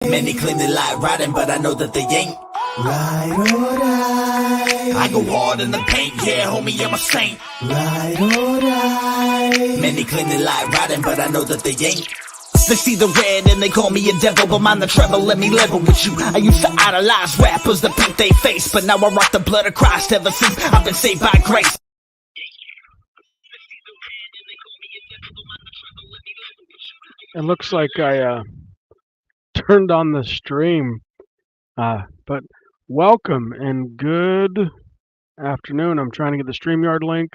Many claim they like riding, but I know that they ain't. Ride or die. I go hard in the paint, yeah, homie, I'm a saint. Ride or die. Many claim they like riding, but I know that they ain't. They see the red and they call me a devil, but mind the treble, let me level with you. I used to idolize rappers that paint they face, but now I rock the blood of Christ ever since I've been saved by grace. It looks like I turned on the stream, but welcome and good afternoon. I'm trying to get the StreamYard link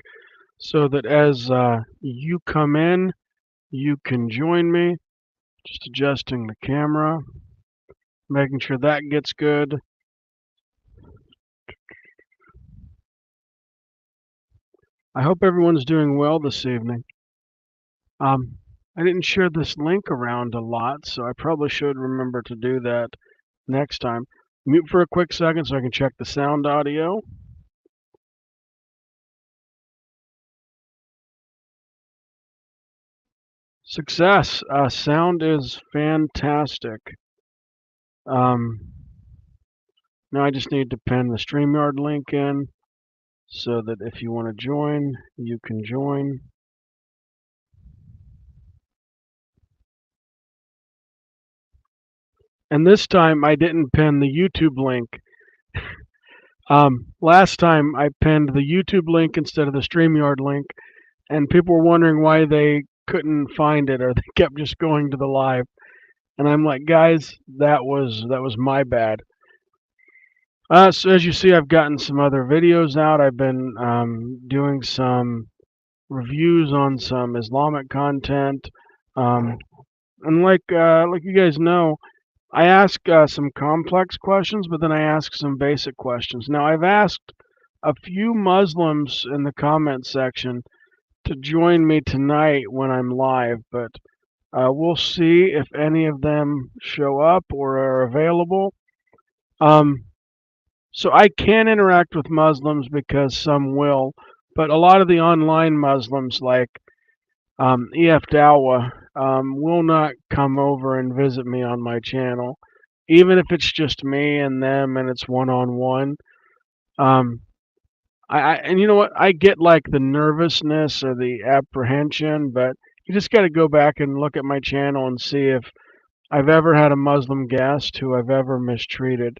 so that as you come in, you can join me. Just adjusting the camera, making sure that gets good. I hope everyone's doing well this evening. I didn't share this link around a lot, so I probably should remember to do that next time. Mute for a quick second so I can check the sound audio. Success. Sound is fantastic. Now I just need to pin the StreamYard link in so that if you want to join, you can join. And this time I didn't pin the YouTube link. Last time I pinned the YouTube link instead of the StreamYard link, and people were wondering why they couldn't find it or they kept just going to the live. And I'm like, guys, that was my bad. So as you see, I've gotten some other videos out. I've been doing some reviews on some Islamic content, and like you guys know, I ask some complex questions, but then I ask some basic questions. Now I've asked a few Muslims in the comment section to join me tonight when I'm live, but we'll see if any of them show up or are available. So I can interact with Muslims because some will, but a lot of the online Muslims, like EF DAWAH, will not come over and visit me on my channel, even if it's just me and them and it's one-on-one. And you know what? I get like the nervousness or the apprehension, but you just got to go back and look at my channel and see if I've ever had a Muslim guest who I've ever mistreated.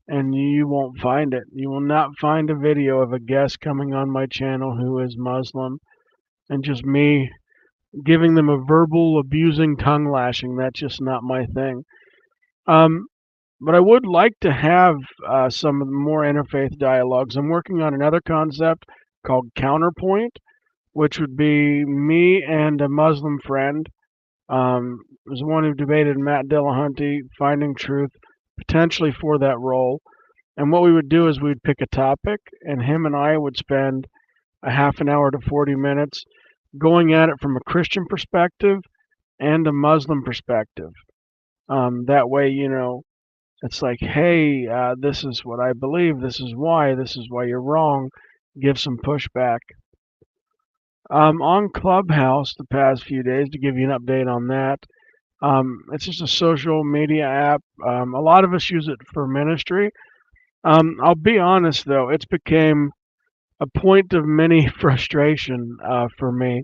And you won't find it. You will not find a video of a guest coming on my channel who is Muslim and just me giving them a verbal abusing tongue lashing. That's just not my thing. But I would like to have some more interfaith dialogues. I'm working on another concept called Counterpoint, which would be me and a Muslim friend. There's one who debated Matt Dillahunty, Finding Truth, potentially for that role. And what we would do is we'd pick a topic, and him and I would spend a half an hour to 40 minutes going at it from a Christian perspective and a Muslim perspective. That way, you know, it's like, hey, this is what I believe, this is why you're wrong, give some pushback. On Clubhouse the past few days, to give you an update on that, it's just a social media app. A lot of us use it for ministry. I'll be honest though, it's became a point of many frustration for me,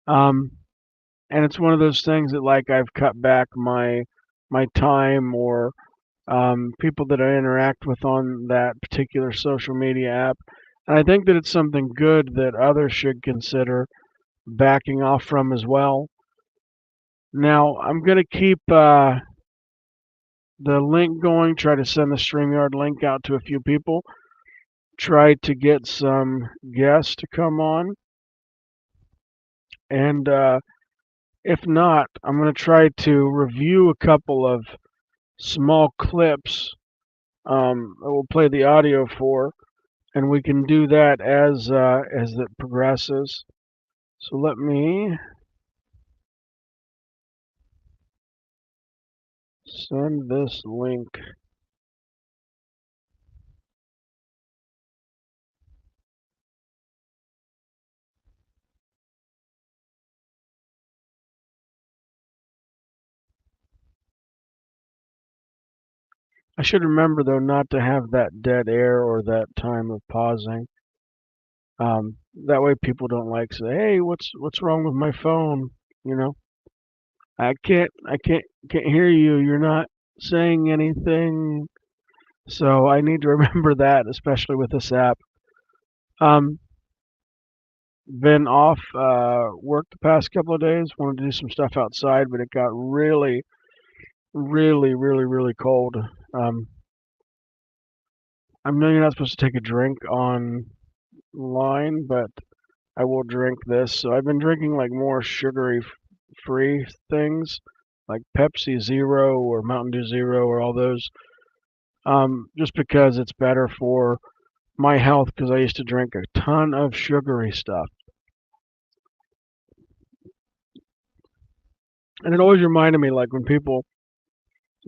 and it's one of those things that like I've cut back my time or people that I interact with on that particular social media app, and I think that it's something good that others should consider backing off from as well. Now I'm gonna keep the link going, try to send the StreamYard link out to a few people, try to get some guests to come on. And if not, I'm going to try to review a couple of small clips that we'll play the audio for, and we can do that as it progresses. So let me send this link. I should remember though not to have that dead air or that time of pausing. That way people don't like say, "Hey, what's wrong with my phone?" You know, I can't hear you. You're not saying anything. So I need to remember that, especially with this app. Um, been off work the past couple of days. Wanted to do some stuff outside, but it got really, really, really, really cold. Um, I know you're not supposed to take a drink online, but I will drink this. So I've been drinking like more sugary free things like Pepsi Zero or Mountain Dew Zero or all those. Just because it's better for my health because I used to drink a ton of sugary stuff. And it always reminded me like when people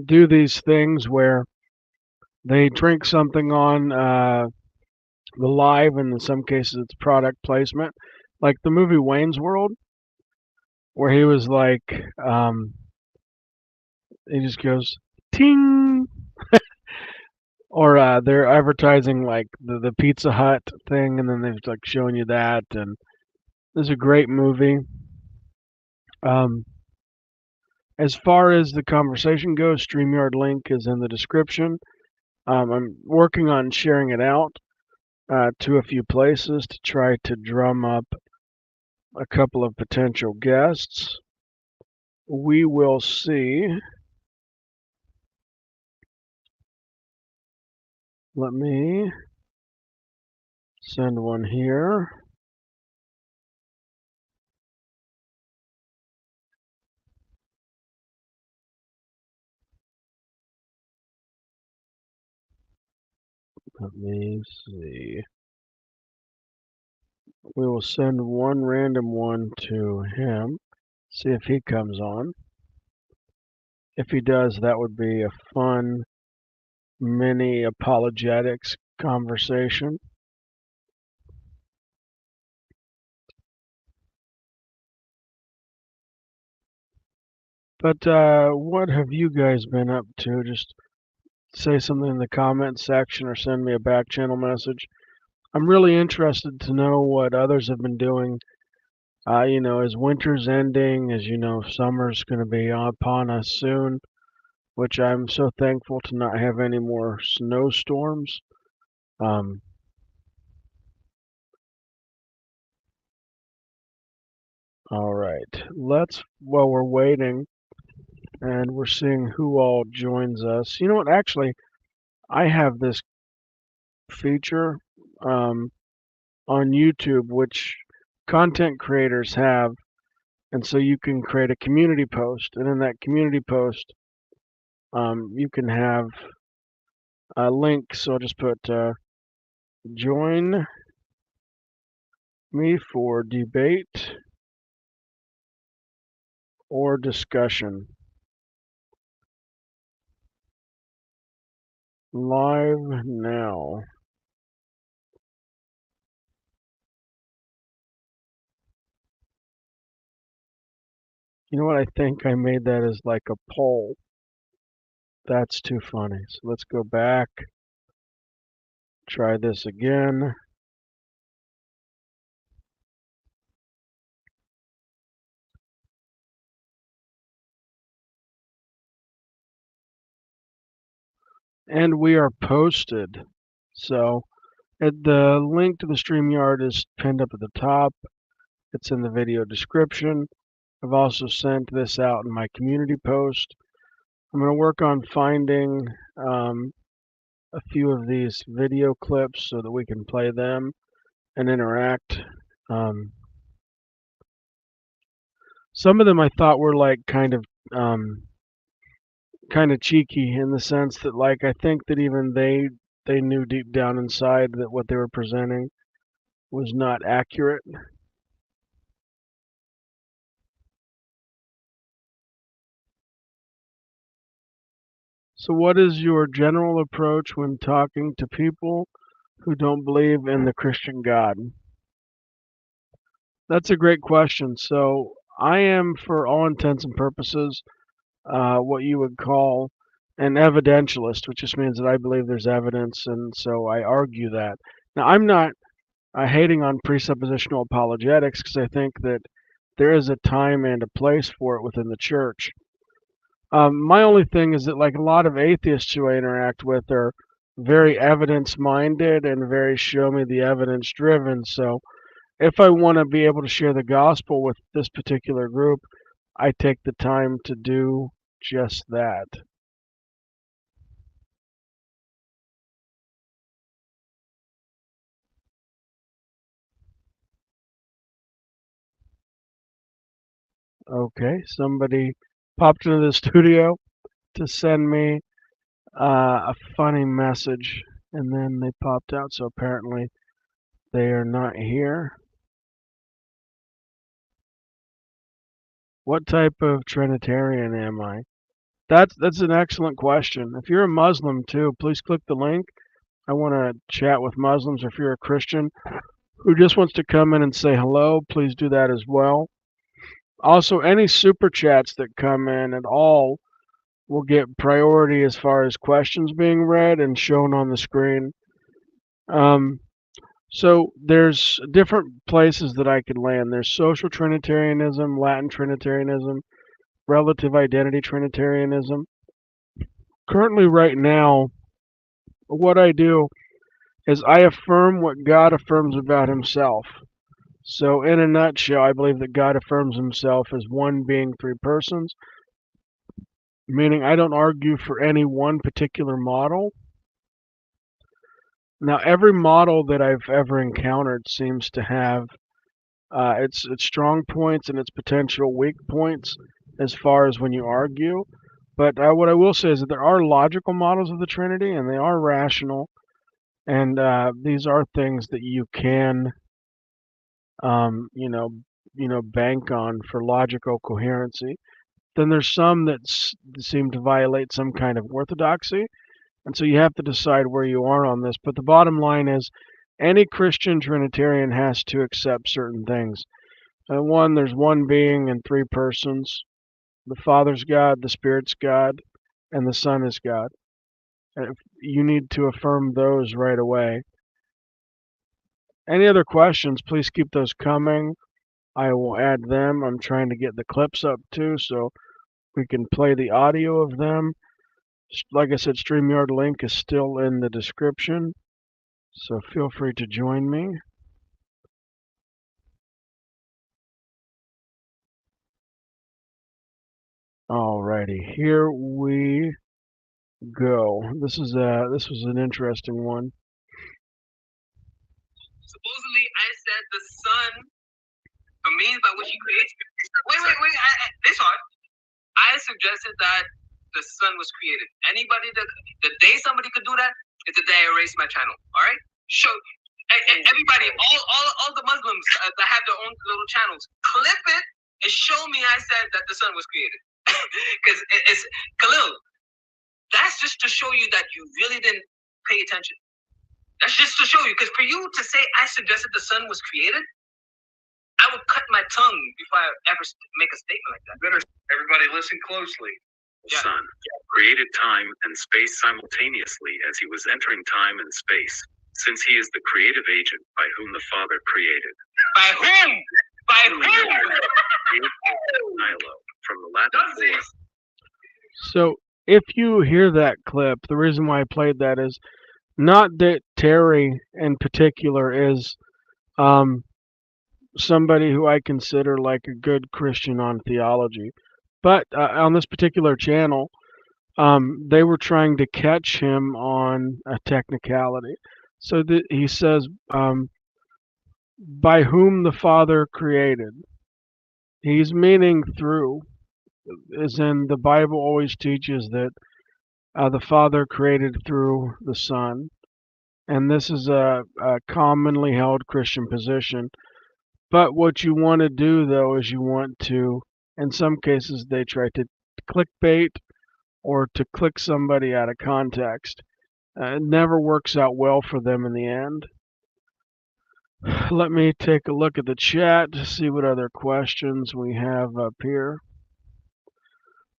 do these things where they drink something on the live, and in some cases it's product placement, like the movie Wayne's World, where he was like, um, he just goes ting, or they're advertising like the Pizza Hut thing, and then they're like showing you that, and it's a great movie. Um, as far as the conversation goes, StreamYard link is in the description. I'm working on sharing it out to a few places to try to drum up a couple of potential guests. We will see. Let me send one here. Let me see. We will send one random one to him. See if he comes on. If he does, that would be a fun mini apologetics conversation. But what have you guys been up to? Just say something in the comments section or send me a back channel message. I'm really interested to know what others have been doing. As winter's ending, as you know, summer's going to be upon us soon, which I'm so thankful to not have any more snowstorms. Um, all right, while we're waiting and we're seeing who all joins us. You know what? Actually, I have this feature um, on YouTube, which content creators have. And so you can create a community post, and in that community post, you can have a link. So I'll just put join me for debate or discussion live now. You know what? I think I made that as like a poll. That's too funny. So let's go back, try this again. And we are posted. So the link to the StreamYard is pinned up at the top. It's in the video description. I've also sent this out in my community post. I'm going to work on finding a few of these video clips so that we can play them and interact. Um, some of them I thought were like kind of cheeky in the sense that like I think that even they knew deep down inside that what they were presenting was not accurate. So what is your general approach when talking to people who don't believe in the Christian God? That's a great question. So I am, for all intents and purposes, what you would call an evidentialist, which just means that I believe there's evidence, and so I argue that. Now, I'm not hating on presuppositional apologetics because I think that there is a time and a place for it within the church. My only thing is that, like a lot of atheists who I interact with, are very evidence-minded and very show me the evidence driven. So if I want to be able to share the gospel with this particular group, I take the time to do just that. Okay, somebody popped into the studio to send me a funny message, and then they popped out, so apparently they are not here. What type of Trinitarian am I? That's an excellent question. If you're a Muslim too, please click the link. I want to chat with Muslims. If you're a Christian who just wants to come in and say hello, please do that as well. Also, any super chats that come in at all will get priority as far as questions being read and shown on the screen. So there's different places that I could land. There's social Trinitarianism, Latin Trinitarianism, relative identity Trinitarianism. Currently, right now, what I do is I affirm what God affirms about himself. So in a nutshell, I believe that God affirms himself as one being, three persons, meaning I don't argue for any one particular model. Now, every model that I've ever encountered seems to have its strong points and its potential weak points as far as when you argue. But what I will say is that there are logical models of the Trinity, and they are rational, and these are things that you can, um, you know, bank on for logical coherency. Then there's some that seem to violate some kind of orthodoxy, and so you have to decide where you are on this. But the bottom line is, any Christian Trinitarian has to accept certain things. One, there's one being and three persons. The Father's God, the Spirit's God, and the Son is God. You need to affirm those right away. Any other questions, please keep those coming. I will add them. I'm trying to get the clips up too, so we can play the audio of them. Like I said, StreamYard link is still in the description, so feel free to join me. Alrighty, here we go. This was an interesting one. Supposedly, I said the sun, the means by which he creates. Wait. This hard. I suggested that the sun was created. Anybody that the day somebody could do that is the day I erase my channel. All right. Show everybody, all the Muslims that have their own little channels, clip it and show me I said that the sun was created. Because it's Khalil. That's just to show you that you really didn't pay attention. That's just to show you, because for you to say I suggested the sun was created, I would cut my tongue before I ever make a statement like that. Everybody listen closely. The Son created time and space simultaneously as he was entering time and space, since he is the creative agent by whom the Father created. By whom? By whom? Nilo, from the Latin for. So if you hear that clip, the reason why I played that is not that Terry in particular is somebody who I consider like a good Christian on theology, but on this particular channel, they were trying to catch him on a technicality. So he says, by whom the Father created. He's meaning through, as in the Bible always teaches that the Father created through the Son. And this is a commonly held Christian position. But what you want to do, though, is you want to, in some cases, they try to clickbait or to click somebody out of context. It never works out well for them in the end. Let me take a look at the chat to see what other questions we have up here.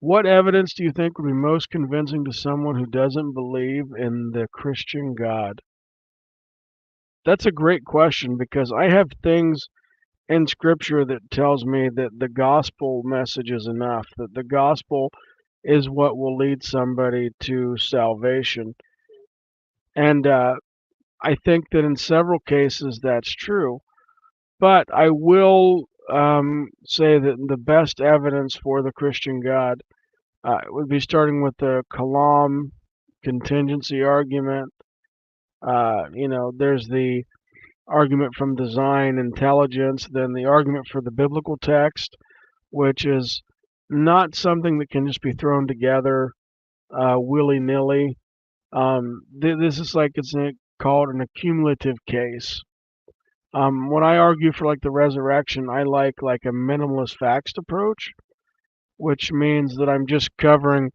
What evidence do you think would be most convincing to someone who doesn't believe in the Christian God? That's a great question because I have things in Scripture that tells me that the gospel message is enough, that the gospel is what will lead somebody to salvation. And I think that in several cases that's true. But I will say that the best evidence for the Christian God would be starting with the Kalam contingency argument. There's the argument from design intelligence, then the argument for the biblical text, which is not something that can just be thrown together willy-nilly. This is like called an accumulative case. When I argue for like the resurrection, I like a minimalist facts approach, which means that I'm just covering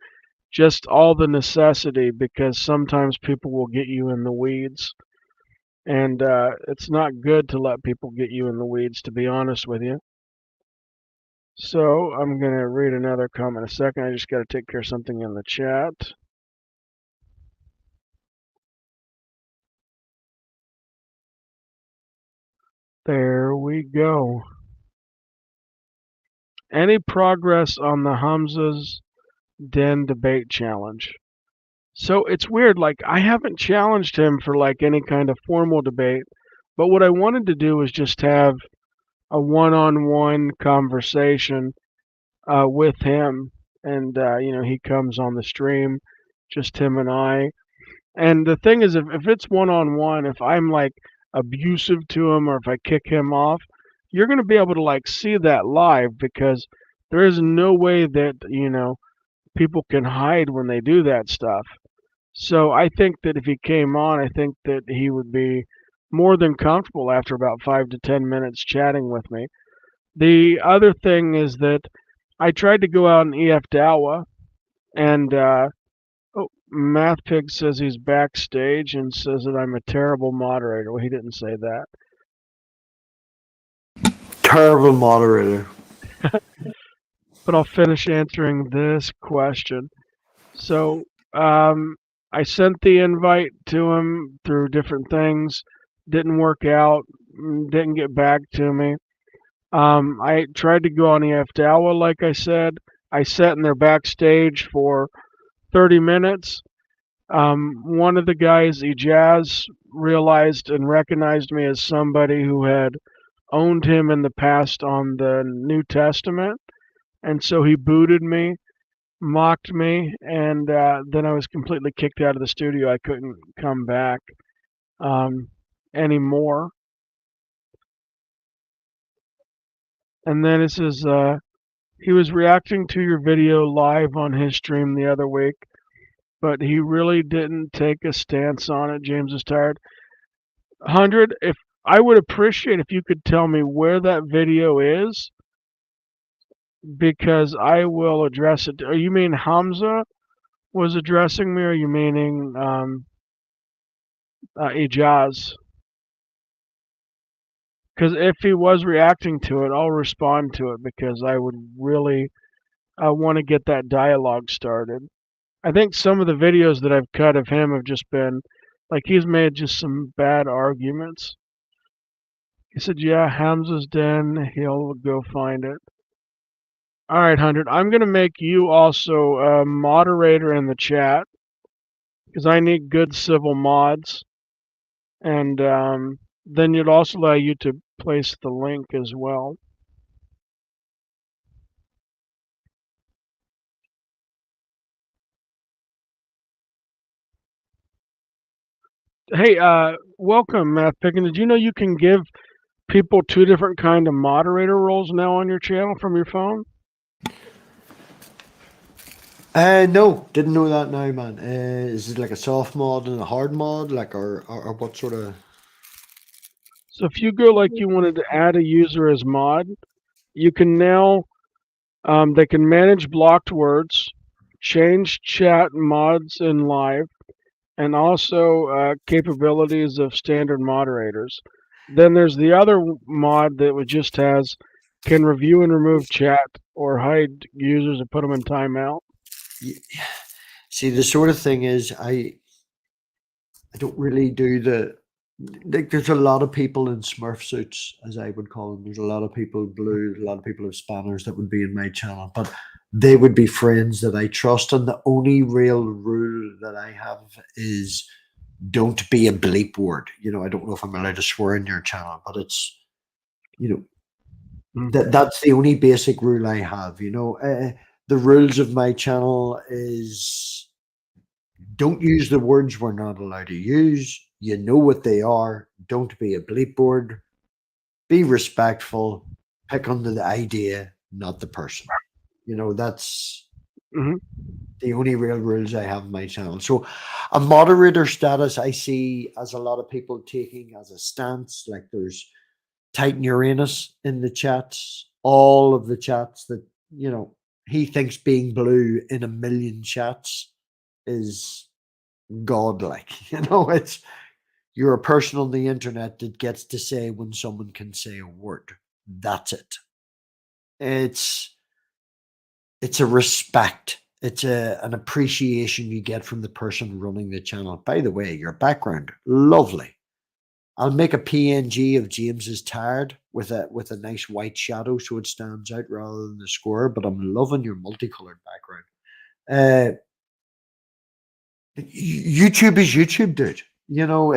just all the necessity because sometimes people will get you in the weeds. And it's not good to let people get you in the weeds, to be honest with you. So I'm going to read another comment in a second. I just got to take care of something in the chat. There we go. Any progress on the Hamza's Den debate challenge? So it's weird, like I haven't challenged him for like any kind of formal debate, but what I wanted to do was just have a one-on-one conversation with him, and he comes on the stream, just him and I. And the thing is, if it's one-on-one, if I'm like abusive to him or if I kick him off, you're going to be able to like see that live because there is no way that people can hide when they do that stuff. So I think that if he came on, I think that he would be more than comfortable after about 5 to 10 minutes chatting with me. The other thing is that I tried to go out and EF DAWAH, and Math Pig says he's backstage and says that I'm a terrible moderator. Well, he didn't say that. Terrible moderator. But I'll finish answering this question. So I sent the invite to him through different things. Didn't work out. Didn't get back to me. I tried to go on EF DAWAH, like I said. I sat in there backstage for 30 minutes. One of the guys, Ijaz, realized and recognized me as somebody who had owned him in the past on the New Testament. And so he booted me, mocked me, and then I was completely kicked out of the studio. I couldn't come back anymore. And then it says, he was reacting to your video live on his stream the other week, but he really didn't take a stance on it. James is tired. 100, if I would appreciate if you could tell me where that video is, because I will address it. You mean Hamza was addressing me, or are you meaning Ijaz? Because if he was reacting to it, I'll respond to it because I would really want to get that dialogue started. I think some of the videos that I've cut of him have just been like he's made just some bad arguments. He said, yeah, Hamza's Den, he'll go find it. All right, 100. I'm going to make you also a moderator in the chat because I need good civil mods. And then it'll also allow you to place the link as well. Hey, welcome, Math Picking. Did you know you can give people 2 different kind of moderator roles now on your channel from your phone? No, didn't know that now, man. Is it like a soft mod and a hard mod, like, or what sort of? So if you go like you wanted to add a user as mod, you can now, they can manage blocked words, change chat mods in live, and also capabilities of standard moderators. Then there's the other mod that just has can review and remove chat or hide users and put them in timeout. See, the sort of thing is, I don't really do the like. There's a lot of people in Smurf suits, as I would call them. There's a lot of people blue, a lot of people with spanners that would be in my channel, but they would be friends that I trust. And the only real rule that I have is don't be a bleep word. You know, I don't know if I'm allowed to swear in your channel, but it's, you know, that's the only basic rule I have. You know, the rules of my channel is don't use the words we're not allowed to use. You know what they are. Don't be a bleep word. Be respectful. Pick under the idea, not the person. You know, that's the only real rules I have in my channel. So a moderator status I see as a lot of people taking as a stance, like there's Titan Uranus in the chats, all of the chats that, you know, he thinks being blue in a million chats is godlike. You know, it's you're a person on the internet that gets to say when someone can say a word. That's it. It's a respect. It's an appreciation you get from the person running the channel. By the way, your background, lovely. I'll make a PNG of James is tired with a nice white shadow so it stands out rather than the square. But I'm loving your multicolored background. YouTube is YouTube, dude. You know,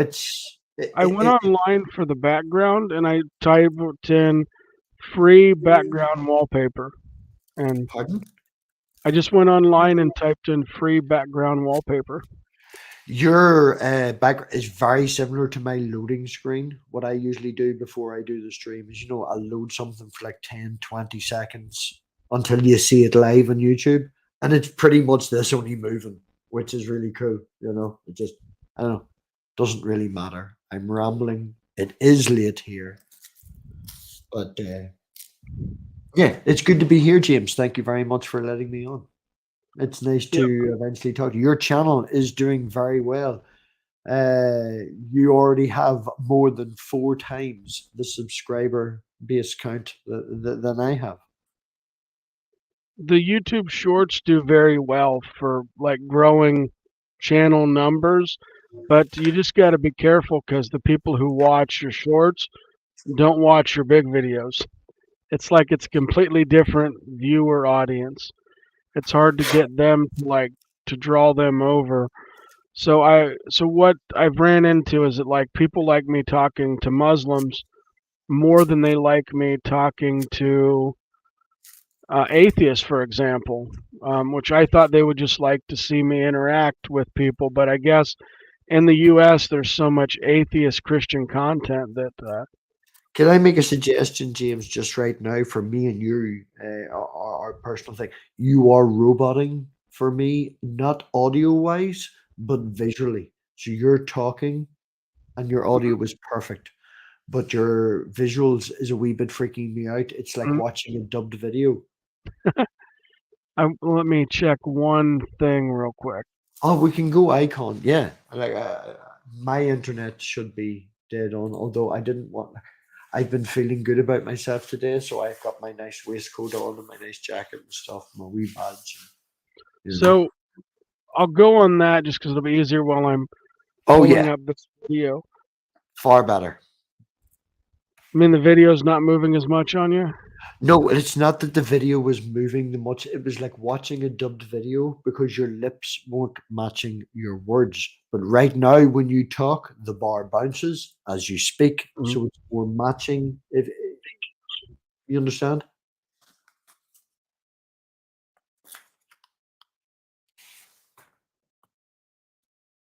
I went online for the background and I typed in free background wallpaper. And pardon? I just went online and typed in free background wallpaper. Your background is very similar to my loading screen. What I usually do before I do the stream is, you know, I'll load something for like 10, 20 seconds until you see it live on YouTube. And it's pretty much this only moving, which is really cool. You know, it just, I don't know, doesn't really matter. I'm rambling. It is late here. But yeah, it's good to be here, James. Thank you very much for letting me on. It's nice to eventually talk to you. Your channel is doing very well. You already have more than 4 times the subscriber base count than I have. The YouTube shorts do very well for like growing channel numbers, but you just got to be careful because the people who watch your shorts don't watch your big videos. It's like it's a completely different viewer audience. It's hard to get them to draw them over. So what I've ran into is that like people like me talking to Muslims more than they like me talking to atheists, for example, which I thought they would just like to see me interact with people. But I guess in the U.S. there's so much atheist Christian content that. Can I make a suggestion, James, just right now for me and you, our personal thing? You are roboting for me, not audio-wise, but visually. So you're talking and your audio was perfect, but your visuals is a wee bit freaking me out. It's like watching a dubbed video. Let me check one thing real quick. Oh, we can go icon. Yeah. Like my internet should be dead on, although I didn't want. I've been feeling good about myself today, so I've got my nice waistcoat on and my nice jacket and stuff, my wee badge. So I'll go on that just because it'll be easier while I'm pulling up this video. Far better. I mean, the video's not moving as much on you? No, it's not that the video was moving the much. It was like watching a dubbed video because your lips weren't matching your words. But right now, when you talk, the bar bounces as you speak, so it's more matching. If you understand.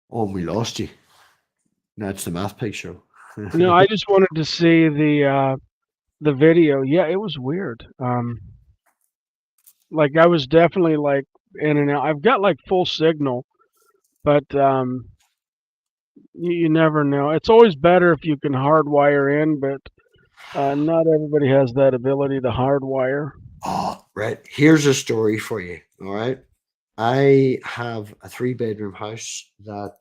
Oh, we lost you. Now it's the Math Pig show. No, I just wanted to see the video. Yeah, it was weird. Like I was definitely like in and out. I've got like full signal, but you never know. It's always better if you can hardwire in, but not everybody has that ability to hardwire. Oh, right. Here's a story for you. All right. I have a 3-bedroom house that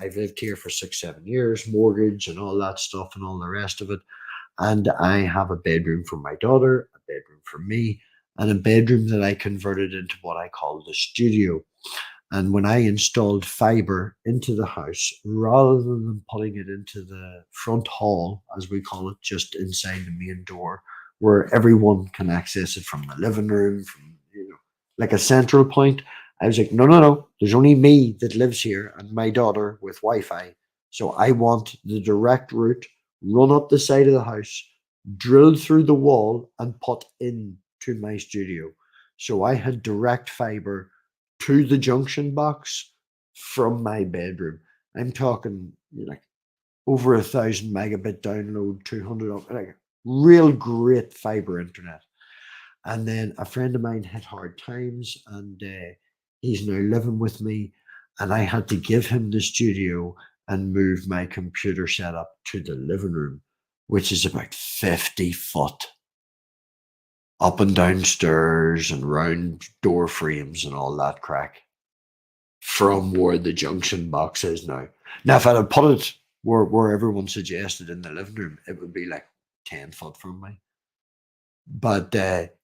I've lived here for 6-7 years, mortgage and all that stuff and all the rest of it. And I have a bedroom for my daughter, a bedroom for me and a bedroom that I converted into what I call the studio. And when I installed fiber into the house, rather than putting it into the front hall, as we call it, just inside the main door, where everyone can access it from the living room, from, like a central point, I was like, no, there's only me that lives here and my daughter with Wi-Fi. So I want the direct route, run up the side of the house, drill through the wall, and put into my studio. So I had direct fiber to the junction box from my bedroom. I'm talking like over 1,000 megabit download, 200, like real great fiber internet. And then a friend of mine had hard times, and he's now living with me, and I had to give him the studio and move my computer setup to the living room, which is about 50 foot up and down stairs and round door frames and all that crack from where the junction box is now. Now, if I'd have put it where everyone suggested in the living room, it would be like 10 foot from me. But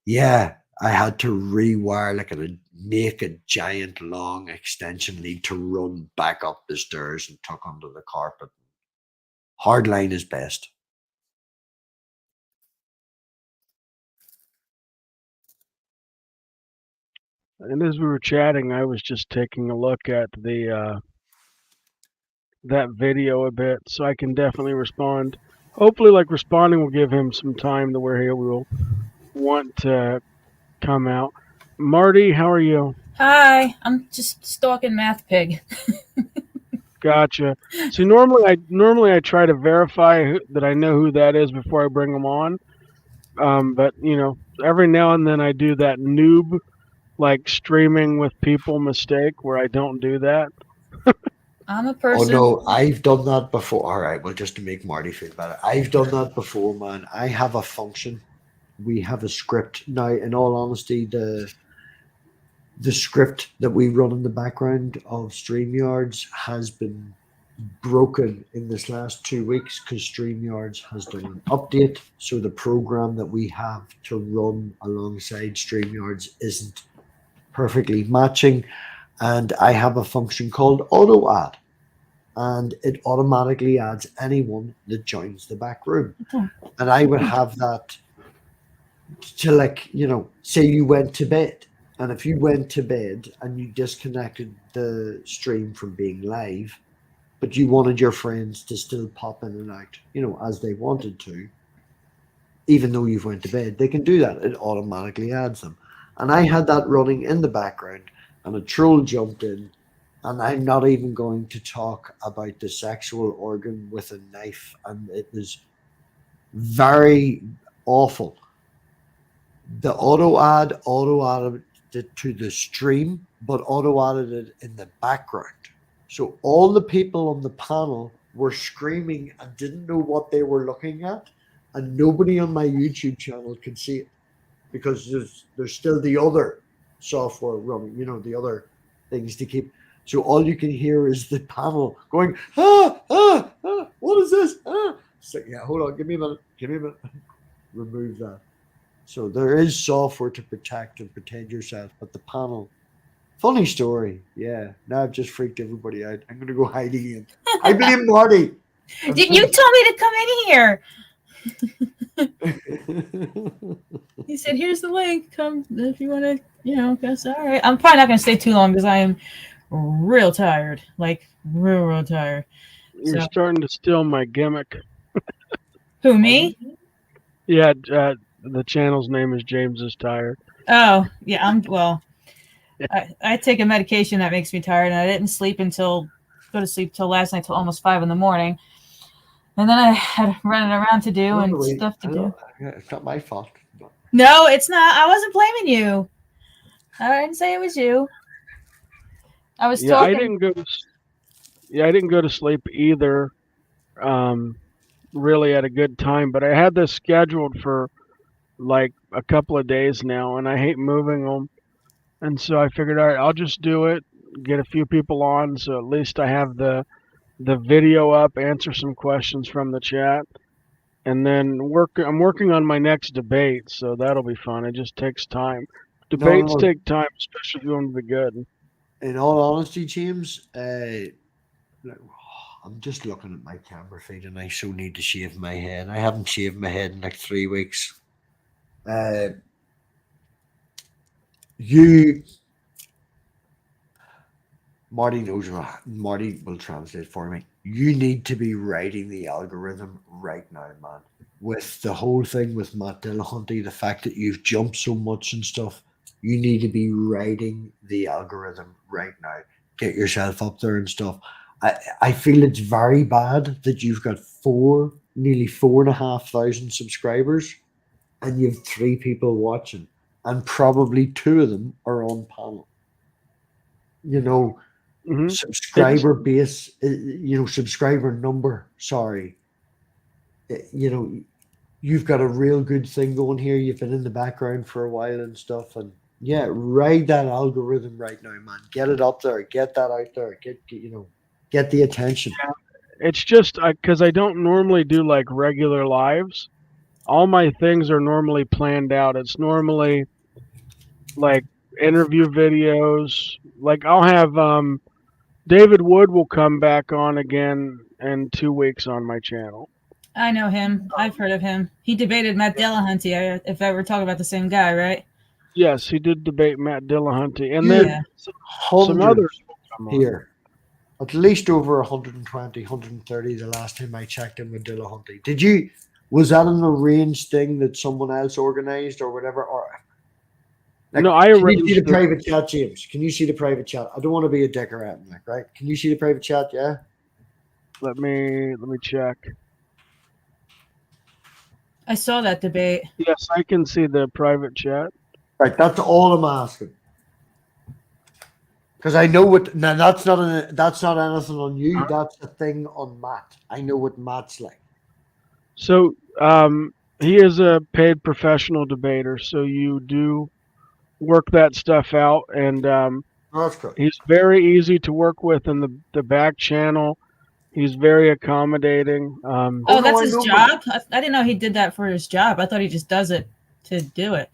yeah, I had to rewire, make a giant long extension lead to run back up the stairs and tuck under the carpet. Hardline is best. And as we were chatting, I was just taking a look at the that video a bit, so I can definitely respond. Hopefully, responding will give him some time to where he will want to come out. Marty, how are you? Hi, I'm just stalking Math Pig. Gotcha. See, normally I try to verify that I know who that is before I bring them on. But every now and then I do that noob streaming with people mistake where I don't do that. I'm a Oh person. no, I've done that before. All right, well, just to make Marty feel better, I've done that before, man. I have a function. We have a script now. In all honesty, the script that we run in the background of StreamYards has been broken in this last 2 weeks because StreamYards has done an update. So the program that we have to run alongside StreamYards isn't perfectly matching. And I have a function called auto add, and it automatically adds anyone that joins the back room. And I would have that to say you went to bed. And if you went to bed and you disconnected the stream from being live, but you wanted your friends to still pop in and out, as they wanted to, even though you've went to bed, they can do that. It automatically adds them. And I had that running in the background, and a troll jumped in, and I'm not even going to talk about the sexual organ with a knife, and it was very awful. The auto added it to the stream, but auto added it in the background. So all the people on the panel were screaming and didn't know what they were looking at, and nobody on my YouTube channel could see it because there's still the other software running, the other things to keep. So all you can hear is the panel going, what is this? It's like, yeah, hold on, give me a minute. Remove that. So there is software to protect and pretend yourself, but the panel, funny story. Yeah, now I've just freaked everybody out. I'm going to go hide again. I blame Marty. You told me to come in here. He said, here's the link. Come if you want to, that's all right. I'm probably not going to stay too long because I am real tired, real tired. You're starting to steal my gimmick. Who, me? Yeah, the channel's name is James is Tired. Oh, yeah, I take a medication that makes me tired, and I didn't go to sleep till last night till almost 5 a.m. And then I had running around to do and stuff to do. It's not my fault. No, it's not. I wasn't blaming you. I didn't say it was you. I was talking. I didn't go to sleep either. Really at a good time, but I had this scheduled for a couple of days now, and I hate moving them. And so I figured, all right, I'll just do it, get a few people on, so at least I have the video up, answer some questions from the chat. and then I'm working on my next debate, so that'll be fun. It just takes time. No, Debates no. take time, especially if you want to be good. In all honesty, James, like, I'm just looking at my camera feed, and I so need to shave my head. I haven't shaved my head in like 3 weeks. You, Marty knows what Marty will translate for me. You need to be writing the algorithm right now, man. With the whole thing with Matt Dillahunty, the fact that you've jumped so much and stuff, you need to be writing the algorithm right now. Get yourself up there and stuff. I feel it's very bad that you've got nearly 4,500 subscribers, and you have 3 people watching, and probably 2 of them are on panel. You know, Hmm. subscriber base, subscriber number. Sorry, you know, you've got a real good thing going here. You've been in the background for a while and stuff, and yeah, ride that algorithm right now, man. Get it up there. Get that out there. Get the attention. It's just because I don't normally do like regular lives. All my things are normally planned out. It's normally like interview videos. Like I'll have David Wood will come back on again in 2 weeks on my channel. I know him. I've heard of him. He debated Matt Dillahunty. If I were talking about the same guy, right? Yes, he did debate Matt Dillahunty, and You then some hundreds others will come on. here. At least over 120, 130 the last time I checked in with Dillahunty. Was that an arranged thing that someone else organized or whatever? Or No, I can you see arranged the it. private chat, James? Can you see the private chat? I don't want to be a dicker at him, like, right? Can you see the private chat? Yeah. Let me check. I saw that debate. Yes, I can see the private chat. Right. That's all I'm asking. Because I know what. Now that's not anything on you. That's a thing on Matt. I know what Matt's like. So he is a paid professional debater, so you do work that stuff out, and Oh, that's good. he's very easy to work with in the back channel. He's very accommodating. Oh, no, that's I his know, job? I didn't know he did that for his job. I thought he just does it to do it.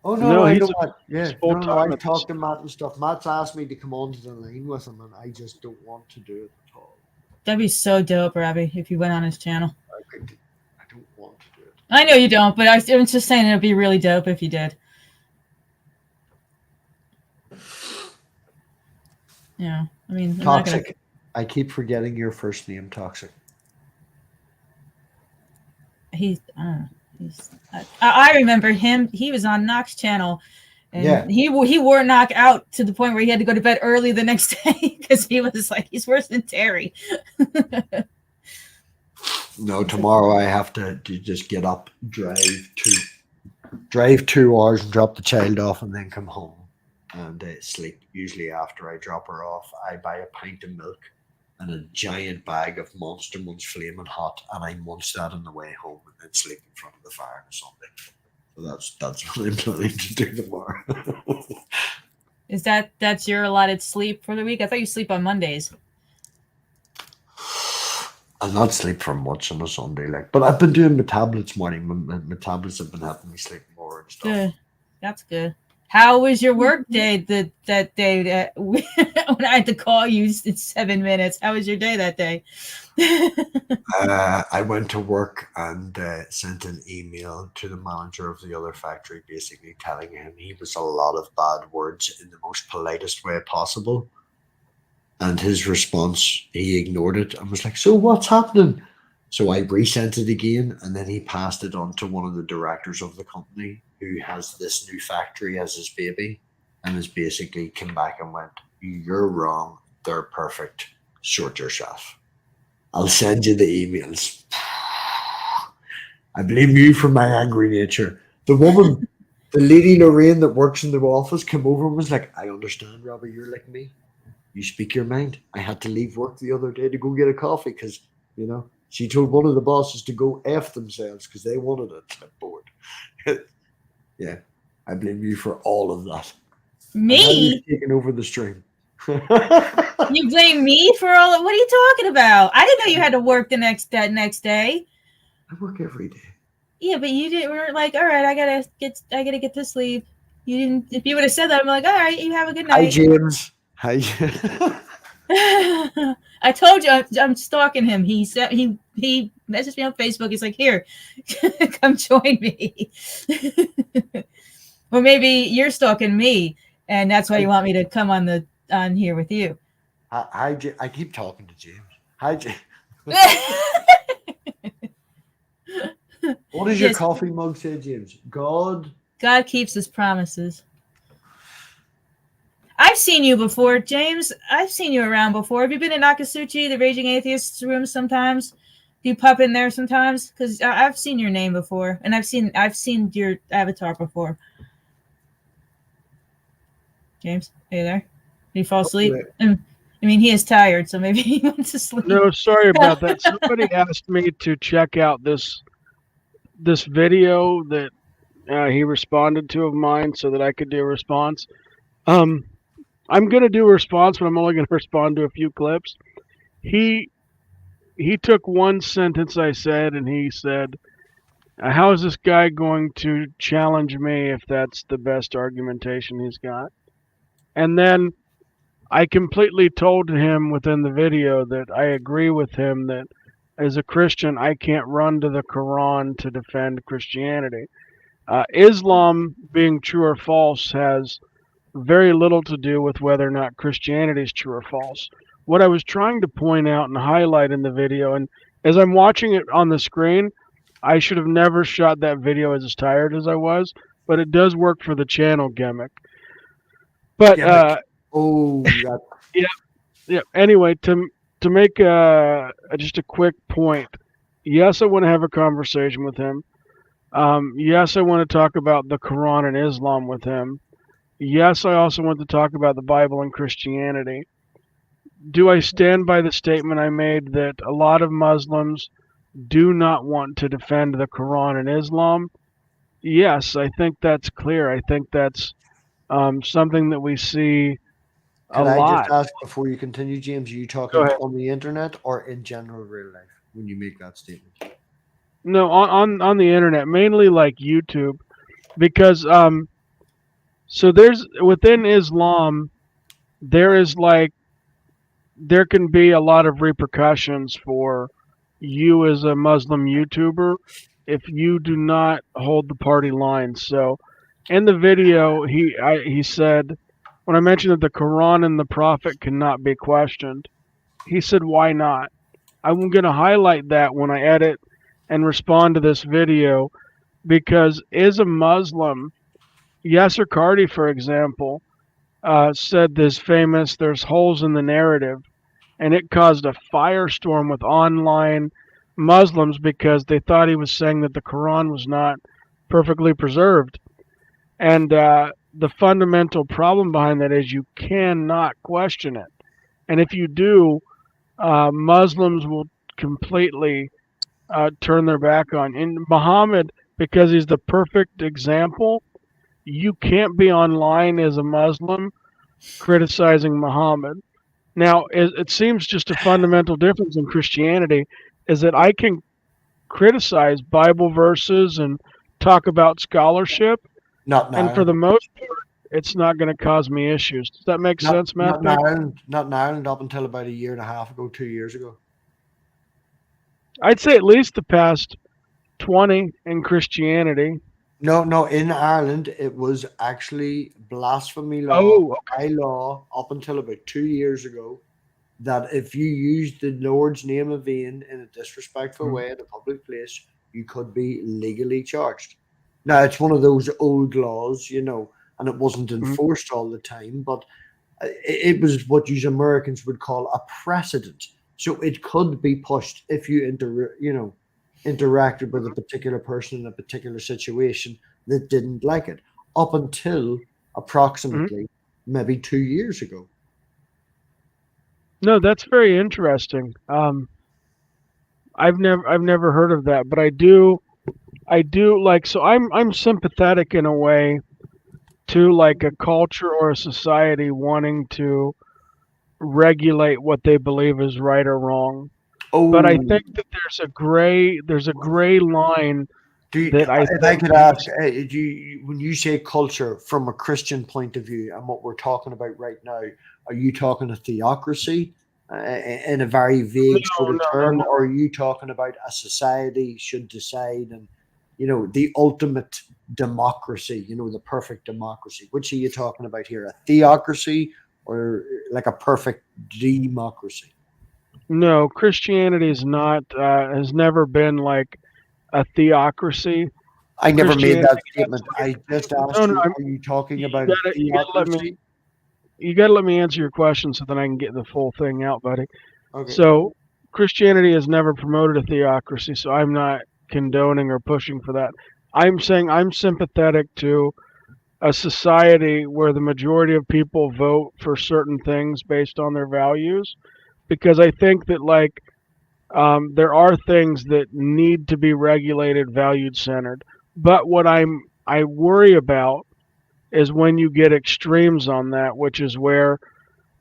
Oh No, I he's know Matt. Yeah, full no, time I've at this. talked to Matt and stuff. Matt's asked me to come onto the line with him, and I just don't want to do it at all. That'd be so dope, Robbie, if you went on his channel. I don't want to do it. I know you don't, but I was just saying it'd be really dope if you did. Yeah, I mean, I'm not gonna- Toxic. I keep forgetting your first name, Toxic. I remember him. He was on Knock's channel, and Yeah. he wore Knock out to the point where he had to go to bed early the next day because he was like, he's worse than Terry. No, tomorrow I have to just get up, drive 2 hours and drop the child off, and then come home and sleep. Usually after I drop her off, I buy a pint of milk and a giant bag of Monster Munch Flaming Hot, and I munch that on the way home and then sleep in front of the fire on Sunday. So that's what I'm planning to do tomorrow. Is that's your allotted sleep for the week? I thought you sleep on Mondays. I'll not sleep for much on a Sunday, but I've been doing my tablets morning. My tablets have been helping me sleep more and stuff. Good. That's good. How was your work day that day that when I had to call you in 7 minutes? How was your day that day? I went to work and sent an email to the manager of the other factory, basically telling him he was a lot of bad words in the most politest way possible. And his response, he ignored it and was like, "So what's happening?" So I resent it again, and then he passed it on to one of the directors of the company who has this new factory as his baby, and has basically come back and went, "You're wrong. They're perfect. Sort yourself. I'll send you the emails." I blame you for my angry nature. The woman, the lady Lorraine that works in the office, came over and was like, "I understand, Robbie, you're like me. You speak your mind. I had to leave work the other day to go get a coffee because, she told one of the bosses to go F themselves because they wanted it. I'm bored." Yeah, I blame you for all of that. Me? Taking over the stream. You blame me for all of what are you talking about? I didn't know you had to work that next day. I work every day. Yeah, but you didn't. Weren't like, all right, I gotta get to sleep. You didn't. If you would have said that, I'm like, all right, you have a good Hi, night. James. Hi. I told you I'm stalking him. He said he messaged me on Facebook. He's like, here, come join me. Or maybe you're stalking me, and that's why you want me to come on here with you. Hi, I keep talking to James. Hi, James. What does your Yes. coffee mug say, James? God keeps his promises. I've seen you before, James. I've seen you around before. Have you been in Nakasuchi, the Raging Atheists room sometimes? Do you pop in there sometimes? Because I've seen your name before, and I've seen your avatar before. James, are you there? Did he fall asleep? I mean, he is tired, so maybe he went to sleep. No, sorry about that. Somebody asked me to check out this video that he responded to of mine so that I could do a response. I'm going to do a response, but I'm only going to respond to a few clips. He took one sentence I said, and he said, how is this guy going to challenge me if that's the best argumentation he's got? And then I completely told him within the video that I agree with him that as a Christian, I can't run to the Quran to defend Christianity. Islam being true or false has very little to do with whether or not Christianity is true or false. What I was trying to point out and highlight in the video, and as I'm watching it on the screen, I should have never shot that video as tired as I was, but it does work for the channel gimmick. But yeah. Anyway, to make just a quick point, yes, I want to have a conversation with him. Yes, I want to talk about the Quran and Islam with him. Yes, I also want to talk about the Bible and Christianity. Do I stand by the statement I made that a lot of Muslims do not want to defend the Quran and Islam? Yes, I think that's clear. I think that's something that we see a Can I lot. just ask before you continue, James, are you Go talking ahead. on the internet or in general real life when you make that statement? No, on the internet, mainly like YouTube, because so there's within Islam, there can be a lot of repercussions for you as a Muslim YouTuber if you do not hold the party line. So in the video, he said, when I mentioned that the Quran and the Prophet cannot be questioned, he said, why not? I'm going to highlight that when I edit and respond to this video, because as a Muslim, Yasser Cardi, for example, said there's holes in the narrative, and it caused a firestorm with online Muslims because they thought he was saying that the Quran was not perfectly preserved. And the fundamental problem behind that is you cannot question it. And if you do, Muslims will completely turn their back on. And Muhammad, because he's the perfect example, you can't be online as a Muslim criticizing Muhammad. Now, it seems just a fundamental difference in Christianity is that I can criticize Bible verses and talk about scholarship, Not in and for Ireland. the most part, it's not going to cause me issues. Does that make sense, Matt? Not in Ireland up until about a year and a half ago, 2 years ago. I'd say at least the past 20 in Christianity. No, in Ireland, it was actually blasphemy law, Oh, by law, up until about 2 years ago, that if you used the Lord's name in vain in a disrespectful way in a public place, you could be legally charged. Now, it's one of those old laws, and it wasn't enforced all the time, but it was what you Americans would call a precedent. So it could be pushed if you interacted with a particular person in a particular situation that didn't like it, up until approximately maybe 2 years ago. No, that's very interesting. I've never heard of that, but I do like, so I'm sympathetic in a way to like a culture or a society wanting to regulate what they believe is right or wrong. But I Oh, think that there's a gray line that I if I think could ask, when you say culture from a Christian point of view, and what we're talking about right now, are you talking a theocracy in a very vague sort of term, no. or are you talking about a society should decide and, the ultimate democracy, the perfect democracy? Which are you talking about here? A theocracy or like a perfect democracy? No, Christianity is not has never been like a theocracy. I never made Christianity that has statement. like I just no, asked no. you, are you talking about a You gotta let me theocracy? answer your question so then I can get the full thing out, buddy. Okay. So Christianity has never promoted a theocracy, so I'm not condoning or pushing for that. I'm saying I'm sympathetic to a society where the majority of people vote for certain things based on their values, because I think that there are things that need to be regulated, valued, centered. But what I worry about is when you get extremes on that, which is where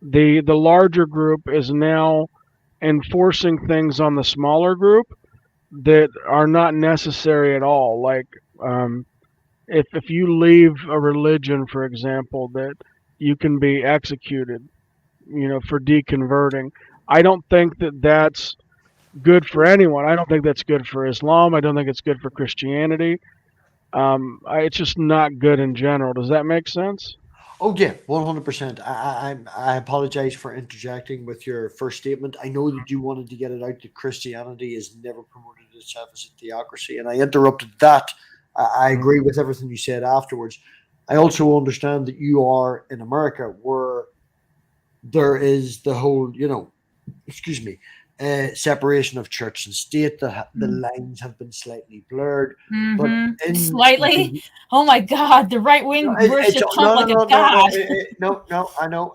the larger group is now enforcing things on the smaller group that are not necessary at all. Like if you leave a religion, for example, that you can be executed, for deconverting. I don't think that that's good for anyone. I don't think that's good for Islam. I don't think it's good for Christianity. It's just not good in general. Does that make sense? Oh yeah, 100%. I apologize for interjecting with your first statement. I know that you wanted to get it out that Christianity has never promoted itself as a theocracy, and I interrupted that. I agree with everything you said afterwards. I also understand that you are in America, where there is the whole, excuse me, separation of church and state. The lines have been slightly blurred, but in Slightly. Oh my God, the right wing it's worship Trump no, no, like a no, no, no, god. no. I know,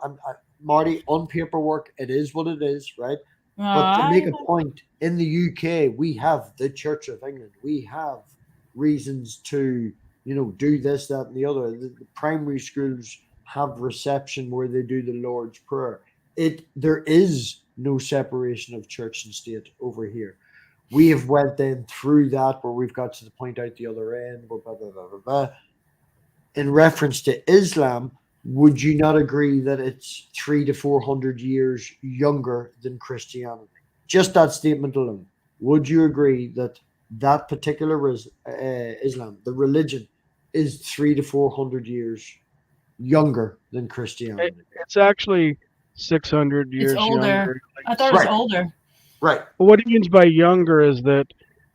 Marty. On paperwork, it is what it is, right? But to Uh, make a point, in the UK, we have the Church of England. We have reasons to, do this, that, and the other. The primary schools have reception where they do the Lord's Prayer. There is no separation of church and state over here. We have went then through that where we've got to the point out the other end. Where blah, blah, blah, blah, blah. In reference to Islam, would you not agree that it's 300 to 400 years younger than Christianity? Just that statement alone. Would you agree that that particular Islam, the religion, is 300 to 400 years younger than Christianity? It's actually 600 it's years older. younger. I thought it was Right. older. Right. But what he means by younger is that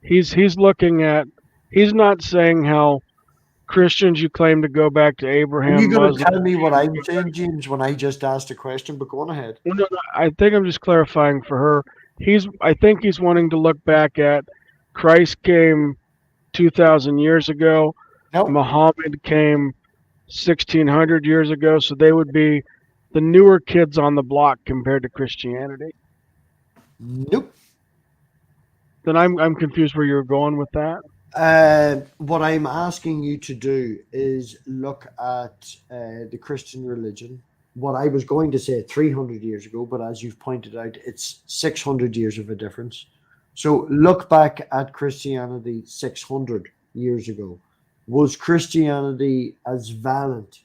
he's looking at, he's not saying how Christians, you claim to go back to Are Abraham, you going to Muslims. tell me what I'm saying, James, when I just asked a question? But go on ahead. Well, no, I think I'm just clarifying for her. I think he's wanting to look back at Christ came 2,000 years ago. No, Muhammad came 1,600 years ago. So they would be the newer kids on the block compared to Christianity. nope. Then I'm confused where you're going with that. What I'm asking you to do is look at the Christian religion. What I was going to say 300 years ago, but as you've pointed out, it's 600 years of a difference. So look back at Christianity 600 years ago. Was Christianity as violent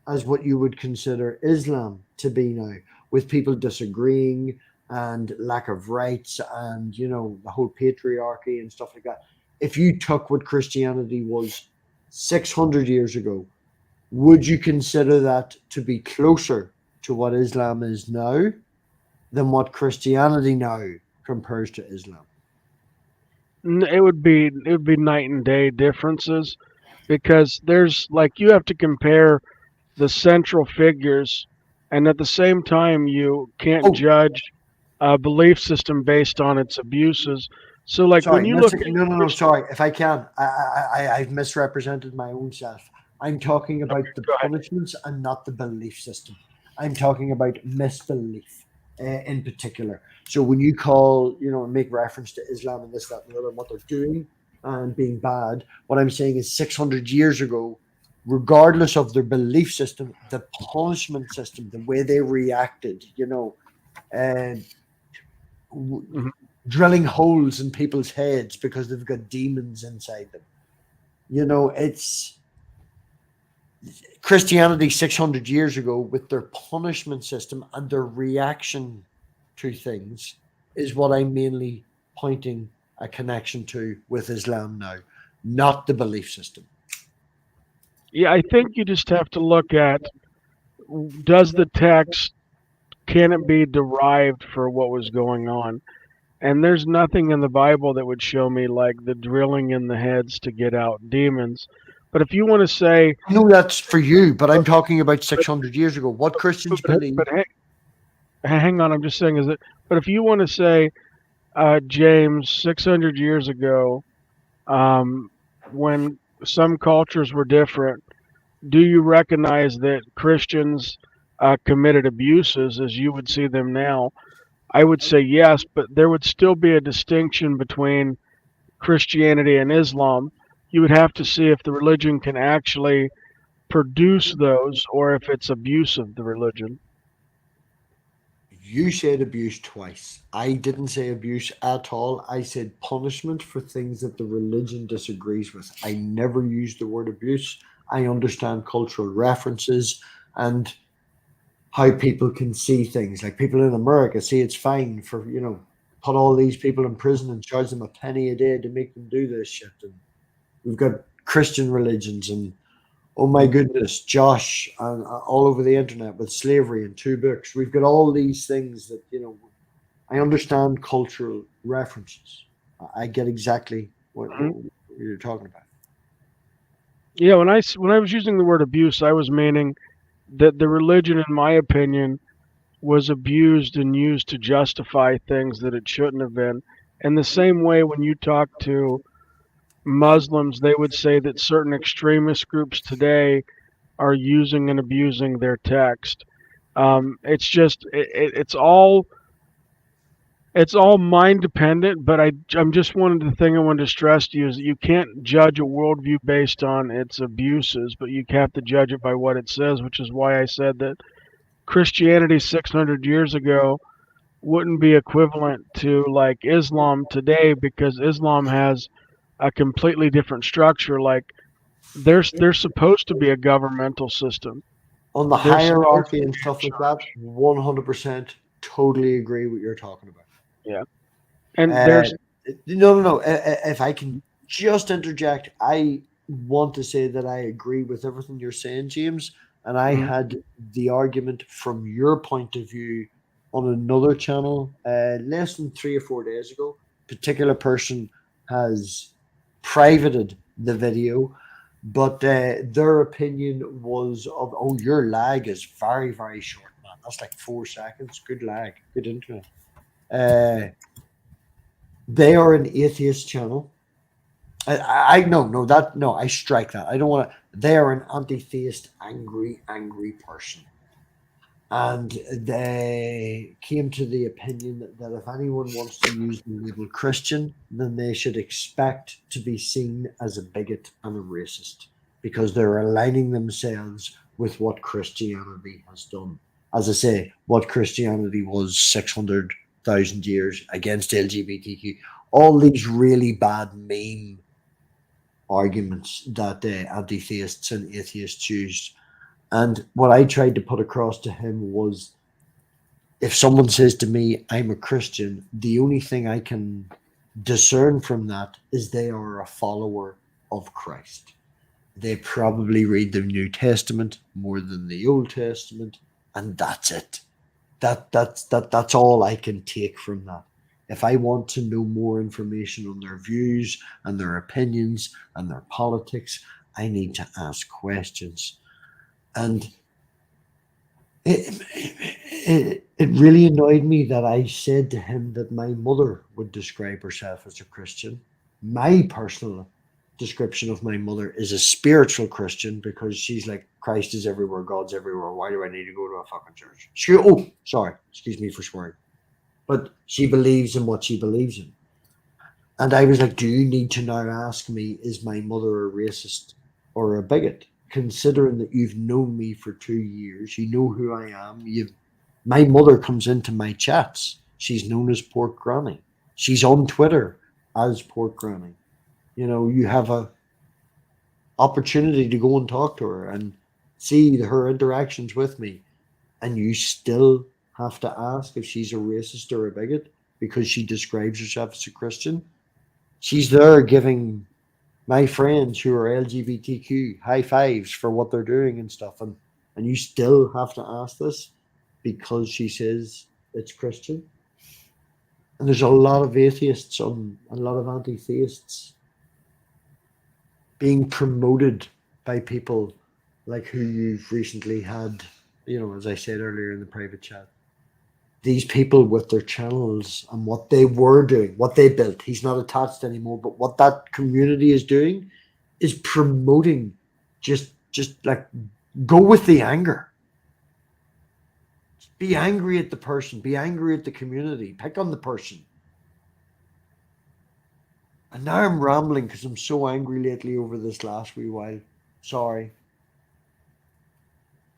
as what you would consider Islam to be now, with people disagreeing and lack of rights and, the whole patriarchy and stuff like that? If you took what Christianity was 600 years ago, would you consider that to be closer to what Islam is now than what Christianity now compares to Islam? It would be night and day differences, because there's you have to compare the central figures, and at the same time you can't Oh, judge a belief system based on its abuses. So when sorry, you look at no, sorry. If I can, I've misrepresented my own self. I'm talking about the go ahead. punishments and not the belief system. I'm talking about misbelief in particular. So when you call, make reference to Islam and this, that, and the other, and what they're doing and being bad, what I'm saying is 600 years ago, regardless of their belief system, the punishment system, the way they reacted, and drilling holes in people's heads because they've got demons inside them. You know, it's Christianity 600 years ago with their punishment system and their reaction to things is what I'm mainly pointing a connection to with Islam now, not the belief system. Yeah, I think you just have to look at, does the text, can it be derived for what was going on? And there's nothing in the Bible that would show me like the drilling in the heads to get out demons. But if you want to say, I know that's for you, but I'm talking about 600 years ago. What Christians believe. but hang on, I'm just saying, is it? But if you want to say, James, 600 years ago, when some cultures were different, do you recognize that Christians committed abuses as you would see them now? I would say yes, but there would still be a distinction between Christianity and Islam. You would have to see if the religion can actually produce those or if it's abuse of the religion. You said abuse twice. I didn't say abuse at all. I said punishment for things that the religion disagrees with. I never used the word abuse. I understand cultural references and how people can see things. Like people in America see it's fine for, you know, put all these people in prison and charge them a penny a day to make them do this shit. And we've got Christian religions and, oh my goodness, Josh, and all over the internet with slavery and 2 books. We've got all these things that, you know, I understand cultural references. I get exactly what you're talking about. Yeah, when I was using the word abuse, I was meaning that the religion, in my opinion, was abused and used to justify things that it shouldn't have been. In the same way, when you talk to Muslims, they would say that certain extremist groups today are using and abusing their text. It's just it's all mind dependent. But I'm just the thing I wanted to stress to you is that you can't judge a worldview based on its abuses, but you have to judge it by what it says, which is why I said that Christianity 600 years ago wouldn't be equivalent to like Islam today, because Islam has a completely different structure. Like there's supposed to be a governmental system on the There's hierarchy and stuff like that. 100% totally agree what you're talking about. Yeah, and there's no. If I can just interject, I want to say that I agree with everything you're saying, James. And I had the argument from your point of view on another channel less than 3 or 4 days ago. Particular person has privated the video, but their opinion was of, oh, your lag is very, very short, man. That's like 4 seconds. Good lag, good internet. They are an atheist channel. I strike that. I don't want to. They are an anti-theist, angry person. And they came to the opinion that if anyone wants to use the label Christian, then they should expect to be seen as a bigot and a racist, because they're aligning themselves with what Christianity has done. As I say, what Christianity was 600,000 years against LGBTQ. All these really bad meme arguments that anti-theists and atheists used. And what I tried to put across to him was, if someone says to me, I'm a Christian, the only thing I can discern from that is they are a follower of Christ. They probably read the New Testament more than the Old Testament, and that's it. That's all I can take from that. If I want to know more information on their views and their opinions and their politics, I need to ask questions. And it really annoyed me that I said to him that my mother would describe herself as a Christian. My personal description of my mother is a spiritual Christian, because she's like, Christ is everywhere, God's everywhere. Why do I need to go to a fucking church? Excuse me for swearing. But she believes in what she believes in. And I was like, do you need to now ask me, is my mother a racist or a bigot? Considering that you've known me for 2 years, you know who I am. My mother comes into my chats. She's known as Pork Granny. She's on Twitter as Pork Granny. You know, you have a opportunity to go and talk to her and see her interactions with me, and you still have to ask if she's a racist or a bigot because she describes herself as a Christian. She's there giving my friends who are LGBTQ high fives for what they're doing and stuff, and you still have to ask this because she says it's Christian. And there's a lot of atheists and a lot of anti-theists being promoted by people like who you've recently had, you know, as I said earlier in the private chat. These people with their channels and what they were doing, what they built, he's not attached anymore, but what that community is doing is promoting just like go with the anger. Be angry at the person, be angry at the community, pick on the person. And now I'm rambling because I'm so angry lately over this last wee while. Sorry.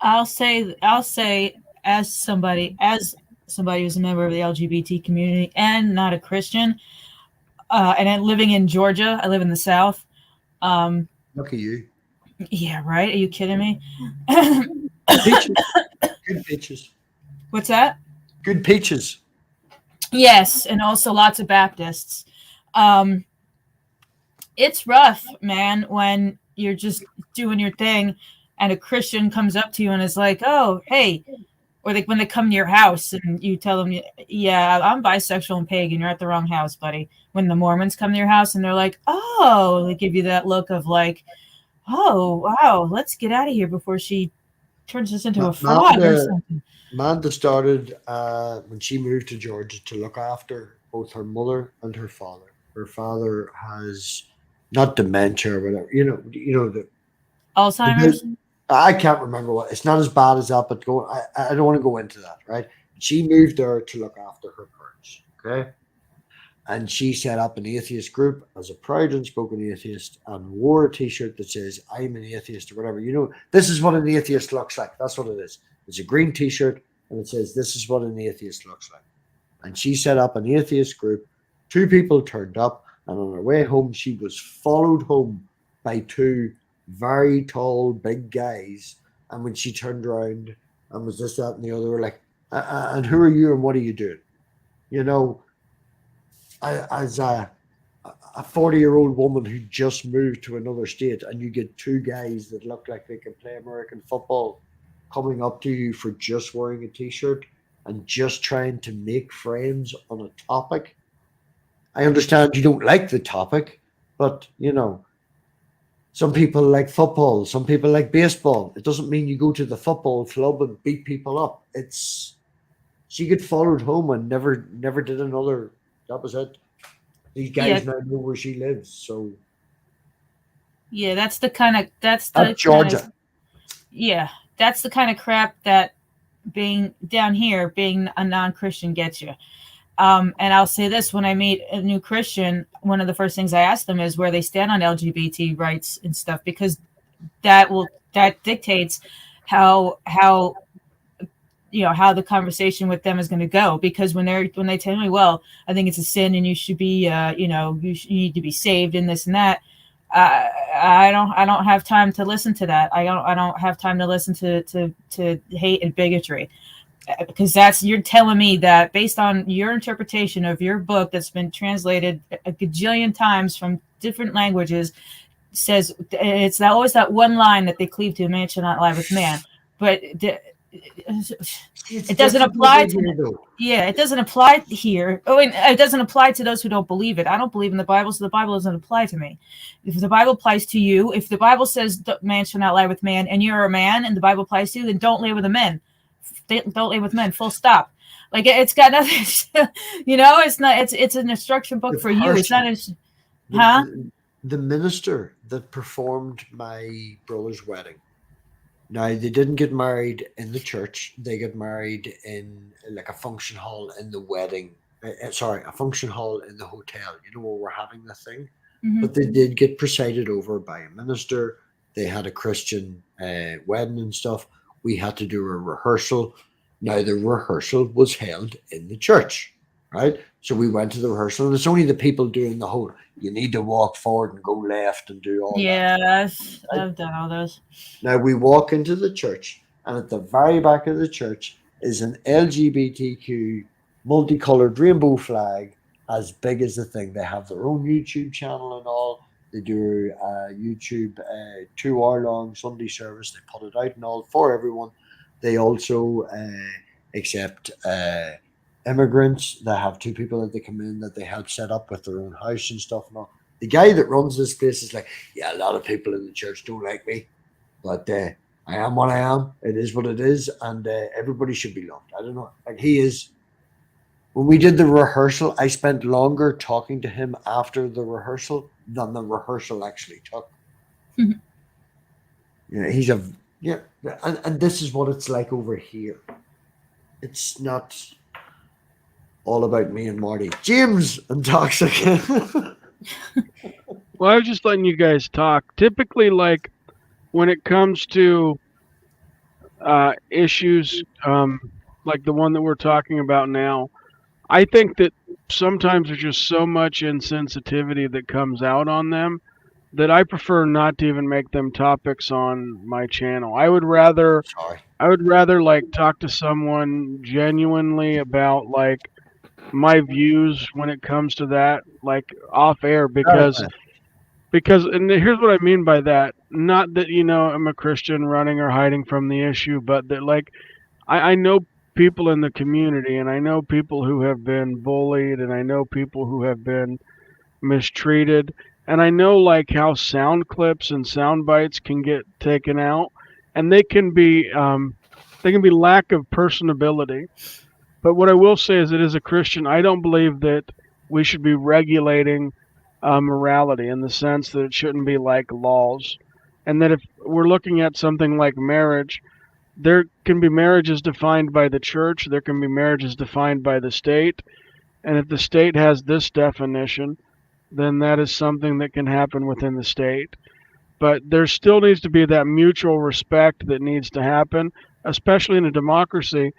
I'll say as somebody who's a member of the LGBT community and not a Christian, and I'm living in Georgia. I live in the South. Look at you. Yeah, right. Are you kidding me? Peaches. Good peaches. What's that? Good peaches. Yes, and also lots of Baptists. It's rough, man, when you're just doing your thing and a Christian comes up to you and is like, oh, hey, or when they come to your house and you tell them, yeah, I'm bisexual and pagan, you're at the wrong house, buddy. When the Mormons come to your house and they're like, oh, they give you that look of like, oh, wow, let's get out of here before she turns us into a fraud or something. Amanda started when she moved to Georgia to look after both her mother and her father. Her father has not dementia or whatever, you know the Alzheimer's. I can't remember what. It's not as bad as that, but I don't want to go into that, right? She moved there to look after her parents, okay? And she set up an atheist group as a proud and spoken atheist and wore a T-shirt that says, I'm an atheist or whatever. You know, this is what an atheist looks like. That's what it is. It's a green T-shirt and it says, this is what an atheist looks like. And she set up an atheist group. 2 people turned up, and on her way home, she was followed home by 2 very tall, big guys. And when she turned around and was this, that, and the other, were like, and who are you and what are you doing? You know, as a 40-year-old woman who just moved to another state, and you get 2 guys that look like they can play American football coming up to you for just wearing a T-shirt and just trying to make friends on a topic. I understand you don't like the topic, but, you know, some people like football, some people like baseball. It doesn't mean you go to the football club and beat people up. She get followed home and never did another. That was it. These guys now know where she lives, so. Yeah, that's Georgia. That's the kind of crap that being down here, being a non-Christian gets you. And I'll say this, when I meet a new Christian, one of the first things I ask them is where they stand on LGBT rights and stuff, because that dictates how the conversation with them is going to go. Because when they tell me, well, I think it's a sin and you should be, you need to be saved and this and that. I don't have time to listen to that. I don't have time to listen to hate and bigotry. Because you're telling me that based on your interpretation of your book that's been translated a gajillion times from different languages, says it's always that one line that they cleave to, man shall not lie with man. But it doesn't apply to it doesn't apply here. Oh, and it doesn't apply to those who don't believe it. I don't believe in the Bible, so the Bible doesn't apply to me. If the Bible applies to you, if the Bible says man shall not lie with man, and you're a man and the Bible applies to you, then don't lay with a man. Don't lay with men, full stop. Like, it's got nothing, it's not, it's an instruction book for you. It's not the minister that performed my brother's wedding. Now, they didn't get married in the church. They got married in like a function hall in the wedding. A function hall in the hotel, where we're having the thing. Mm-hmm. But they did get presided over by a minister. They had a Christian wedding and stuff. We had to do a rehearsal. Now, the rehearsal was held in the church, right? So we went to the rehearsal, and it's only the people doing the whole, you need to walk forward and go left and do all that. Yeah, I've done all those. Now we walk into the church, and at the very back of the church is an LGBTQ multicolored rainbow flag as big as the thing. They have their own YouTube channel and all. They do a YouTube 2-hour-long Sunday service. They put it out and all for everyone. They also accept immigrants. They have 2 people that they come in that they help set up with their own house and stuff and all. The guy that runs this place is like, yeah, a lot of people in the church don't like me, but I am what I am. It is what it is, and everybody should be loved. I don't know. Like, he is. When we did the rehearsal, I spent longer talking to him after the rehearsal than the rehearsal actually took. Mhm. He's and this is what it's like over here. It's not all about me and Marty. James and Toxic. Well, I was just letting you guys talk. Typically, like when it comes to issues like the one that we're talking about now, I think that sometimes there's just so much insensitivity that comes out on them that I prefer not to even make them topics on my channel. I would rather like talk to someone genuinely about like my views when it comes to that, like off air, because and here's what I mean by that. Not that, I'm a Christian running or hiding from the issue, but that like I know people in the community, and I know people who have been bullied, and I know people who have been mistreated, and I know like how sound clips and sound bites can get taken out, and they can be lack of personability. But what I will say is that as a Christian, I don't believe that we should be regulating morality in the sense that it shouldn't be like laws, and that if we're looking at something like marriage, there can be marriages defined by the church, there can be marriages defined by the state, and if the state has this definition, then that is something that can happen within the state. But there still needs to be that mutual respect that needs to happen, especially in a democracy,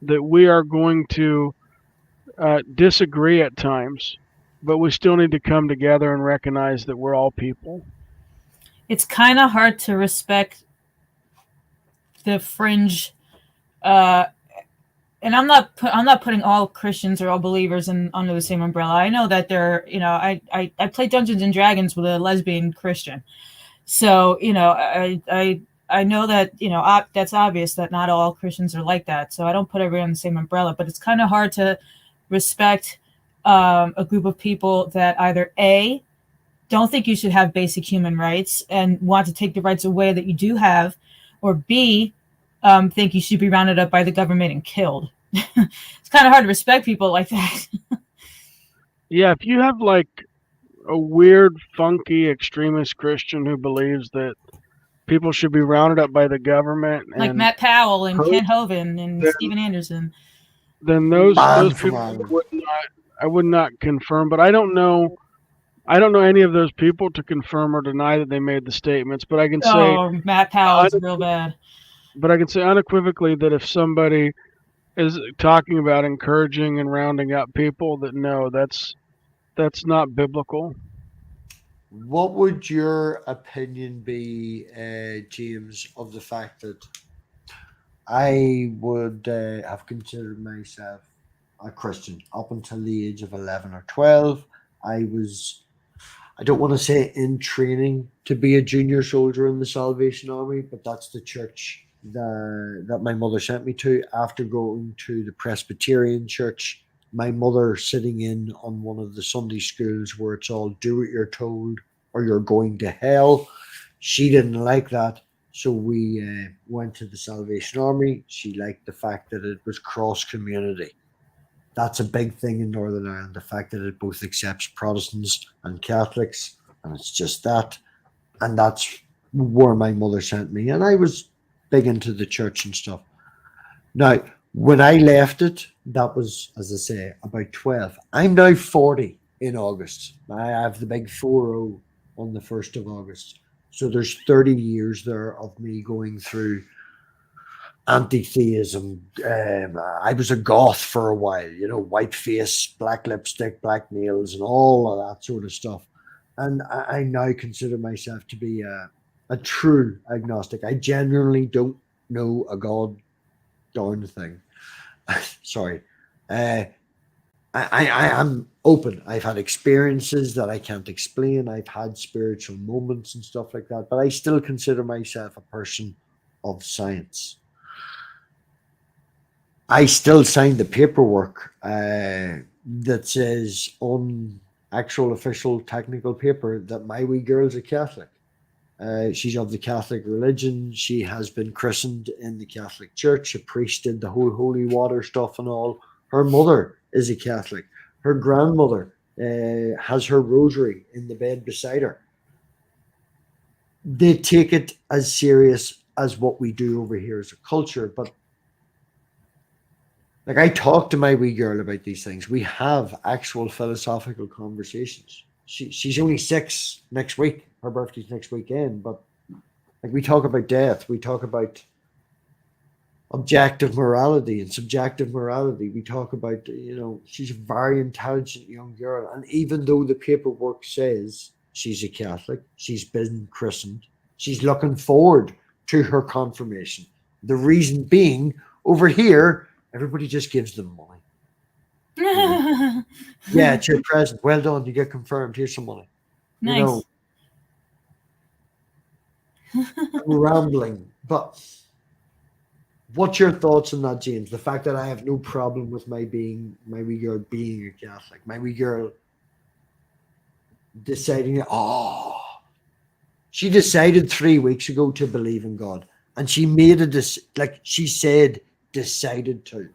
that we are going to disagree at times, but we still need to come together and recognize that we're all people. It's kind of hard to respect the fringe, and I'm not putting all Christians or all believers under the same umbrella. I know that I play Dungeons and Dragons with a lesbian Christian, so I know that that's obvious that not all Christians are like that. So I don't put everyone in the same umbrella, but it's kind of hard to respect a group of people that either A, don't think you should have basic human rights and want to take the rights away that you do have, or B, think you should be rounded up by the government and killed. It's kind of hard to respect people like that. Yeah, if you have like a weird, funky, extremist Christian who believes that people should be rounded up by the government, like and Matt Powell and Ken Hovind and Steven Anderson, then those people I would not confirm. But I don't know any of those people to confirm or deny that they made the statements. But I can say Matt Powell is real bad. But I can say unequivocally that if somebody is talking about encouraging and rounding up people, that no, that's not biblical. What would your opinion be, James, of the fact that I would have considered myself a Christian up until the age of 11 or 12? I don't want to say in training to be a junior soldier in the Salvation Army, but that's the church that my mother sent me to after going to the Presbyterian church. My mother sitting in on one of the Sunday schools where it's all do what you're told or you're going to hell. She didn't like that. So we went to the Salvation Army. She liked the fact that it was cross community. That's a big thing in Northern Ireland, the fact that it both accepts Protestants and Catholics, and it's just that. And that's where my mother sent me. And I was big into the church and stuff. Now, when I left it, that was, as I say, about 12. I'm now 40 in August. I have the big 4-0 on the 1st of August. So there's 30 years there of me going through anti-theism. I was a goth for a while, white face, black lipstick, black nails, and all of that sort of stuff. And I now consider myself to be a true agnostic. I genuinely don't know a god darn thing. Sorry. I am open. I've had experiences that I can't explain. I've had spiritual moments and stuff like that, but I still consider myself a person of science. I still signed the paperwork that says on actual official technical paper that my wee girl's a Catholic. She's of the Catholic religion. She has been christened in the Catholic Church. A priest did the whole holy water stuff and all. Her mother is a Catholic. Her grandmother has her rosary in the bed beside her. They take it as serious as what we do over here as a culture. But like, I talk to my wee girl about these things. We have actual philosophical conversations. She's only 6 next week. Her birthday's next weekend. But like, we talk about death. We talk about objective morality and subjective morality. We talk about, she's a very intelligent young girl. And even though the paperwork says she's a Catholic, she's been christened, she's looking forward to her confirmation. The reason being, over here, everybody just gives them money. Yeah, it's your present. Well done, you get confirmed. Here's some money. Nice. I'm rambling, but what's your thoughts on that, James? The fact that I have no problem with my wee girl being a Catholic, my wee girl deciding, she decided 3 weeks ago to believe in God, and she made she said, decided to.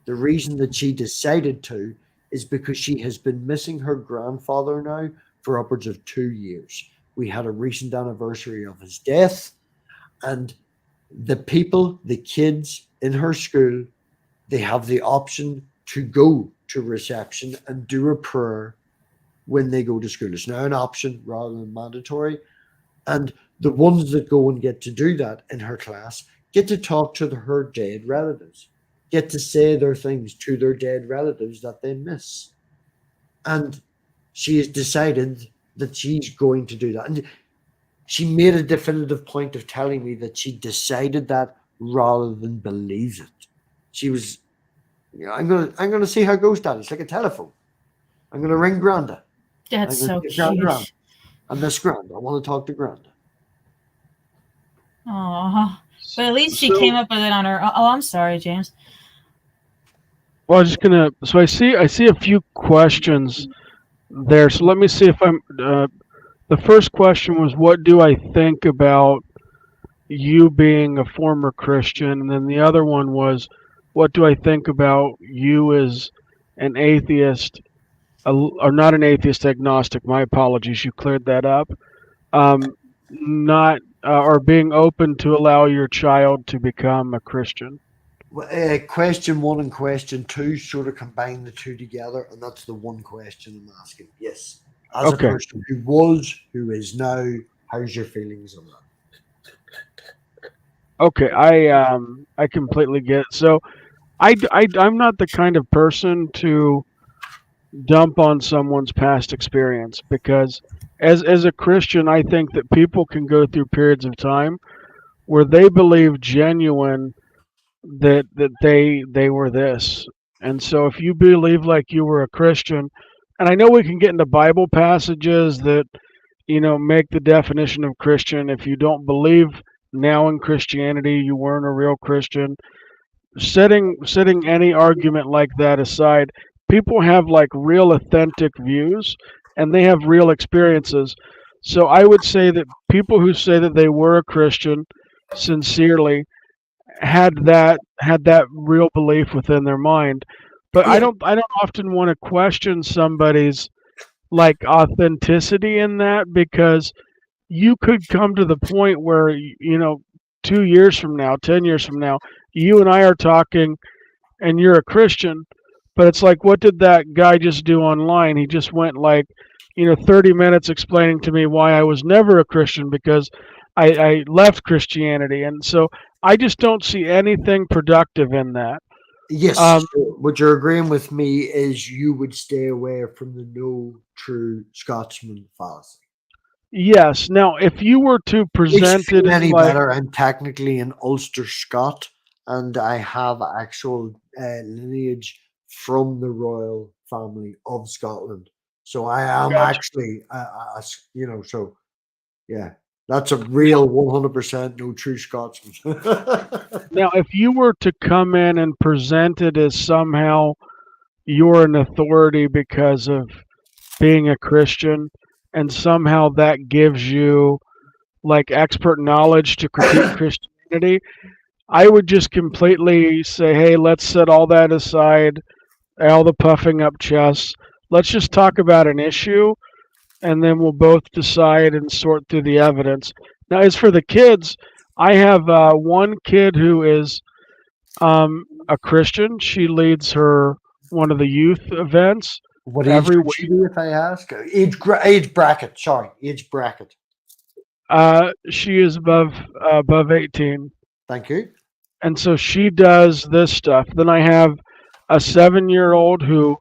The reason that she decided to is because she has been missing her grandfather now for upwards of 2 years. We had a recent anniversary of his death, and the kids in her school, they have the option to go to reception and do a prayer when they go to school. It's now an option rather than mandatory. And the ones that go and get to do that in her class get to talk to her dead relatives, get to say their things to their dead relatives that they miss. And she has decided that she's going to do that. And she made a definitive point of telling me that she decided that rather than believes it. She was, I'm gonna see how it goes, Dad. It's like a telephone. I'm gonna ring Granda. That's so cute. Granda. I miss Granda. I want to talk to Granda. Oh, but at least she came up with it on her. Oh, I'm sorry, James. Well, I was just gonna. So I see a few questions there. So let me see if I'm. The first question was, what do I think about you being a former Christian? And then the other one was, what do I think about you as an atheist, or not an atheist, agnostic? My apologies, you cleared that up. Not or being open to allow your child to become a Christian. Well, question 1 and question 2 sort of combine the two together, and that's the one question I'm asking. Yes. As a person who was, who is now, how's your feelings on that? Okay, I completely get it. So I'm not the kind of person to dump on someone's past experience, because as a Christian, I think that people can go through periods of time where they believe genuine that they were this. And so if you believe like you were a Christian, and I know we can get into Bible passages that, make the definition of Christian. If you don't believe now in Christianity, you weren't a real Christian. Setting any argument like that aside, people have like real authentic views and they have real experiences. So I would say that people who say that they were a Christian sincerely had that real belief within their mind. But I don't often want to question somebody's like authenticity in that, because you could come to the point where 2 years from now, 10 years from now, you and I are talking and you're a Christian, but it's like, what did that guy just do online? He just went 30 minutes explaining to me why I was never a Christian, because I left Christianity, and so I just don't see anything productive in that. Yes, Um, so what you're agreeing with me is you would stay away from the no true Scotsman fallacy. yes. Now, if you were to Makes you present it feel as any like, better? I'm technically an Ulster Scot, and I have actual lineage from the royal family of Scotland. So I am gotcha. actually, so yeah, that's a real 100% no true Scotsman. Now, if you were to come in and present it as somehow you're an authority because of being a Christian, and somehow that gives you like expert knowledge to critique Christianity, I would just completely say, hey, let's set all that aside, all the puffing up chests. Let's just talk about an issue, and then we'll both decide and sort through the evidence. Now, as for the kids, I have one kid who is a Christian. She leads her one of the youth events What age every would she week. be if I ask? Age bracket. Sorry, age bracket. She is above 18, Thank you. and so she does this stuff. Then I have a 7-year-old who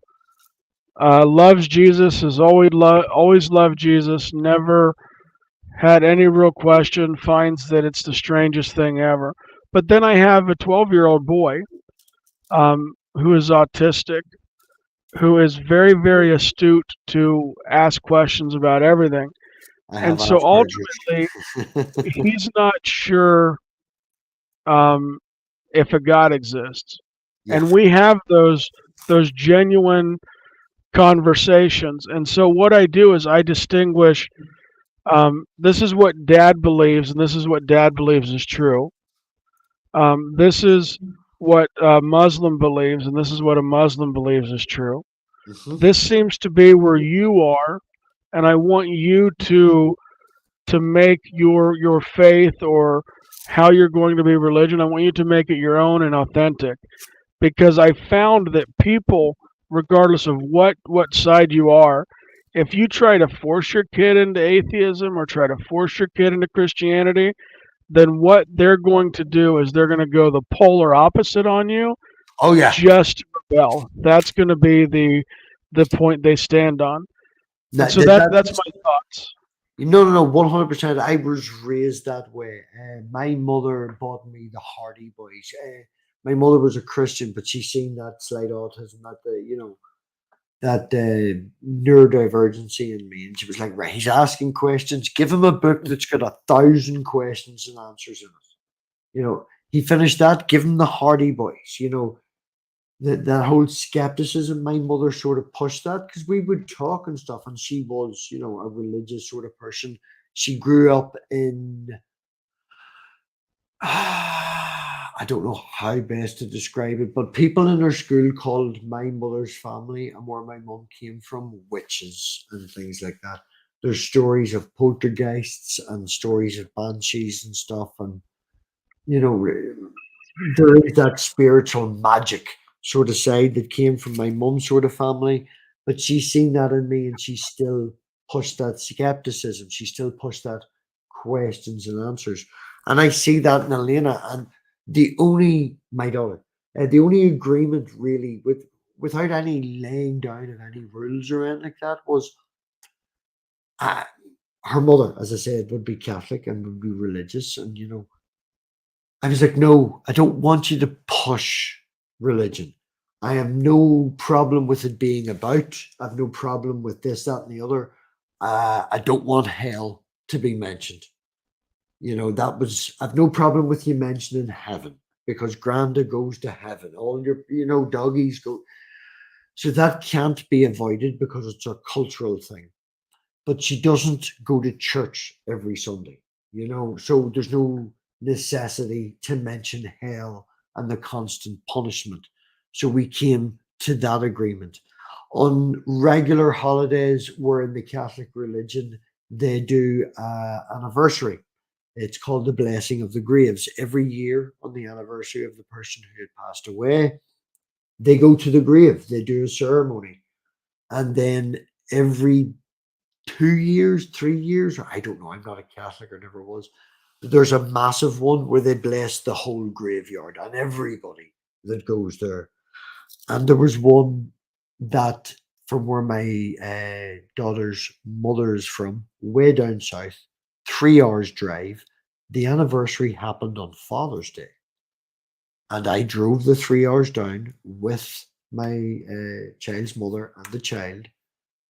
loves Jesus, has always loved Jesus, never had any real question, finds that it's the strangest thing ever. But then I have a 12-year-old boy who is autistic, who is very, very astute to ask questions about everything. I And have so Asperger's. ultimately, he's not sure um, if a God exists. Yeah. And we have those genuine conversations. And so what I do is I distinguish this is what dad believes, and this is what dad believes is true. This is what a Muslim believes, and this is what a Muslim believes is true. Mhm. This seems to be where you are, and I want you to make your faith or how you're going to be religion. I want you to make it your own and authentic, because I found that people, regardless of what side you are, if you try to force your kid into atheism or try to force your kid into Christianity, then what they're going to do is they're going to go the polar opposite on you, Oh yeah. just to rebel. That's going to be the point they stand on. And That, so that, that's that's my thoughts. no, 100%. I was raised that way. My mother bought me the Hardy Boys. My mother was a Christian, but she seen that slight autism, that neurodivergency in me, and she was like, "Right, he's asking questions. Give him a book that's got 1,000 questions and answers in it. He finished that. Give him the Hardy Boys. That whole skepticism. My mother sort of pushed that because we would talk and stuff, and she was, a religious sort of person. She grew up in I don't know how best to describe it, but people in her school called my mother's family and where my mum came from witches and things like that. There's stories of poltergeists and stories of banshees and stuff, and you know, there is that spiritual magic sort of side that came from my mum's sort of family, but she's seen that in me and she still pushed that skepticism. She still pushed that questions and answers. And I see that in Elena. And my daughter, the only agreement really without any laying down of any rules or anything like that was uh, her mother, as I said, would be Catholic and would be religious. And, I was like, no, I don't want you to push religion. I have no problem with it being about. I have no problem with this, that, and the other. I don't want hell to be mentioned. I've no problem with you mentioning heaven because Granda goes to heaven. All your, doggies go. So that can't be avoided because it's a cultural thing. But she doesn't go to church every Sunday, so there's no necessity to mention hell and the constant punishment. So we came to that agreement. On regular holidays, where in the Catholic religion, they do anniversary. It's called the blessing of the graves. Every year on the anniversary of the person who had passed away, they go to the grave, they do a ceremony. And then every 2 years, 3 years, or I don't know, I'm not a Catholic or never was. There's a massive one where they bless the whole graveyard and everybody that goes there. And there was one that from where my daughter's mother is from, way down south, 3 hours drive. The anniversary happened on Father's Day. And I drove the 3 hours down with my child's mother and the child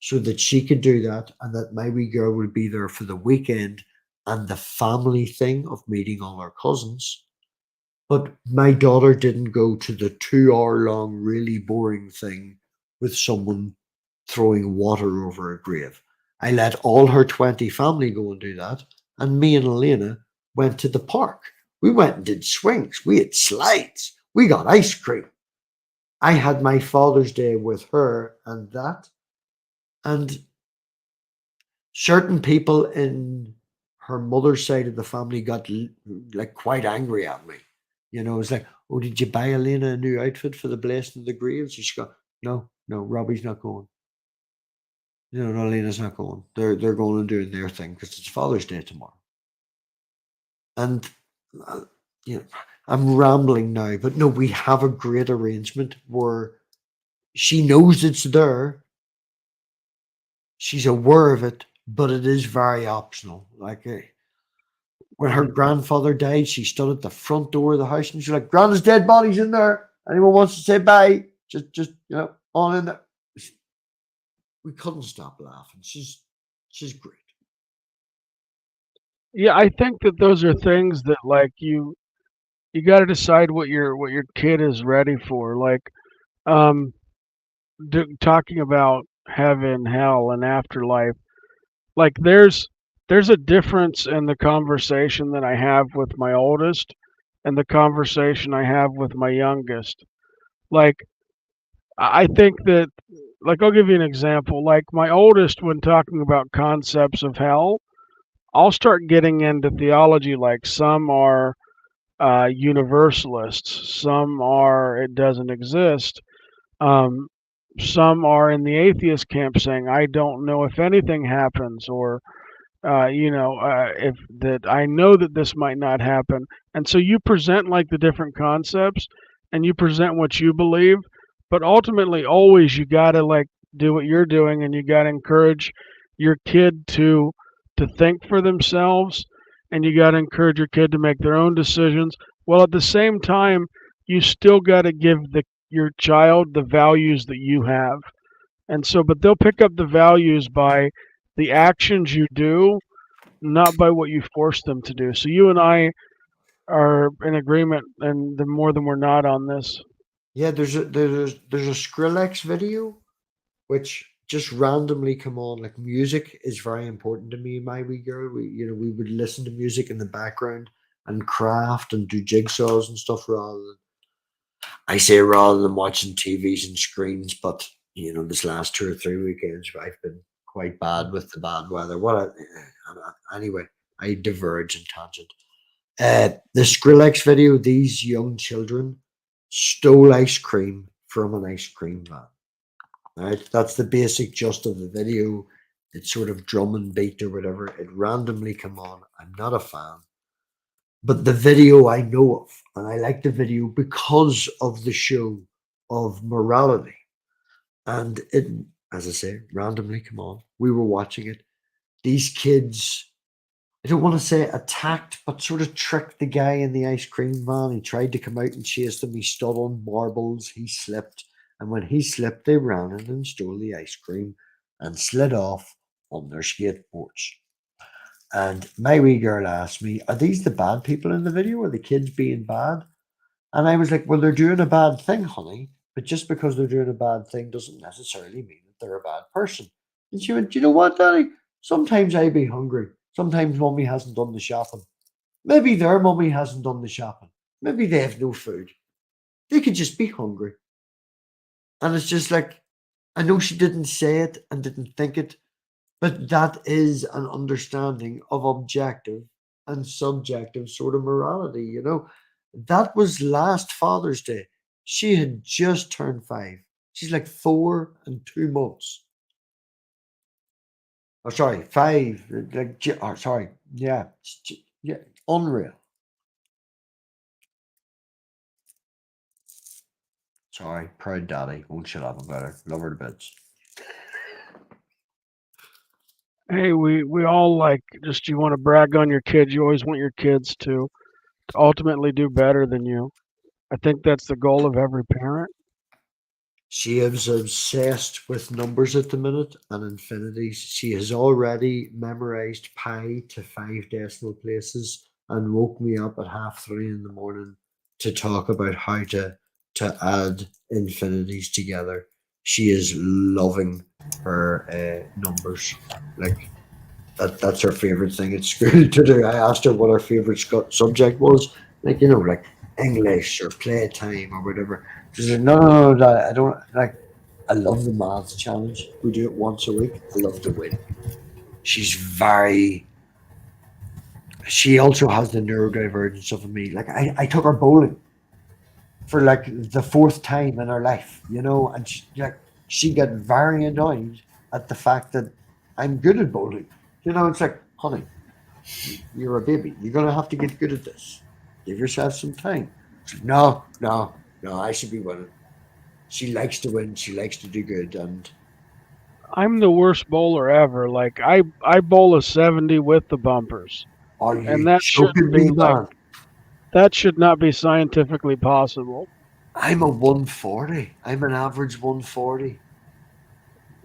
so that she could do that and that my wee girl would be there for the weekend and the family thing of meeting all our cousins. But my daughter didn't go to the 2 hour long, really boring thing with someone throwing water over a grave. I let all her 20 family go and do that. And me and Elena went to the park. We went and did swings. We had slides. We got ice cream. I had my Father's Day with her and that. And certain people in her mother's side of the family got like quite angry at me. You know, it's like, oh, did you buy Elena a new outfit for the blessing of the graves? And she go, no, Robbie's not going. No, Elena's not going. They're going and doing their thing because it's Father's Day tomorrow. And you know, I'm rambling now, but no, we have a great arrangement where she knows it's there. She's aware of it, but it is very optional. Like when her grandfather died, she stood at the front door of the house and she's like, "Grandpa's dead body's in there. Anyone wants to say bye? Just on in there." We couldn't stop laughing. She's great. Yeah, I think that those are things that like you got to decide what your kid is ready for. Like um talking about heaven, hell, and afterlife. Like there's a difference in the conversation that I have with my oldest and the conversation I have with my youngest. Like I think that like I'll give you an example. Like my oldest when talking about concepts of hell, I'll start getting into theology like some are universalists, some are it doesn't exist. Um, some are in the atheist camp saying I don't know if anything happens, or if that I know that this might not happen. And so you present like the different concepts, and you present what you believe, but ultimately, always you gotta like do what you're doing, and you gotta encourage your kid to think for themselves, and you gotta encourage your kid to make their own decisions. While at the same time, you still gotta give your child the values that you have. And so, but they'll pick up the values by the actions you do, not by what you force them to do. So you and I are in agreement, and the more than we're not on this. Yeah, there's a Skrillex video which just randomly come on. Like music is very important to me, my wee girl. We would listen to music in the background and craft and do jigsaws and stuff rather than watching TVs and screens. But this last 2 or 3 weekends I've been quite bad with the bad weather. Anyway, I diverge and tangent. The Skrillex video, these young children stole ice cream from an ice cream van. Right? That's the basic gist of the video. It's sort of drum and beat or whatever. It randomly come on. I'm not a fan. But the video I know of, and I like the video because of the show of morality. And it, as I say, randomly come on. We were watching it. These kids, I don't want to say attacked, but sort of tricked the guy in the ice cream van. He tried to come out and chase them. He stood on marbles. He slipped. And when he slipped, they ran in and stole the ice cream and slid off on their skateboards. And my wee girl asked me, are these the bad people in the video? Are the kids being bad? And I was like, well, they're doing a bad thing, honey. But just because they're doing a bad thing doesn't necessarily mean that they're a bad person. And she went, you know what, Daddy? Sometimes I be hungry. Sometimes mommy hasn't done the shopping. Maybe their mommy hasn't done the shopping. Maybe they have no food. They could just be hungry. And it's just like, I know she didn't say it and didn't think it, but that is an understanding of objective and subjective sort of morality. That was last Father's Day. She had just turned 5. She's like 4 and 2 months. Oh, sorry, 5. Sorry. Yeah. Unreal. Sorry, proud daddy. Won't shut up about her. Love her to bits. Hey, we all like just you want to brag on your kids. You always want your kids to ultimately do better than you. I think that's the goal of every parent. She is obsessed with numbers at the minute and infinities. She has already memorized pi to 5 decimal places and woke me up at 3:30 in the morning to talk about how to add infinities together. She is loving her numbers. Like that's her favorite thing at school to do. I asked her what her favorite subject was, like like English or playtime or whatever. She said, no, I don't like. I love the maths challenge. We do it once a week. I love to win. She's very. She also has the neurodivergence of me. Like I took her bowling for like the fourth time in her life, and she got very annoyed at the fact that I'm good at bowling. It's like, honey, you're a baby. You're gonna have to get good at this. Give yourself some time. She's like, no, I should be winning. She likes to win. She likes to do good. And I'm the worst bowler ever. Like I bowl a 70 with the bumpers, are and you that joking shouldn't be me, like man? that should not be scientifically possible. I'm a 140. I'm an average 140.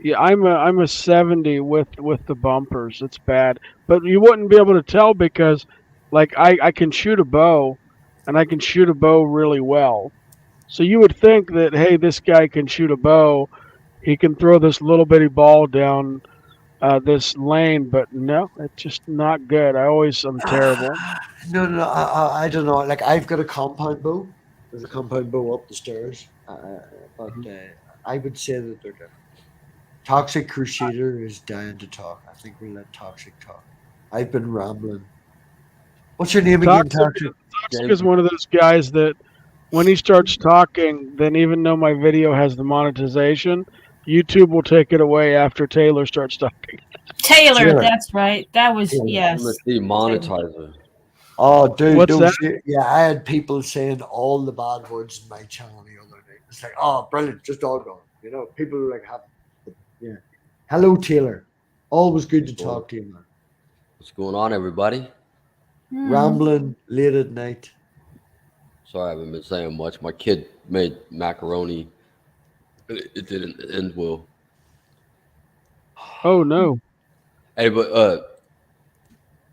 Yeah, I'm a 70 with the bumpers. It's bad, but you wouldn't be able to tell because like I can shoot a bow, and I can shoot a bow really well. So you would think that hey, this guy can shoot a bow. He can throw this little bitty ball down this lane, but no, it's just not good. I'm terrible. No, I don't know. Like I've got a compound bow. There's a compound bow up the stairs, but I would say that they're different. Toxic Crusader is dying to talk. I think we'll let Toxic talk. I've been rambling. What's your name again, Toxic, Toxic? Toxic James, is one of those guys that when he starts talking, then even though my video has the monetization, YouTube will take it away after Taylor starts talking. Taylor, Taylor. that's right. That was Taylor. I'm a yes. demonetizer. Oh, dude, What's no that? shit. Yeah, I had people saying all the bad words in my channel the other day. It's like, oh, brilliant, just all gone. People are like, yeah. Hello, Taylor. Always good to Going- talk to you, man. What's going on, everybody? Hmm. Rambling late at night. Sorry, I haven't been saying much. My kid made macaroni. It didn't end well. Oh no, Hey, but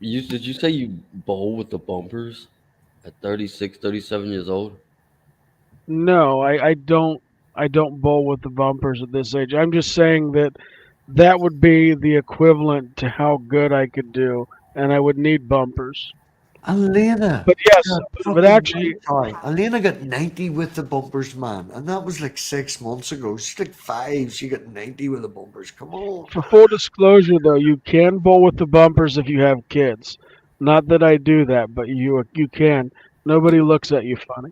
did you say you bowl with the bumpers at 36, 37 years old? no, I don't bowl with the bumpers at this age. I'm just saying that that would be the equivalent to how good I could do, and I would need bumpers. Elena But yes, got but fucking actually, sorry. Elena got 90 with the bumpers, man. And that was like 6 months ago. She's like 5. She got 90 with the bumpers. Come on. for full disclosure, though, you can bowl with the bumpers if you have kids. Not that I do that, but you can. Nobody looks at you funny.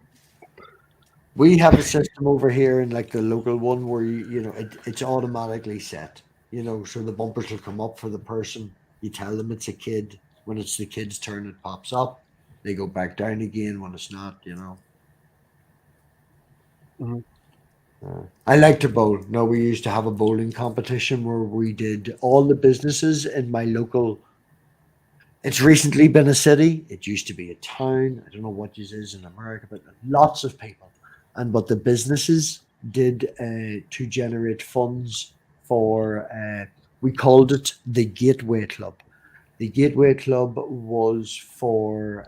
We have a system over here in like the local one where it's automatically set. So the bumpers will come up for the person. You tell them it's a kid. When it's the kid's turn, it pops up. They go back down again when it's not. Mhm. I like to bowl. No, we used to have a bowling competition where we did all the businesses in my local. It's recently been a city. It used to be a town. I don't know what this is in America, but lots of people. And what the businesses did to generate funds for, we called it the Gateway Club. The Gateway Club was for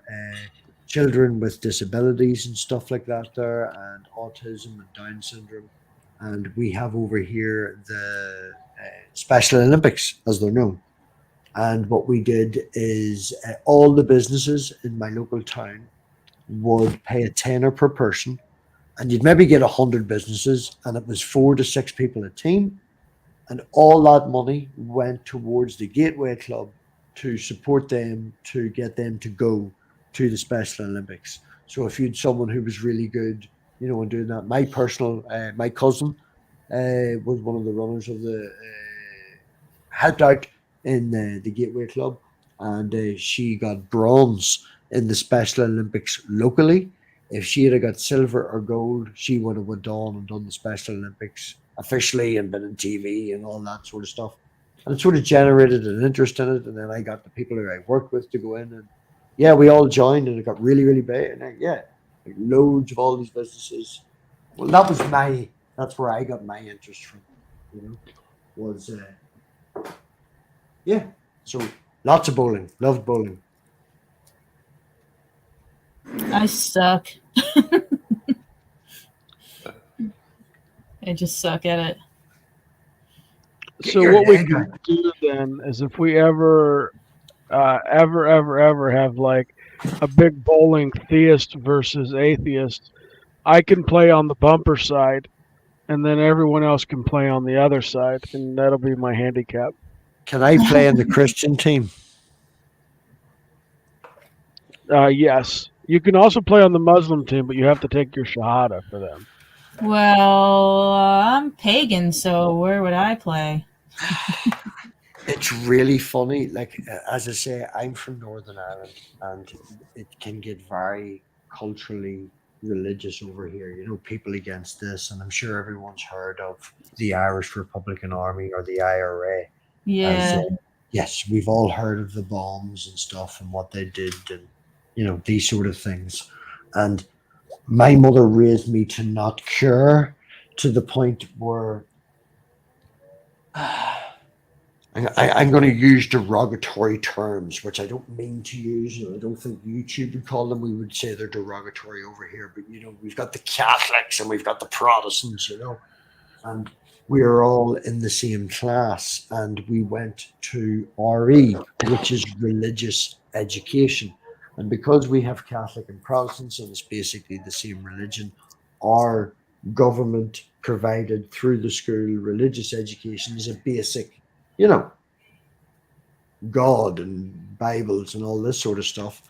children with disabilities and stuff like that there, and autism and Down syndrome. And we have over here the Special Olympics, as they're known. And what we did is all the businesses in my local town would pay a tenner per person, and you'd maybe get 100 businesses, and it was 4 to 6 people a team, and all that money went towards the Gateway Club to support them to get them to go to the Special Olympics. So if you had someone who was really good, in doing that, my cousin was one of the runners of the helped out in the Gateway Club, and she got bronze in the Special Olympics locally. If she had got silver or gold, she would have went on and done the Special Olympics officially and been in TV and all that sort of stuff. And it sort of generated an interest in it. And then I got the people who I worked with to go in, and yeah, we all joined, and it got really, really big. And then, yeah, like loads of all these businesses. Well, that's where I got my interest from, was, yeah. So lots of bowling, loved bowling. I suck. I just suck at it. So what we can do then is, if we ever have like a big bowling theist versus atheist, I can play on the bumper side, and then everyone else can play on the other side, and that'll be my handicap. Can I play in the Christian team? Yes. You can also play on the Muslim team, but you have to take your Shahada for them. Well, I'm pagan, so where would I play? It's really funny. Like, as I say, I'm from Northern Ireland, and it can get very culturally religious over here. People against this, and I'm sure everyone's heard of the Irish Republican Army, or the IRA. Yeah. Yes, we've all heard of the bombs and stuff and what they did, and these sort of things. And my mother raised me to not care, to the point where I'm going to use derogatory terms, which I don't mean to use. I don't think YouTube would call them. We would say they're derogatory over here. But, we've got the Catholics and we've got the Protestants, and we are all in the same class. And we went to RE, which is religious education. And because we have Catholic and Protestants, and it's basically the same religion, our government provided through the school religious education is a basic, God and Bibles and all this sort of stuff.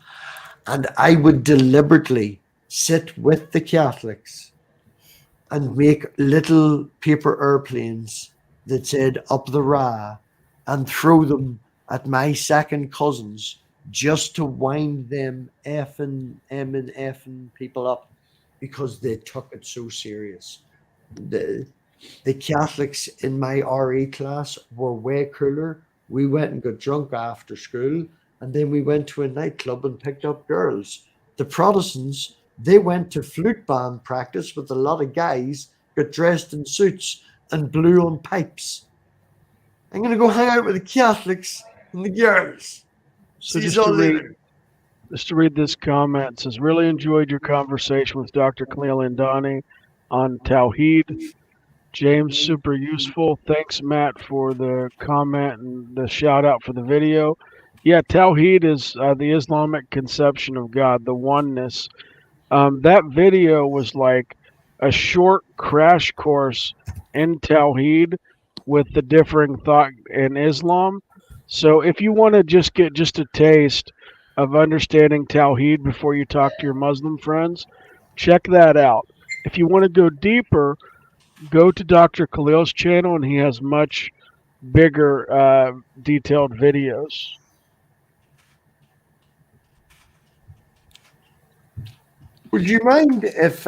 And I would deliberately sit with the Catholics and make little paper airplanes that said "up the Ra" and throw them at my second cousins, just to wind them effing people up, because they took it so serious. The Catholics in my RE class were way cooler. We went and got drunk after school, and then we went to a nightclub and picked up girls. The Protestants, they went to flute band practice with a lot of guys, got dressed in suits and blew on pipes. I'm going to go hang out with the Catholics and the girls. So just to read this comment, it says, really enjoyed your conversation with Dr. Khalil Andani on Tawheed. James, super useful. Thanks, Matt, for the comment and the shout out for the video. Yeah, Tawheed is the Islamic conception of God, the oneness. That video was like a short crash course in Tawheed with the differing thought in Islam. So if you want to just get just a taste of understanding Tawheed before you talk to your Muslim friends, check that out. If you want to go deeper, go to Dr. Khalil's channel, and he has much bigger, detailed videos. Would you mind if,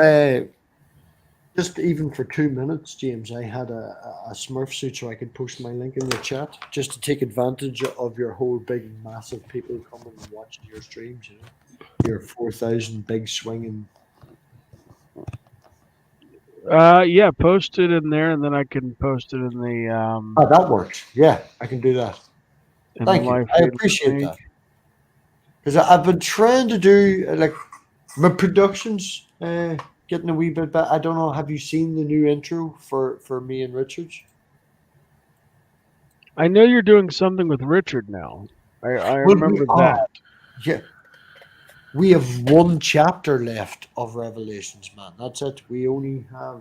just even for 2 minutes, James, I had a Smurf suit so I could post my link in the chat, just to take advantage of your whole big, massive people coming and watching your streams, your 4,000 big swinging. Yeah, post it in there, and then I can post it in the. Oh, that works. Yeah, I can do that. Thank you. I appreciate that. Because I've been trying to do, like, my productions, getting a wee bit better. I don't know, have you seen the new intro for me and Richard? I know you're doing something with Richard now. I remember that. Yeah. We have one chapter left of Revelations, man. That's it. We only have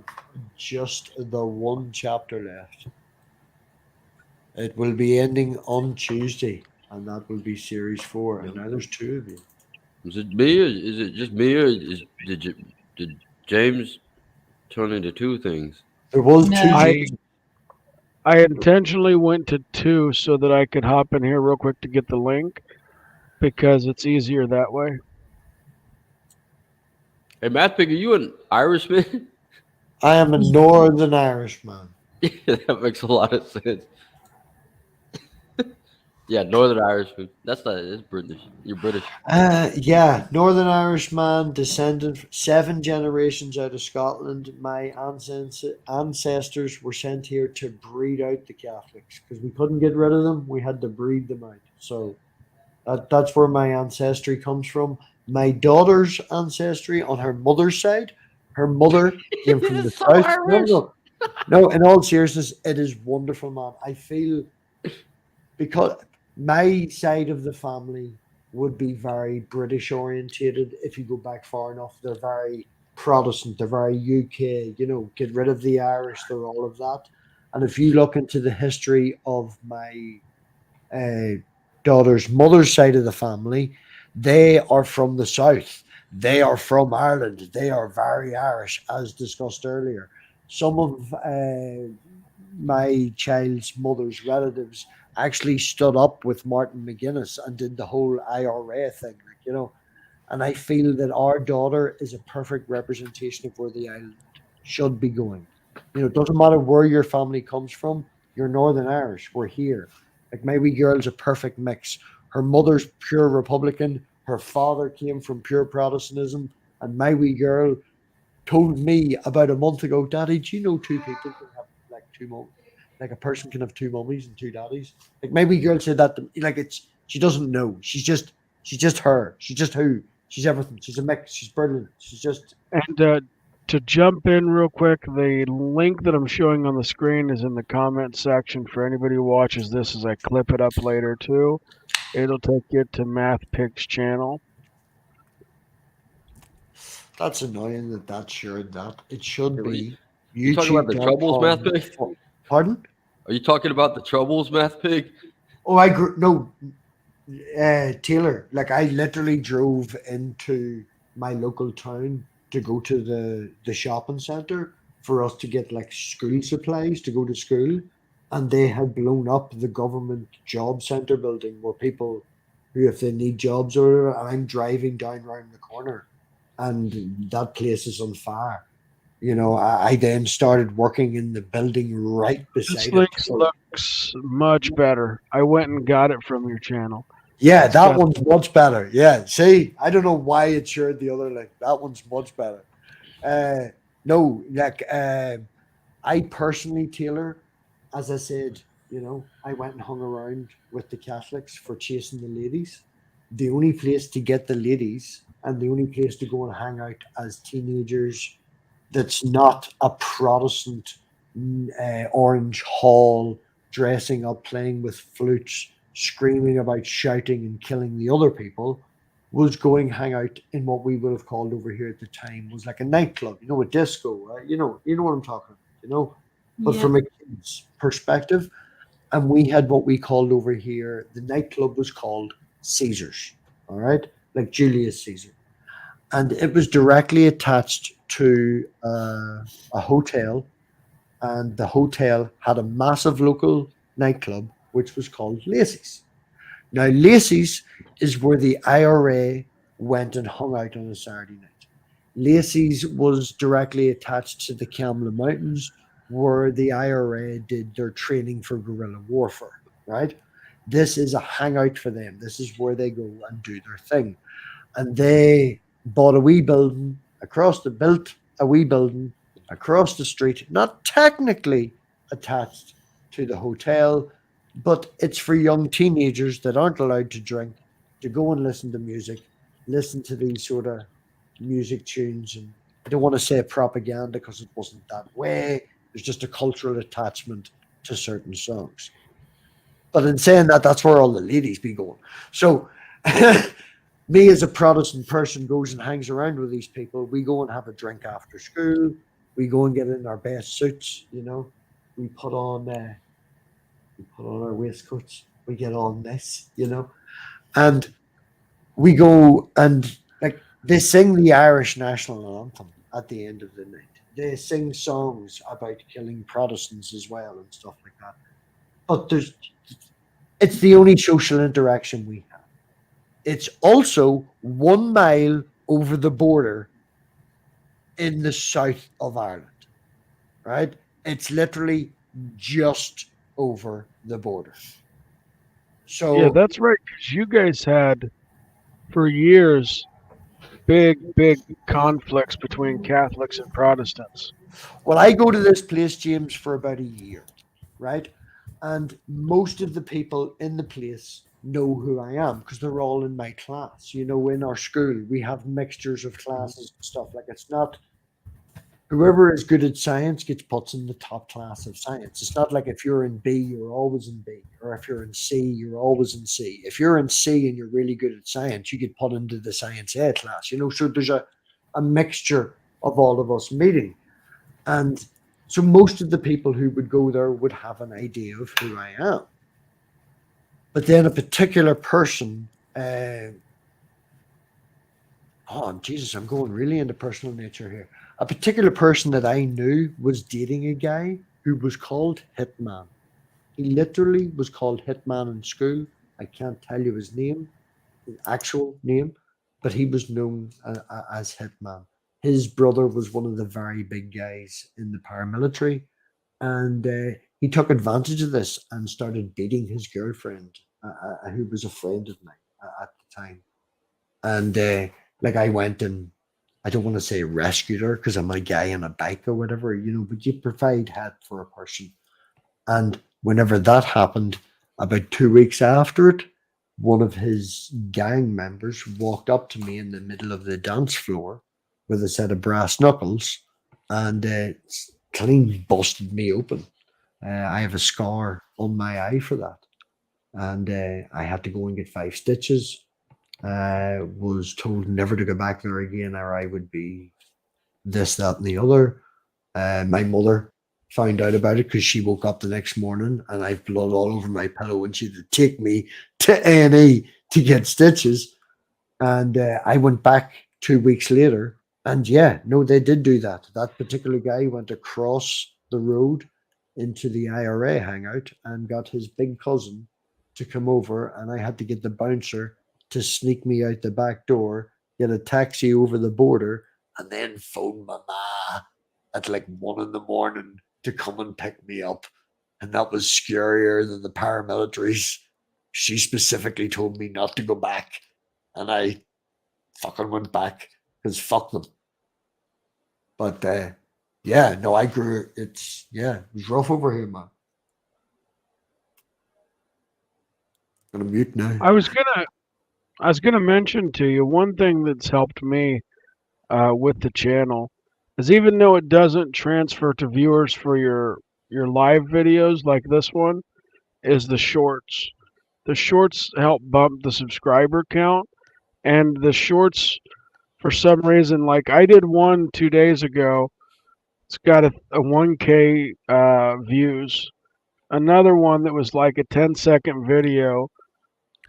just the one chapter left. It will be ending on Tuesday, and that will be series 4. And now there's 2 of you. Is it me, or is it just me, or did James turn into 2 things? There was 2 James. I intentionally went to 2 so that I could hop in here real quick to get the link, because it's easier that way. Hey, Matt Pig, are you an Irishman? I am a Northern Irishman. Yeah, that makes a lot of sense. Yeah, Northern Irishman. That's not. It's British. You're British. Yeah, Northern Irishman, descendant 7 generations out of Scotland. My ancestors were sent here to breed out the Catholics because we couldn't get rid of them. We had to breed them out. So that's where my ancestry comes from. My daughter's ancestry on her mother's side, her mother came from the It's so south. No, Irish. no, no. In all seriousness, it is wonderful, man. I feel because my side of the family would be very British orientated. If you go back far enough, they're very Protestant, they're very UK, get rid of the Irish, they're all of that. And if you look into the history of my uh, daughter's mother's side of the family, they are from the south. They are from Ireland. They are very Irish, as discussed earlier. Some of my child's mother's relatives actually stood up with Martin McGuinness and did the whole IRA thing, And I feel that our daughter is a perfect representation of where the island should be going. It doesn't matter where your family comes from. You're Northern Irish. We're here. Like my wee girl's a perfect mix. Her mother's pure Republican. Her father came from pure Protestantism. And my wee girl told me about a month ago, Daddy, do you know two people can have like two mom, like a person can have two mummies and two daddies? Like my wee girl said that to me. Like she doesn't know. She's just her. She's just who. She's everything. She's a mix. She's brilliant. She's just And to jump in real quick, the link that I'm showing on the screen is in the comment section for anybody who watches this as I clip it up later too. It'll take you to Math Pig's channel. that's annoying that that's shared that. It should be You talking about the Troubles, Math Pig? Pardon? Are you talking about the Troubles, Math Pig? Oh, no, Taylor. Like I literally drove into my local town to go to the shopping center for us to get like school supplies to go to school, and they had blown up the government job center building where people who, if they need jobs or whatever, and I'm driving down around the corner, and that place is on fire. I then started working in the building right This beside link it. So, looks much better. I went and got it from your channel. yeah, It's that got- one's much better. Yeah, see, I don't know why it shared the other link. That one's much better. No, like I personally, Taylor, as I said, I went and hung around with the Catholics for chasing the ladies. The only place to get the ladies and the only place to go and hang out as teenagers that's not a Protestant orange hall dressing up, playing with flutes, screaming about shouting and killing the other people was going hang out in what we would have called over here at the time was like a nightclub, a disco, right? You know what I'm talking about, But Yeah. from a kid's perspective, and we had what we called over here, the nightclub was called Caesar's, all right? Like Julius Caesar. And it was directly attached to a hotel, and the hotel had a massive local nightclub, which was called Lacey's. Now, Lacey's is where the IRA went and hung out on a Saturday night. Lacey's was directly attached to the Kamla Mountains, where the IRA did their training for guerrilla warfare, right? This is a hangout for them. This is where they go and do their thing. And they bought a wee building built a wee building across the street, not technically attached to the hotel, but it's for young teenagers that aren't allowed to drink to go and listen to music, listen to these sort of music tunes. And I don't want to say propaganda because it wasn't that way. There's just a cultural attachment to certain songs. But in saying that, that's where all the ladies be going. So me as a Protestant person goes and hangs around with these people. We go and have a drink after school. We go and get in our best suits, We put on our waistcoats. We get on this, and we go and like they sing the Irish national anthem at the end of the night. They sing songs about killing Protestants as well and stuff like that. But it's the only social interaction we have. It's also 1 mile over the border in the south of Ireland, right? It's literally just over the border. Yeah, So, that's right. 'Cause you guys had for years big conflicts between Catholics and Protestants. well, I go to this place, James, for about a year, right? And most of the people in the place know who I am because they're all in my class. You know, in our school, we have mixtures of classes and stuff. Like, it's not whoever is good at science gets put in the top class of science. It's not like if you're in B, you're always in B, or if you're in C, you're always in C. If you're in C and you're really good at science, you get put into the science A class. You know, so there's a mixture of all of us meeting. And so most of the people who would go there would have an idea of who I am. But then a particular person, oh, Jesus, I'm going really into personal nature here. A particular person that I knew was dating a guy who was called Hitman. He literally was called Hitman in school. I can't tell you his name, his actual name, but he was known as Hitman. His brother was one of the very big guys in the paramilitary, and he took advantage of this and started dating his girlfriend, who was a friend of mine at the time. And like I went and I don't want to say rescued her because I'm a guy on a bike or whatever, you know, but you provide help for a person. And whenever that happened, about 2 weeks after it, one of his gang members walked up to me in the middle of the dance floor with a set of brass knuckles and clean busted me open. I have a scar on my eye for that. And I had to go and get 5 stitches. Was told never to go back there again or I would be this, that, and the other. My mother found out about it because she woke up the next morning and I've blood all over my pillow and she had to take me to A&E to get stitches. And I went back 2 weeks later and yeah, no, they did do that. That particular guy went across the road into the IRA hangout and got his big cousin to come over and I had to get the bouncer to sneak me out the back door, get a taxi over the border, and then phone my ma at like 1 a.m. to come and pick me up. And that was scarier than the paramilitaries. She specifically told me not to go back. And I fucking went back because fuck them. But yeah, no, I grew. It was rough over here, man. I'm gonna mute now. I was gonna mention to you one thing that's helped me with the channel is even though it doesn't transfer to viewers for your live videos like this one, is the shorts. The shorts help bump the subscriber count, and the shorts, for some reason, like I did one 2 days ago. It's got a 1K views. Another one that was like a 10-second video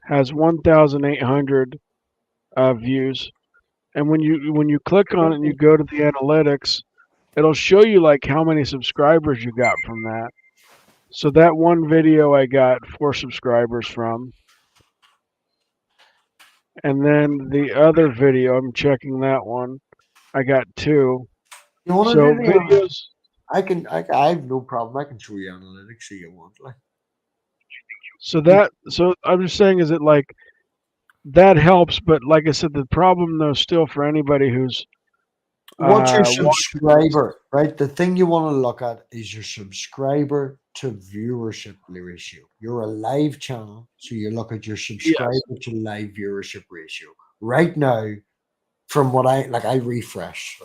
has 1,800 views. And when you click on it and you go to the analytics, it'll show you like how many subscribers you got from that. So that one video I got 4 subscribers from. And then the other video, I'm checking that one, I got 2. You want to So do the videos. I have no problem. I can show you analytics if you want. Like. So I'm just saying, is it like that helps? But like I said, the problem though still for anybody who's What's your watching subscriber, right? The thing you want to look at is your subscriber to viewership ratio. You're a live channel, so you look at your subscriber to live viewership ratio. Right now, from what I refresh,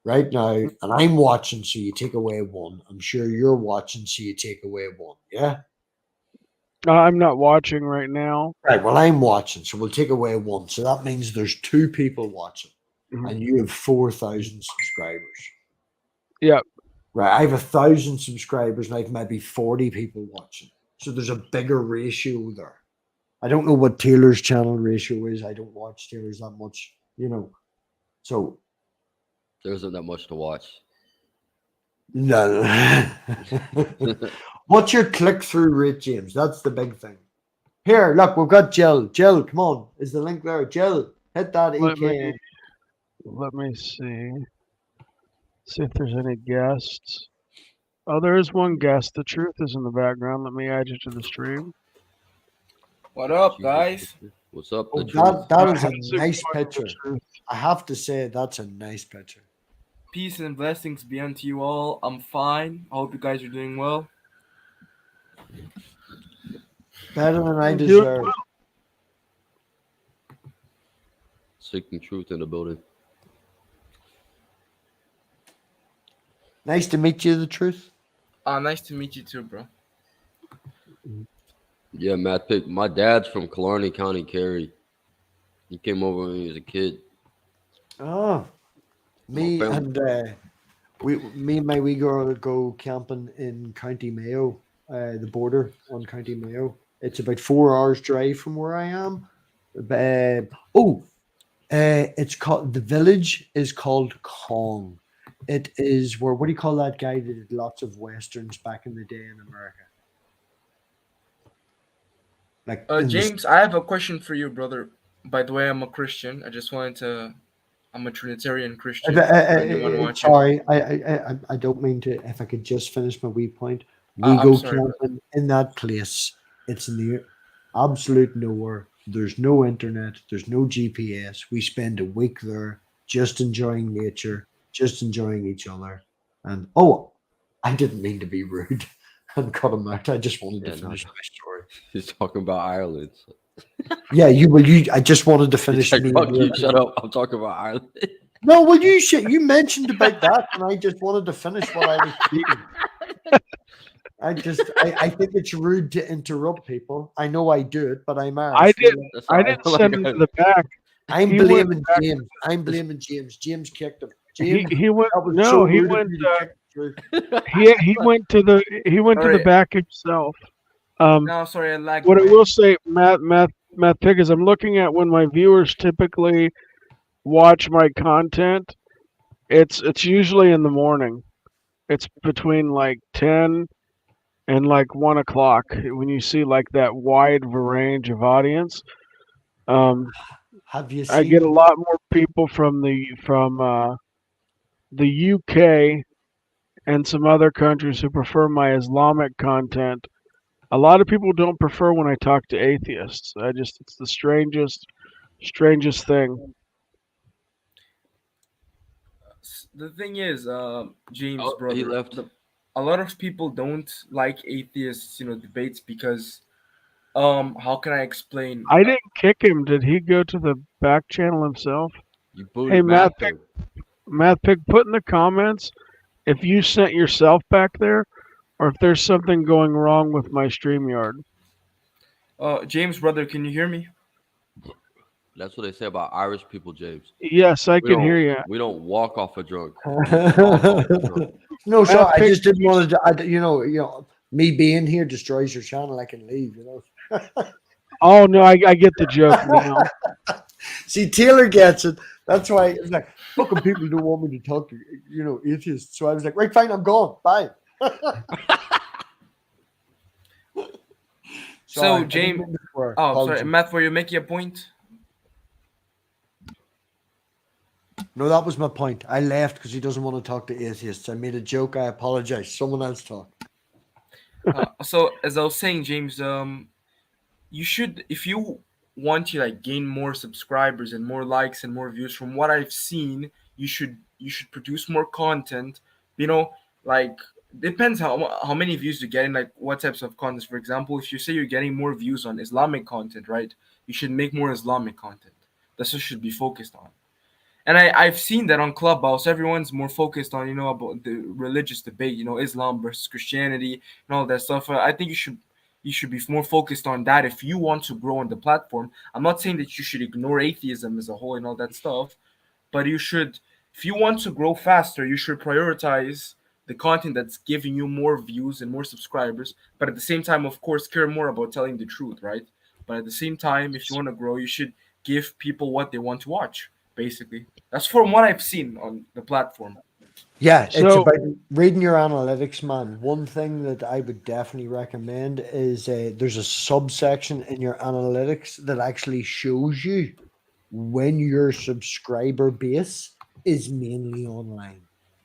right now, and I'm watching, so you take away 1. I'm sure you're watching, so you take away 1. Yeah. I'm not watching right now. Right. Well, I'm watching, so we'll take away 1. So that means there's 2 people watching, and you have 4,000 subscribers. Yep. Right. I have 1,000 subscribers, and I have maybe 40 people watching. So there's a bigger ratio there. I don't know what Taylor's channel ratio is. I don't watch Taylor's that much, you know. So there isn't that much to watch. No. What's your click-through rate, James? That's the big thing. Here, look, we've got Jill. Jill, come on. Is the link there? Jill, hit that EK. Let me see. See if there's any guests. Oh, there is one guest. The truth is in the background. Let me add you to the stream. What up, Jesus, guys? what's up? Oh, The truth. that is a How's it nice going, The picture. Truth? I have to say, that's a nice picture. Peace and blessings be unto you all. I'm fine. I hope you guys are doing well. Better than I I'm doing deserve. well. Seeking truth in the building. Nice to meet you, the truth. Nice to meet you too, bro. Yeah, Matt Pick. My dad's from Killarney County, Cary. He came over when he was a kid. Oh, me family. and me and my wee girl go camping in County Mayo, the border on County Mayo. It's about 4 hours drive from where I am. It's called, the village is called Kong. It is where, what do you call that guy that did lots of westerns back in the day in America? Like James, I have a question for you, brother. By the way, I'm a Christian. I'm a Trinitarian Christian. For anyone watching. Sorry, I don't mean to. If I could just finish my wee point, we I'm go sorry, brother. camping in that place. It's near absolute nowhere. There's no internet. There's no GPS. We spend a week there, just enjoying nature, just enjoying each other. And I didn't mean to be rude and cut him out. I just wanted to finish my story. He's talking about Ireland. Yeah, I just wanted to finish. Like, fuck you, shut up. I'm talking about Ireland. No, well, you mentioned about that, and I just wanted to finish what I was speaking. I think it's rude to interrupt people. I know I do it, but I'm I didn't send him to the back. I'm He blaming went James. I'm blaming James. James kicked him. He James, he went that was no. so He rude of went. you to kick through. He went to the to the Alright. back himself. No, sorry, I lagged. What I man. will say, Matt Pick, is I'm looking at when my viewers typically watch my content. It's usually in the morning. It's between like 10 and like 1 o'clock when you see like that wide range of audience. Have you I get a seen? lot more people from the UK and some other countries who prefer my Islamic content. A lot of people don't prefer when I talk to atheists. It's the strangest thing. The thing is, James, Oh, brother, he left. a lot of people don't like atheists, debates because, how can I explain? I didn't kick him. Did he go to the back channel himself? You booted Hey, Matt Pick, Pick. put in the comments if you sent yourself back there or if there's something going wrong with my StreamYard. James, brother, can you hear me? That's what they say about Irish people, James. Yes, I We can don't- hear you. We don't walk off a drunk. We walk off a drunk. No, sorry. I Pick- just didn't want to. Me being here destroys your channel. I can leave. Oh, no, I get the joke now. See, Taylor gets it. That's why it's like fucking people don't want me to talk to atheists. So I was like, right, fine, I'm gone. Bye. So, Sorry, I didn't James- mean to swear. Oh, sorry, Apologies. Matt, were you making a point? No, that was my point. I left because he doesn't want to talk to atheists. I made a joke. I apologize. Someone else talk. So, as I was saying, James, you should, if you want to like gain more subscribers and more likes and more views, from what I've seen, you should produce more content. Like depends how many views you're getting, like what types of content. For example, if you say you're getting more views on Islamic content, right? You should make more Islamic content. That's what should be focused on. And I've seen that on Clubhouse, everyone's more focused on, about the religious debate, Islam versus Christianity and all that stuff. I think you should be more focused on that if you want to grow on the platform. I'm not saying that you should ignore atheism as a whole and all that stuff, but you should, if you want to grow faster, you should prioritize the content that's giving you more views and more subscribers, but at the same time, of course, care more about telling the truth, right? But at the same time, if you want to grow, you should give people what they want to watch, basically. That's from what I've seen on the platform. Yeah, it's So- about reading your analytics, man. One thing that I would definitely recommend is there's a subsection in your analytics that actually shows you when your subscriber base is mainly online.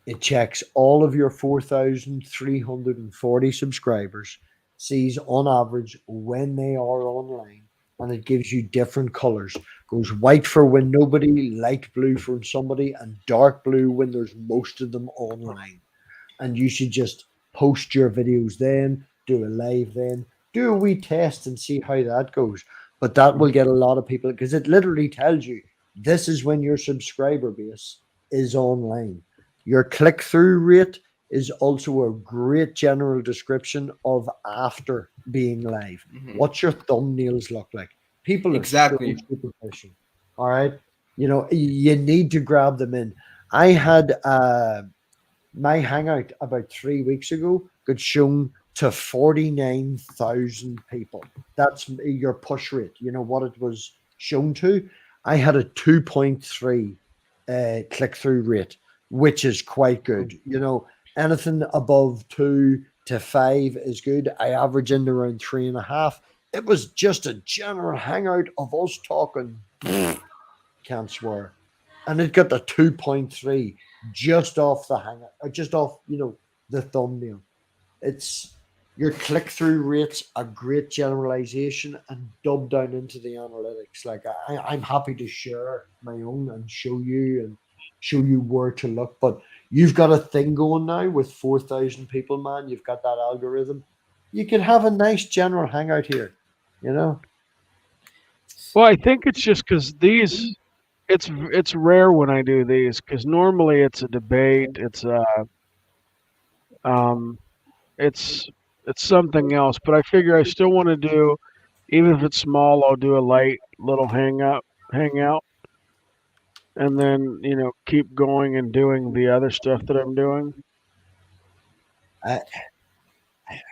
It checks all of your 4,340 subscribers, sees on average when they are online, and it gives you different colors. Goes white for when nobody, light blue for somebody, and dark blue when there's most of them online. And you should just post your videos then, do a live then, do a wee test and see how that goes. But that will get a lot of people because it literally tells you this is when your subscriber base is online. Your click through rate is also a great general description of after being live. Mhm. What's your thumbnails look like? People are Exactly. so superficial. All right. You know, you need to grab them in. I had my hangout about 3 weeks ago got shown to 49,000 people. That's your push rate. You know what it was shown to? I had a 2.3 click through rate, which is quite good. You know, anything above 2 to 5 is good. I average in around 3.5. It was just a general hangout of us talking, can't swear. And it got the 2.3 just off the hangout, just off, the thumbnail. It's your click through rates a great generalization and dub down into the analytics. Like I'm happy to share my own and show you where to look. But you've got a thing going now with 4,000 people, man. You've got that algorithm. You can have a nice general hangout here, you know? Well, I think it's just because it's rare when I do these because normally it's a debate. Um, it's it's something else. But I figure I still want to do, even if it's small, I'll do a light little hangout, and then keep going and doing the other stuff that I'm doing. I,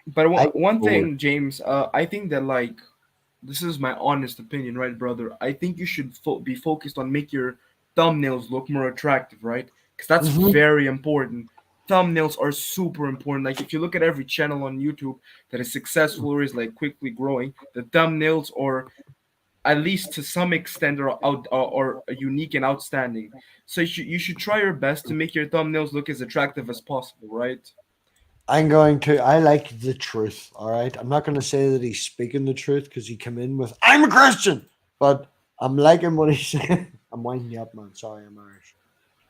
But I one go with thing, James, I think that like this is my honest opinion, right, brother? I think you should be focused on make your thumbnails look more attractive, right? Because that's Mhm. very important. Thumbnails are super important. Like if you look at every channel on YouTube that is successful or is like quickly growing, the thumbnails are at least to some extent are unique and outstanding. So you should try your best to make your thumbnails look as attractive as possible, right? I like the truth. All right. I'm not going to say that he's speaking the truth because he came in with, I'm a Christian, but I'm liking what he's saying. I'm winding you up, man. Sorry, I'm Irish.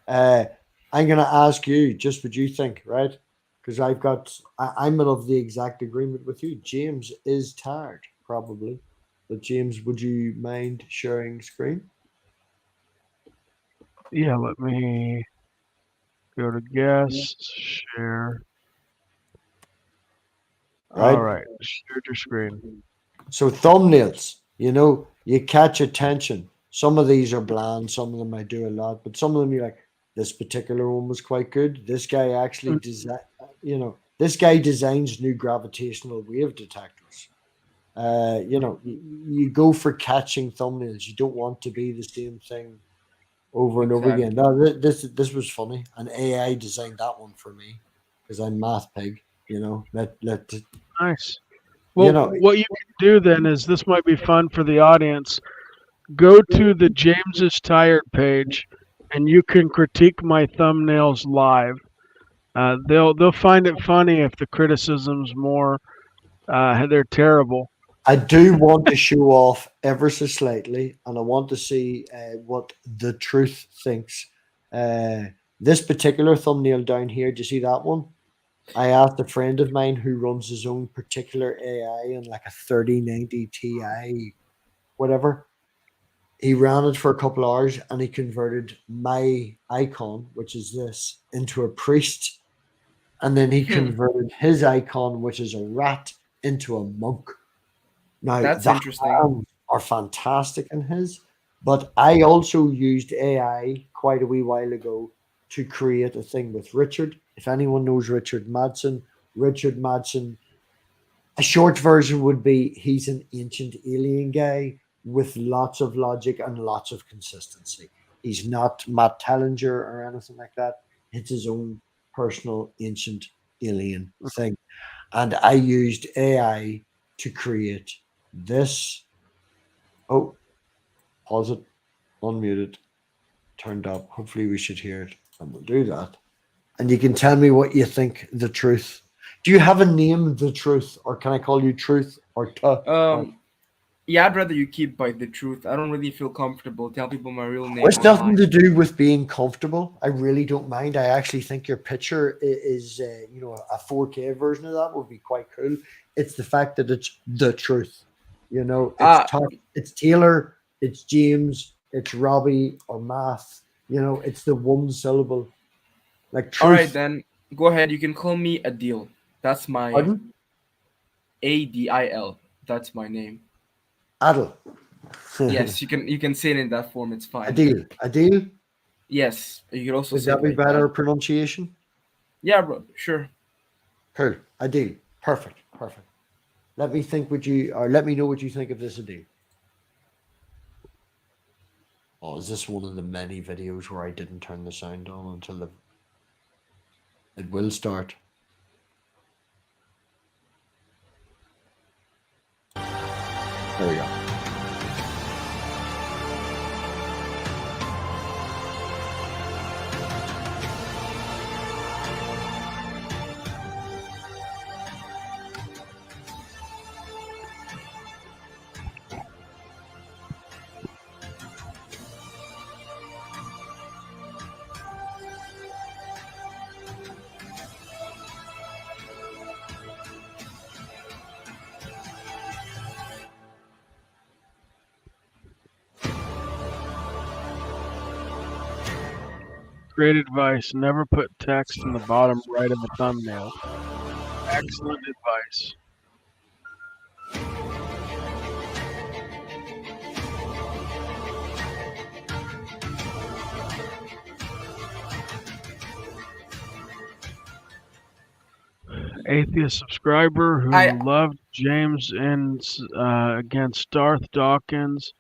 Uh, I'm going to ask you just what you think, right? Because I'm of the exact agreement with you. James is tired, probably. But James, would you mind sharing screen? Yeah, let me go to guests, share. All Right. right, shared your screen. So thumbnails, you catch attention. Some of these are bland, some of them I do a lot, but some of them you're like, this particular one was quite good. This guy actually this guy designs new gravitational wave detectors. You go for catching thumbnails. You don't want to be the same thing over and over again. Exactly. No, this was funny, and AI designed that one for me because I'm math pig. Nice. You Well, know, what you can do then is this might be fun for the audience. Go to the James is Tired page, and you can critique my thumbnails live. They'll find it funny if the criticism's more they're terrible. I do want to show off ever so slightly, and I want to see what the truth thinks. Uh, this particular thumbnail down here, do you see that one? I asked a friend of mine who runs his own particular AI in like a 3090 Ti, whatever. He ran it for a couple hours and he converted my icon, which is this, into a priest. And then he Hmm. converted his icon, which is a rat, into a monk. Now, That's the interesting. hands are fantastic in his, but I also used AI quite a wee while ago to create a thing with Richard. If anyone knows Richard Madsen, a short version would be he's an ancient alien guy with lots of logic and lots of consistency. He's not Matt Tellinger or anything like that. It's his own personal ancient alien thing. And I used AI to create this. Oh, pause it, unmute it, turned up. Hopefully, we should hear it. And we'll do that. and you can tell me what you think the truth. Do you have a name, the truth, or can I call you truth or Yeah, I'd rather you keep by the truth. I don't really feel comfortable tell people my real name Well, it's online. nothing to do with being comfortable. I really don't mind. I actually think your picture is, a 4K version of that would be quite cool. It's the fact that it's the truth. Ah, It's Taylor, it's James, it's Robbie or Math. It's the one syllable. Like all right truth. then. Go ahead. You can call me Adil. That's my Pardon? Adil. That's my name. Adil. Yes, you can say it in that form. It's fine. Adil. Adil. Yes, you could also Would say that it be like better that. pronunciation? Yeah, bro. Sure. Cool. Adil. Perfect. Perfect. Let me think let me know what you think of this Adil. Oh, is this one of the many videos where I didn't turn the sound on until it will start? There we go. Great advice. Never put text in the bottom right of a thumbnail. Excellent advice. Atheist subscriber who I loved James against Darth Dawkins.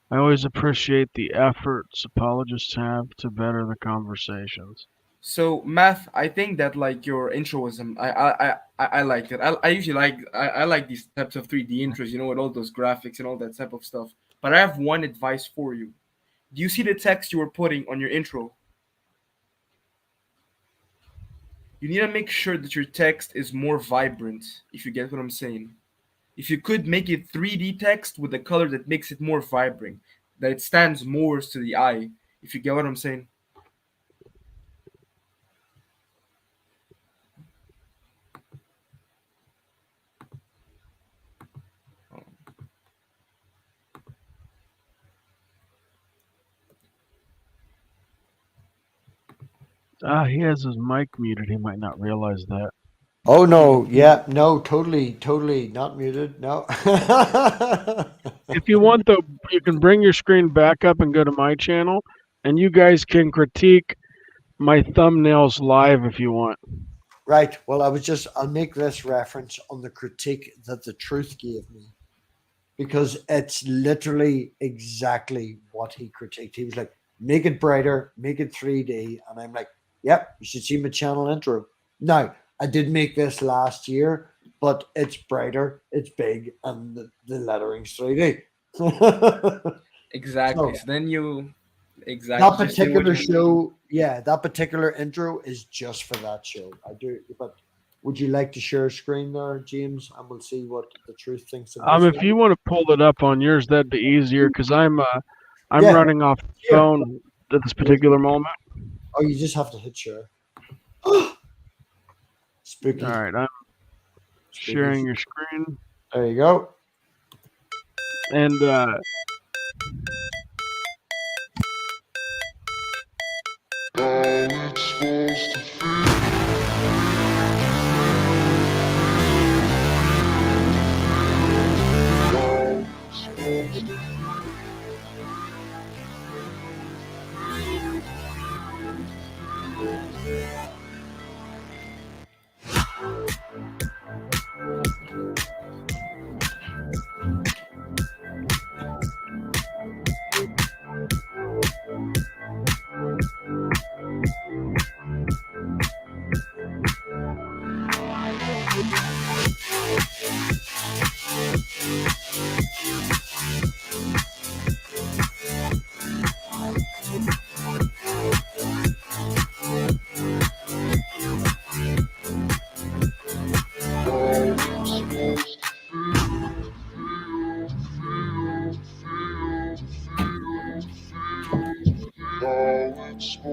I always appreciate the efforts apologists have to better the conversations. So math, I think that like your intro was I liked it. I usually I like these types of 3D intros, with all those graphics and all that type of stuff. But I have one advice for you. Do you see the text you were putting on your intro? You need to make sure that your text is more vibrant, if you get what I'm saying. If you could make it 3D text with a color that makes it more vibrant, that it stands more to the eye, if you get what I'm saying. He has his mic muted. He might not realize that. Oh no, yeah, no, totally not muted. No. If you want, though, you can bring your screen back up and go to my channel, and you guys can critique my thumbnails live if you want. Right. Well, I'll make this reference on the critique that the truth gave me, because it's literally exactly what he critiqued. He was like, make it brighter, make it 3D. And I'm like, yep, you should see my channel intro. Now, I did make this last year, but it's brighter, it's big, and the lettering's 3D. Exactly. So So then you that exactly just do what particular you show, yeah, that particular intro is just for that show. I do, but would you like to share a screen there, James, and we'll see what the truth thinks of this If one? you want to pull it up on yours, that'd be easier because I'm Yeah, running off the here. phone at this particular moment. Oh, you just have to hit share. Spooky. All right, I'm sharing your screen, There you go. and So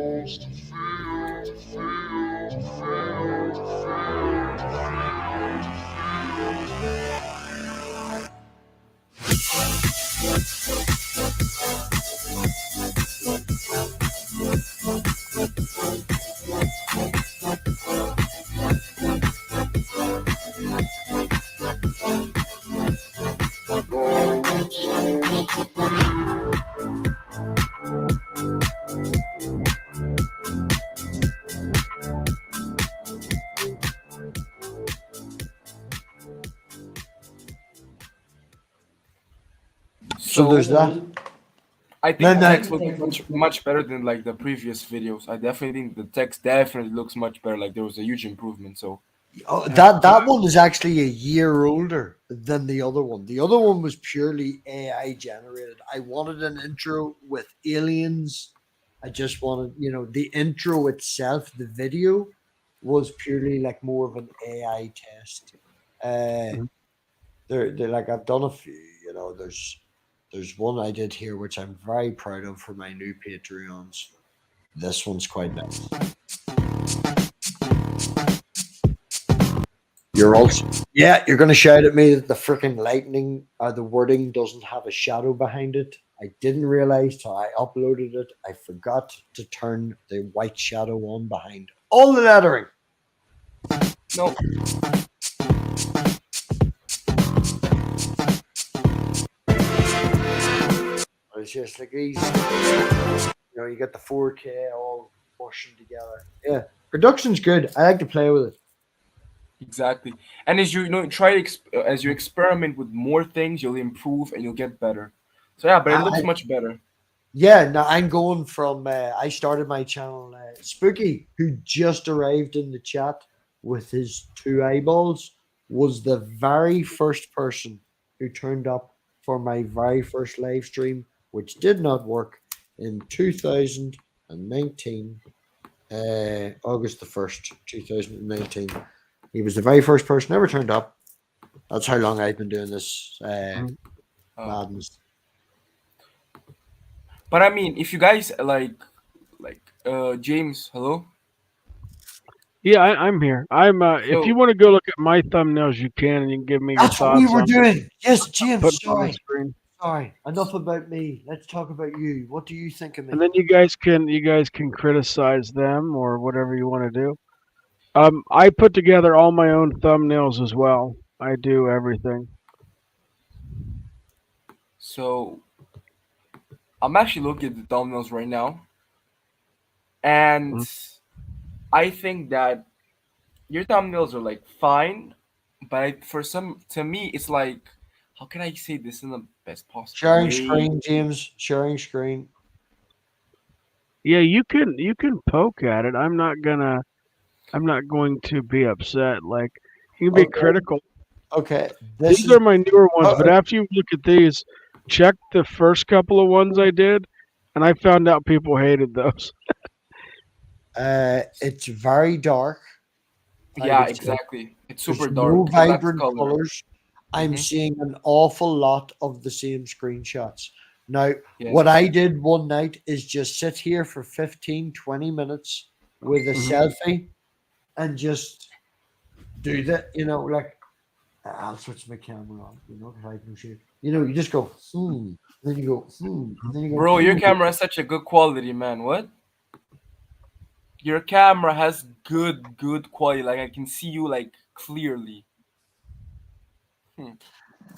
there's that. I think No, the no. text looks much better than like the previous videos. I definitely think the text definitely looks much better. Like there was a huge improvement. So Oh, that one is actually a year older than the other one. The other one was purely AI generated. I wanted an intro with aliens. I just wanted, the intro itself, the video was purely like more of an AI test. Mhm. They're like I've done a few, there's one I did here which I'm very proud of for my new Patreons. This one's quite nice. You're also, yeah, you're going to shout at me that the freaking lightning or the wording doesn't have a shadow behind it. I didn't realize till I uploaded it. I forgot to turn the white shadow on behind all the lettering. no, It's just like these, you get the 4K all washing together. Yeah, production's good. I like to play with it. exactly. And as as you experiment with more things, you'll improve and you'll get better. So yeah, but it looks I, much better. Yeah, no, I'm going from. I started my channel, Spooky, who just arrived in the chat with his 2 eyeballs, was the very first person who turned up for my very first live stream, which did not work in 2019, August the 1st, 2019. He was the very first person ever turned up. That's how long I've been doing this Mhm. madness. But I mean, if you guys James, hello. Yeah, I'm here. I'm. If you So want to go look at my thumbnails, you can, and you can give me your That's what we thoughts were on doing. Yes, putting James. them on the Sorry. screen. Sorry. Enough about me. Let's talk about you. What do you think of me? And then you guys can criticize them or whatever you want to do. I put together all my own thumbnails as well. I do everything. so I'm actually looking at the thumbnails right now, and Mhm. I think that your thumbnails are like fine, but to me, it's like, how can I say this in the best possible Sharing way? screen, James. Sharing screen. Yeah, you can poke at it. I'm not going to be upset. Like you can be Okay. critical. Okay. This These is. are my newer ones, but Uh, after you look at these, check the first couple of ones I did, and I found out people hated those. it's very dark. I Yeah, would say exactly. It's there's super no dark. It lacks vibrant color. colors. I'm Hmm. seeing an awful lot of the same screenshots. Now, what Yes. I did one night is just sit here for 15, 20 minutes with a Mhm. selfie and just do that, like I'll switch my camera on, because I have no shade. You just go, and then you go, and then you go, Bro, your camera has such a good quality, man. What? Your camera has good quality. Like I can see you like clearly. Hmm.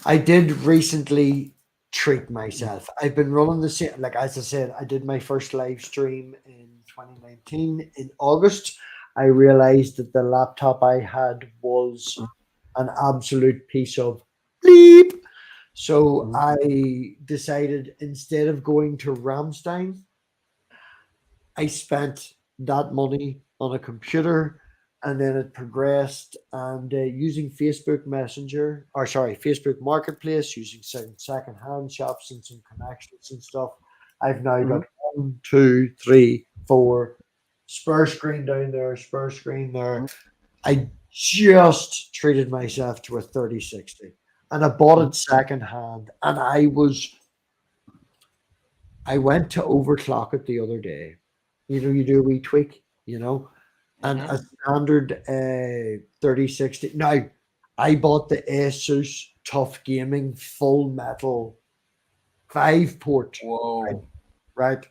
I did recently treat myself. I've been running the same, like as I said, I did my first live stream in 2019. In August, I realized that the laptop I had was an absolute piece of bleep. So Mhm. I decided instead of going to Ramstein, I spent that money on a computer, and then it progressed and using Facebook Messenger, or sorry, Facebook Marketplace, using some second-hand shops and some connections and stuff. I've now Mhm. got one, two, three, four spur screen down there, spur screen there. I just treated myself to a 3060, and I bought Mhm. it second-hand, and I went to overclock it the other day, you do a wee tweak, and Mhm. a standard 3060. Now, I bought the Asus Tough Gaming Full Metal 5 port, right? Whoa. Right.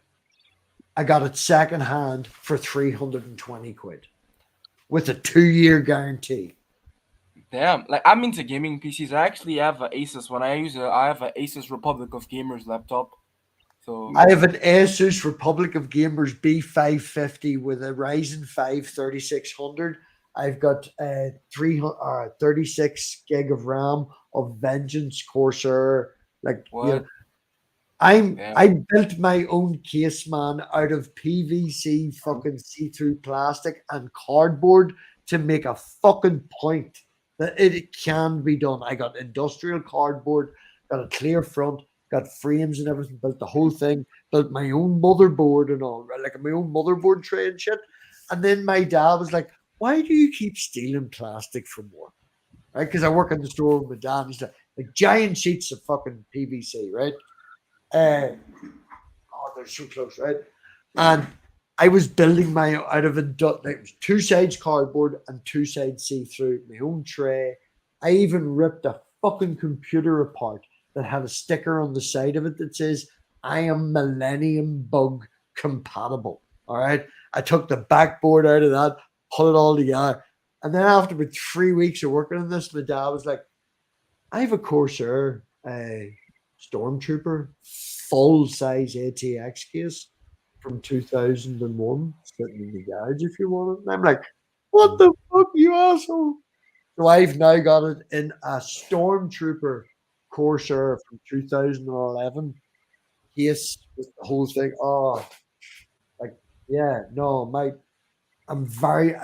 I got it second hand for 320 quid with a 2-year guarantee. Damn, like I'm into gaming PCs. I actually have a Asus. When I use I have a Asus Republic of Gamers laptop. So I have an Asus Republic of Gamers B550 with a Ryzen 5 3600. I've got 36 gig of RAM of Vengeance Corsair. Like, what? Damn. I built my own case, man, out of PVC fucking see-through plastic and cardboard to make a fucking point that it can be done. I got industrial cardboard, got a clear front, got frames and everything, built the whole thing, built my own motherboard and all, right? Like my own motherboard tray and shit. And then my dad was like, "Why do you keep stealing plastic from work?" Right? Because I work in the store with my dad. He's like giant sheets of fucking PVC, right? Oh, they're so close, right? And I was building my out of like, it was two sides cardboard and two sides see through, my own tray. I even ripped a fucking computer apart that had a sticker on the side of it that says, "I am Millennium Bug compatible." All right. I took the backboard out of that, put it all together. And then after about 3 weeks of working on this, my dad was like, "I have a Corsair Stormtrooper full size ATX case from 2001 sitting in the garage if you want it." And I'm like, "What the fuck, you asshole?" So I've now got it in a Stormtrooper Corsair from 2011 case with the whole thing. Oh, like, yeah, no, I'm very,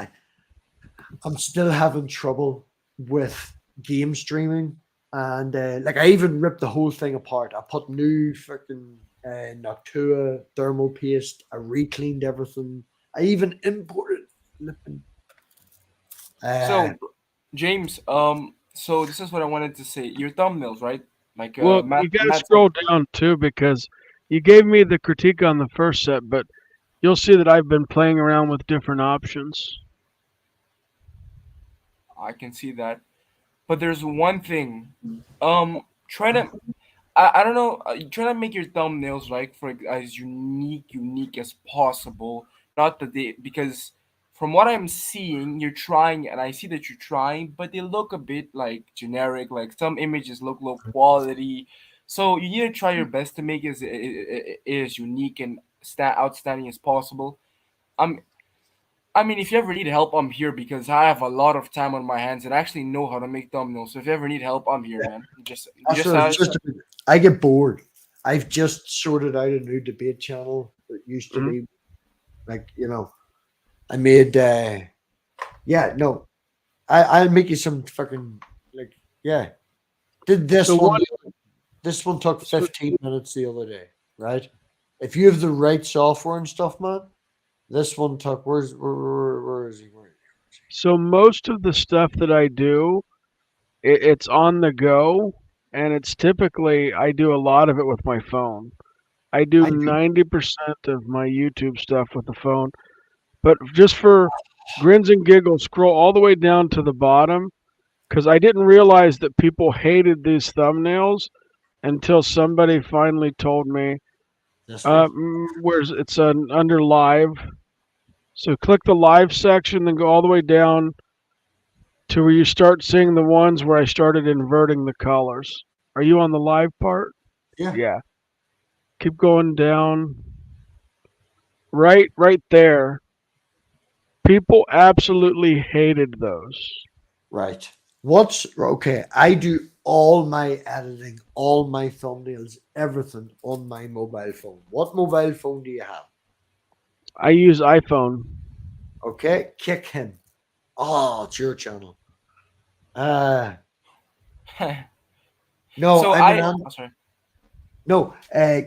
I'm still having trouble with game streaming. And like I even ripped the whole thing apart. I put new freaking Noctua thermal paste. I recleaned everything. I even imported flipping. Uh, So James, so this is what I wanted to say. Your thumbnails, right? Like Well, Matt, you got to Matt said, scroll down too because you gave me the critique on the first set, but you'll see that I've been playing around with different options. I can see that. But there's one thing. Try to I don't know. Try to make your thumbnails right for as unique as possible. Not that they because from what I'm seeing, you're trying, and I see that you're trying, but they look a bit like generic. Like some images look low quality, so you need to try your best to make it as unique and outstanding as possible. I'm I mean, if you ever need help, I'm here because I have a lot of time on my hands and I actually know how to make thumbnails. So if you ever need help, I'm here, man. that's Just what it's just. I get bored. I've just sorted out a new debate channel that used to Mhm. be like I made. Yeah, no, I'll make you some fucking like yeah. Did this So one? what? This one took So, 15 minutes the other day, right? If you have the right software and stuff, man, this one took. Where is he? so most of the stuff that I do, it's on the go, and it's typically I do a lot of it with my phone. I do I do. 90% of my YouTube stuff with the phone, but just for grins and giggles, scroll all the way down to the bottom because I didn't realize that people hated these thumbnails until somebody finally told me. This one. Where's it's under live? So click the live section, then go all the way down to where you start seeing the ones where I started inverting the colors. Are you on the live part? Yeah. Yeah. Keep going down. Right there. People absolutely hated those. Right. What's okay? I do all my editing, all my thumbnails, everything on my mobile phone. What mobile phone do you have? I use iPhone. Okay, kick him. Oh, it's your channel. Uh no, so I'm I. an Oh, sorry. no.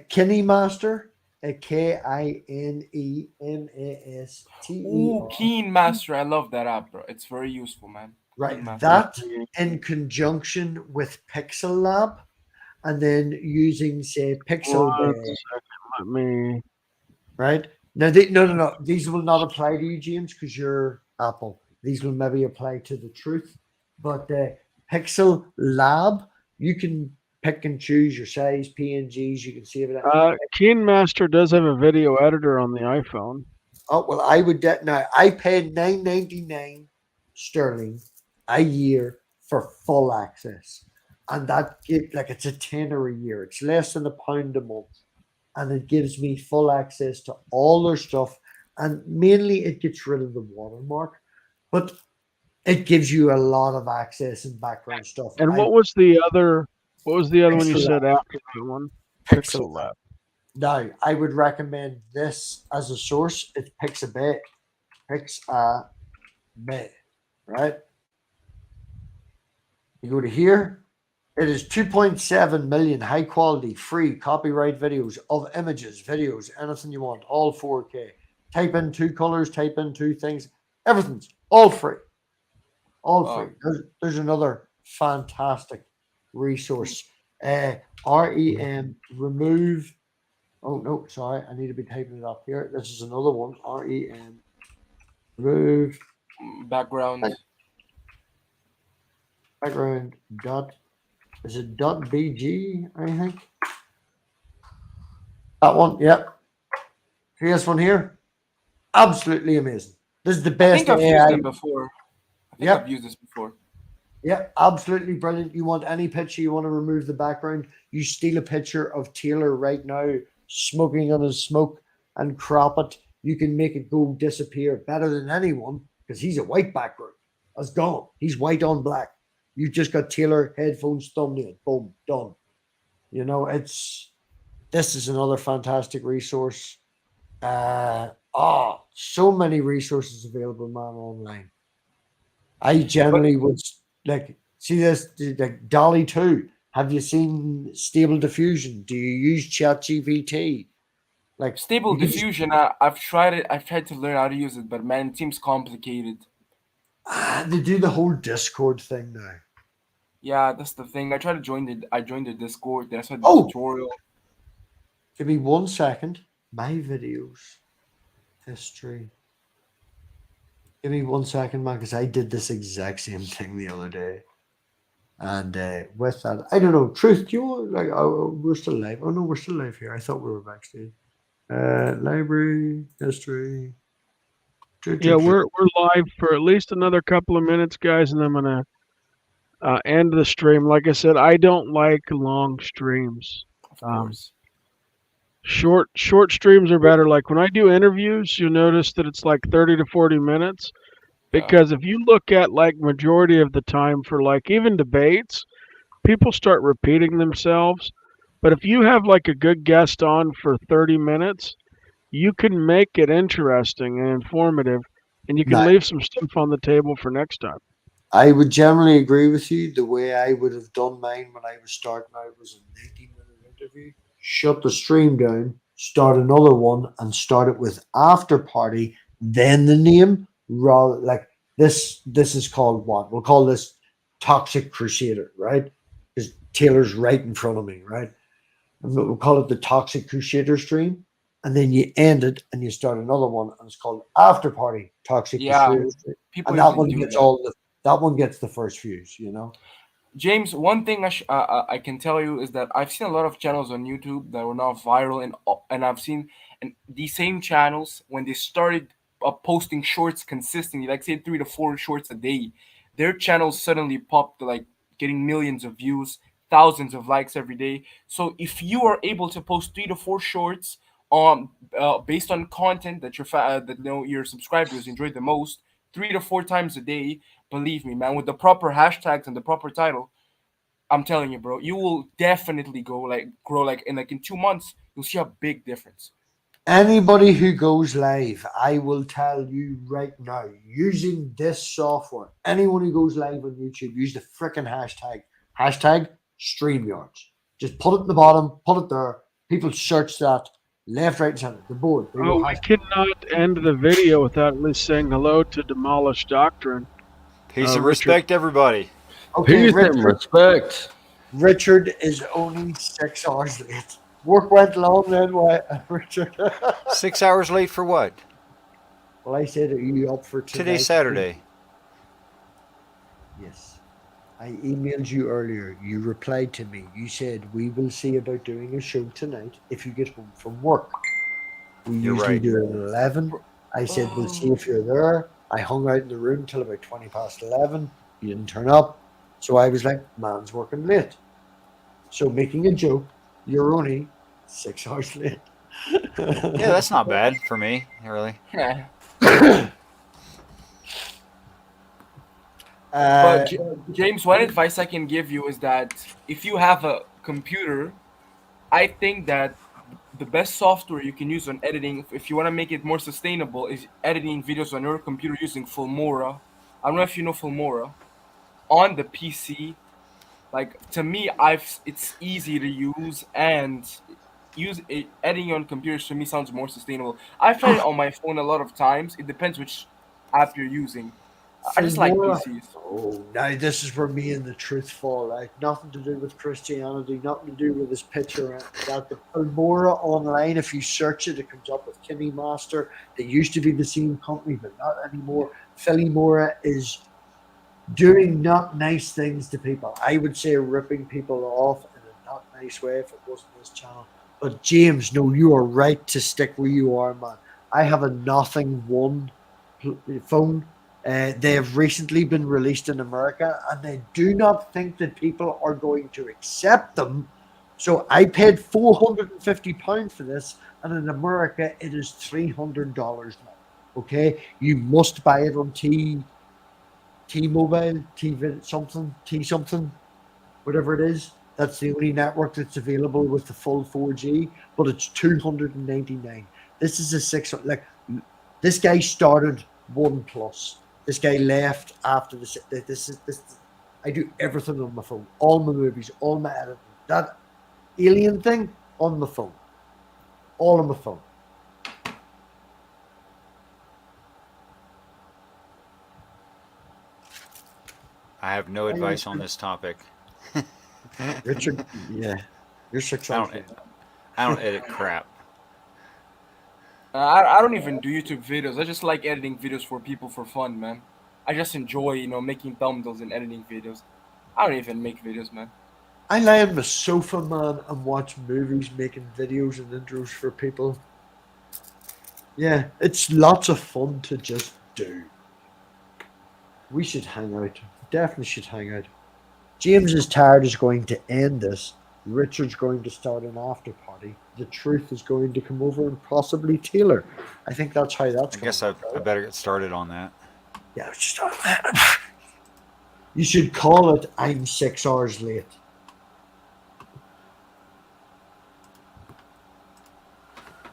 Kenny Master. KINEMASTER. Ooh, Keen Master. I love that app, bro. It's very useful, man. Keen Right. Master. That in conjunction with Pixel Lab, and then using say One Pixel second, let me. right? No, no. These will not apply to you, James, because you're Apple. These will maybe apply to the truth. But Pixel Lab, you can pick and choose your size, PNGs. You can save it. Keen Master does have a video editor on the iPhone. Oh well, I would now. I paid $9.99 sterling a year for full access, and that it's a tenner a year. It's less than £1 a month, and it gives me full access to all their stuff. And mainly, it gets rid of the watermark, but it gives you a lot of access and background stuff. And what was the other? What was the other one you Pixel said Lab. after that one? Pixel Pixel Lab. Now, I would recommend this as a source. It's Pixabay. Pixabay, right? You go to here. It is 2.7 million high quality, free, copyright videos of images, videos, anything you want, all 4K. Type in 2 colors, type in 2 things. Everything's all free. All free. There's another fantastic resource. REM remove. Oh no, sorry, I need to be typing it up here. This is another one. REM remove background dot. Is it .bg? I think that one. Yep. See this one here? Absolutely amazing. This is the best. I think I've used it before. I've used this before. Yeah, absolutely brilliant. You want any picture, you want to remove the background, you steal a picture of Taylor right now smoking on his smoke and crop it. You can make it go disappear better than anyone because he's a white background. That's gone. He's white on black. You just got Taylor headphones thumbnail. Boom, done. You know, this is another fantastic resource. So many resources available, man, online. I generally would see this like Dolly 2. Have you seen Stable Diffusion? Do you use ChatGPT? Like Stable Diffusion, I've tried it. I've tried to learn how to use it, but man, it seems complicated. They do the whole Discord thing now. Yeah, that's the thing. I joined the Discord. Then I saw the tutorial. Give me 1 second. My videos history. Give me 1 second, man, because I did this exact same thing the other day. And with that, I don't know. Truth, do you want, we're still live. Oh, no, we're still live here. I thought we were backstage. Library, history. Yeah, we're live for at least another couple of minutes, guys, and I'm going to end the stream. Like I said, I don't like long streams. Of course. Short streams are better. Like when I do interviews, you'll notice that it's like 30 to 40 minutes. Because if you look at like majority of the time for like even debates, people start repeating themselves. But if you have like a good guest on for 30 minutes, you can make it interesting and informative, and you can leave some stuff on the table for next time. I would generally agree with you. The way I would have done mine when I was starting out was a 90-minute interview. Shut the stream down, start another one, and start it with after party, then the name. Rather like this is called what? We'll call this Toxic Crusader, right? Because Taylor's right in front of me, right? And we'll call it the Toxic Crusader stream. And then you end it and you start another one, and it's called After Party Toxic Crusader stream. And that one gets that one gets the first views, you know. James, one thing I can tell you is that I've seen a lot of channels on YouTube that were now viral, and I've seen these same channels when they started posting shorts consistently, like say 3 to 4 shorts a day, their channels suddenly popped like getting millions of views, thousands of likes every day. So if you are able to post 3 to 4 shorts based on content that your subscribers enjoy the most, 3 to 4 times a day, believe me, man, with the proper hashtags and the proper title, I'm telling you, bro, you will definitely grow in 2 months. You'll see a big difference. Anybody who goes live, I will tell you right now, using this software, anyone who goes live on YouTube, use the freaking hashtag StreamYards. Just put it in the bottom, put it there. People search that left, right, and center. The board. I cannot end the video without at least saying hello to Demolished Doctrine. Peace and respect, everybody. Okay, Peace and respect. Richard is only 6 hours late. Work went long then, why, Richard? 6 hours late for what? Well, I said, are you up for tonight? Today's Saturday. Yes. I emailed you earlier. You replied to me. You said, we will see about doing a show tonight if you get home from work. We You're usually right. do it at 11. I said, we'll see if you're there. I hung out in the room till about 20 past 11. You didn't turn up. So I was like, man's working late. So making a joke, you're only 6 hours late. Yeah, that's not bad for me, really. But James, one advice I can give you is that if you have a computer, I think that the best software you can use on editing, if you want to make it more sustainable, is editing videos on your computer using Filmora. I don't know if you know Filmora. On the PC, like to me, it's easy to use, and editing on computers to me sounds more sustainable. I've tried it on my phone a lot of times. It depends which app you're using. I just like Filmora. PCs. Oh, now this is where me and the truth fall out. Nothing to do with Christianity, nothing to do with his picture. That the Filmora online, if you search it, it comes up with Kimmy Master. They used to be the same company, but not anymore. Filmora is doing not nice things to people. I would say ripping people off in a not nice way if it wasn't this channel. But James, no, you are right to stick where you are, man. I have a Nothing One phone. They have recently been released in America, and they do not think that people are going to accept them. So I paid £450 for this, and in America it is $300 now. Okay, you must buy it on T-Mobile, T something, whatever it is. That's the only network that's available with the full 4G, but it's $299. This is a this guy started OnePlus. This guy left after this. I do everything on my phone, all my movies, all my editing. That alien thing on my phone, all on my phone. I have no advice on this topic. Richard, yeah, you're 6 hours. I don't edit crap. I don't even do YouTube videos. I just like editing videos for people for fun, man. I just enjoy, making thumbnails and editing videos. I don't even make videos, man. I lie on my sofa, man, and watch movies, making videos and intros for people. Yeah, it's lots of fun to just do. We should hang out. Definitely should hang out. James is tired is going to end this. Richard's going to start an after party. The truth is going to come over and possibly Taylor. I think that's how that's going. I guess I better get started on that. Yeah, you should call it I'm 6 hours late.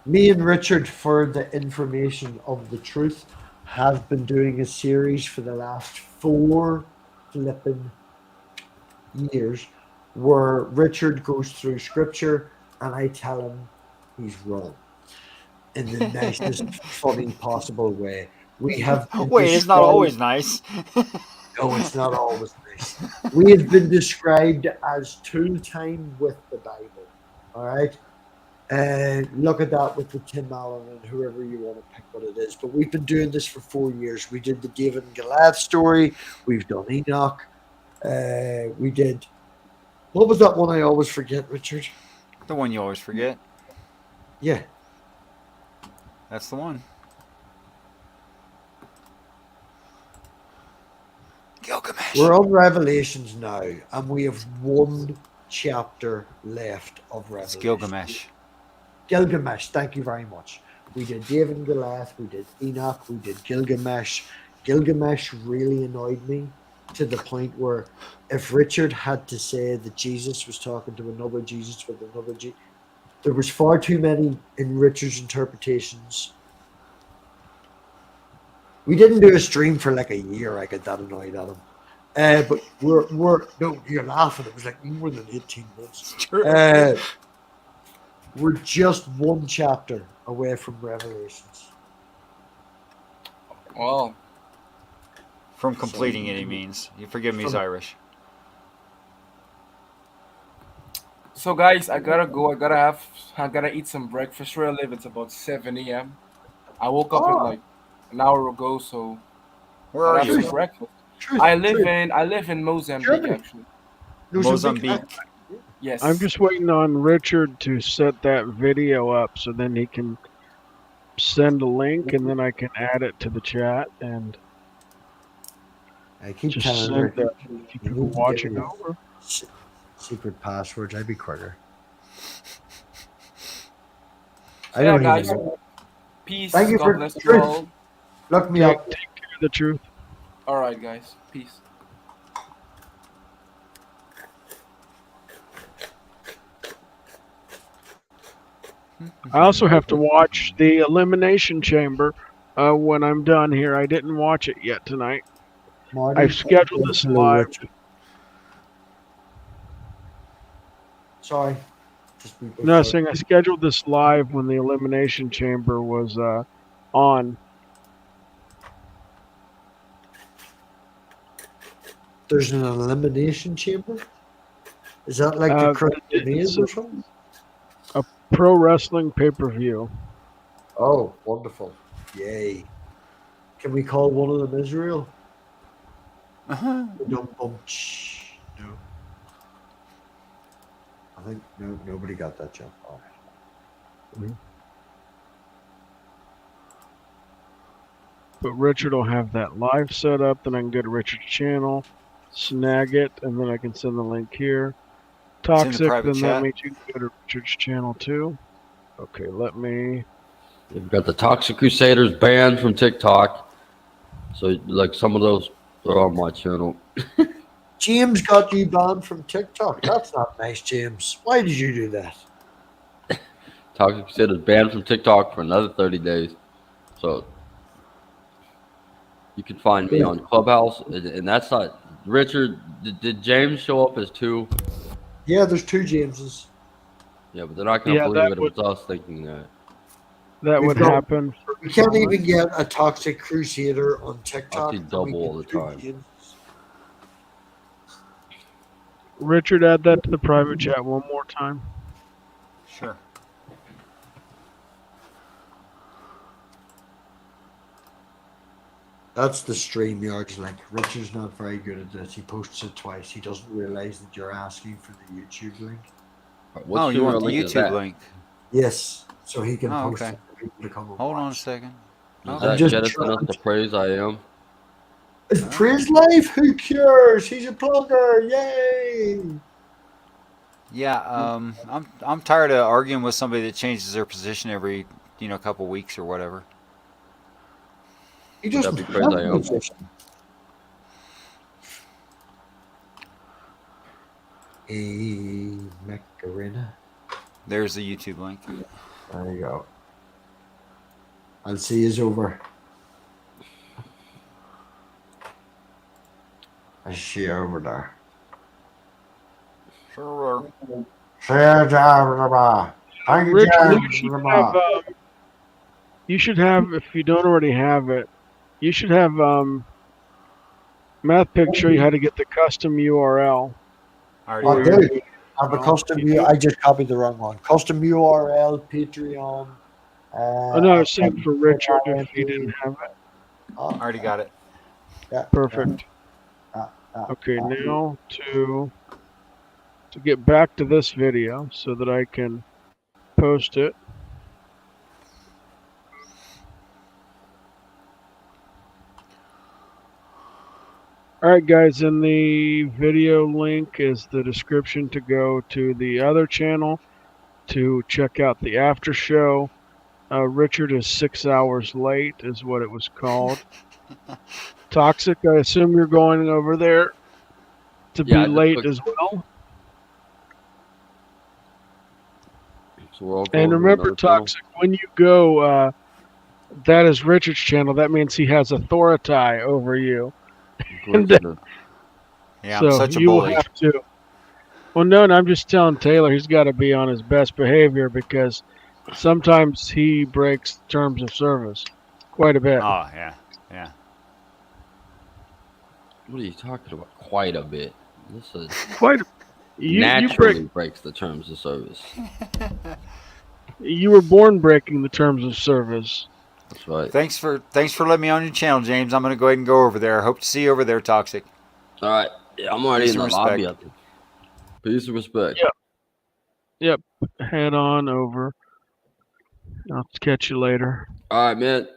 Me and Richard, for the information of the truth, have been doing a series for the last 4 flipping years where Richard goes through scripture and I tell him he's wrong in the nicest, funny possible way. We have Wait, it's not always nice. No, it's not always nice. We have been described as tool time with the Bible. All right. And look at that with the Tim Allen and whoever you want to pick what it is. But we've been doing this for 4 years. We did the David and Goliath story. We've done Enoch. We did. What was that one I always forget, Richard? The one you always forget. Yeah. That's the one. Gilgamesh. We're on Revelations now, and we have 1 chapter left of Revelation. It's Gilgamesh. Gilgamesh, thank you very much. We did David and Goliath, we did Enoch, we did Gilgamesh. Gilgamesh really annoyed me to the point where if Richard had to say that Jesus was talking to another Jesus with another Jesus, there was far too many in Richard's interpretations. We didn't do a stream for like a year. I got that annoyed at him. But we're no, you're laughing. It was like more than 18 months. We're just 1 chapter away from Revelations. Well, from completing it, he means. You forgive me, he's Irish. So guys, I gotta go. I gotta eat some breakfast where I live. It's about 7 a.m. I woke up at Oh, like an hour ago, so Where gotta are have you? some truth, breakfast. truth, I live truth. in Mozambique Germany. actually. Mozambique. I'm Yes. just waiting on Richard to set that video up so then he can send a link and then I can add it to the chat and I keep just telling send her, that to you people need to give watching me over. secret passwords. I'd be quicker. So I yeah, don't even guys. know. Peace. Thank you God for bless you truth. all. Look me Take up. care of the truth. All right, guys. Peace. I also have to watch the Elimination Chamber when I'm done here. I didn't watch it yet tonight. Marty, I've scheduled this hello, live. Richard. Sorry. Just be No, I was sorry. saying I scheduled this live when the Elimination Chamber was on. There's an elimination chamber? Is that like the crystal maze It's or something? a pro wrestling pay-per-view. Oh, wonderful. Yay. Can we call one of them Israel? Uh-huh. No. I think nobody got that joke. All right. But Richard will have that live set up. Then I can go to Richard's channel, snag it, and then I can send the link here. It's in the Toxic, private then that chat. means you can go to Richard's channel too. Okay, let me. You've got the Toxic Crusaders banned from TikTok. So, like, some of those are on my channel. James got you banned from TikTok. That's not nice, James. Why did you do that? Toxic Crusaders banned from TikTok for another 30 days. So, you can find me on Clubhouse. And that's not. Richard, did James show up as two? Yeah, there's two Jameses. Yeah, but they're not going to Yeah, believe that it if would it's us thinking that. that We've would got- happen. We can't even get a toxic crusader on I TikTok. see and we double get all the two time. Jameses. Richard, add that to the private chat one more time. Sure. That's the StreamYard's link. Richard's not very good at this. He posts it twice. He doesn't realize that you're asking for the YouTube link. What Oh, you want the link is YouTube that? link? Yes, so he can Oh, post okay. it for people to come and Hold on a watch. second. Is Okay. that just jettison us to praise I am? Is Praise Life? Who cares? He's a plugger. Yay! Yeah, I'm tired of arguing with somebody that changes their position every couple weeks or whatever. He Would that doesn't be have praise I a am? position. Hey, Macarena. There's the YouTube link. There you go. I'll see you's over. I see you over there. Sure. See you down. Thank you, Richard, James. you should have, if you don't already have it, you should have MathPig show you how to get the custom URL. I I already do. did. I have a Well, custom I just copied the wrong one. Custom URL, Patreon. Oh no, same for Richard if he didn't have it. I already got it. Yeah, Perfect. Okay, now to get back to this video so that I can post it. Alright guys, in the video link is the description to go to the other channel to check out the after show. Richard is 6 hours late is what it was called. Toxic, I assume you're going over there to Yeah, I be just late clicked- as well. So we're all And going to remember, another channel? Toxic, when you go, that is Richard's channel. That means he has authority over you. Coincidence. Yeah, So I'm such a you will bully. have to. Well, no, I'm just telling Taylor he's got to be on his best behavior because sometimes he breaks terms of service quite a bit. Oh yeah. What are you talking about? Quite a bit. This is Quite. naturally breaks the terms of service. You were born breaking the terms of service. That's right. Thanks for letting me on your channel, James. I'm gonna go ahead and go over there. Hope to see you over there, Toxic. All right. Yeah, I'm already Peace in the and lobby. respect. I think. Peace and respect. Yep. Head on over. I'll catch you later. All right, man.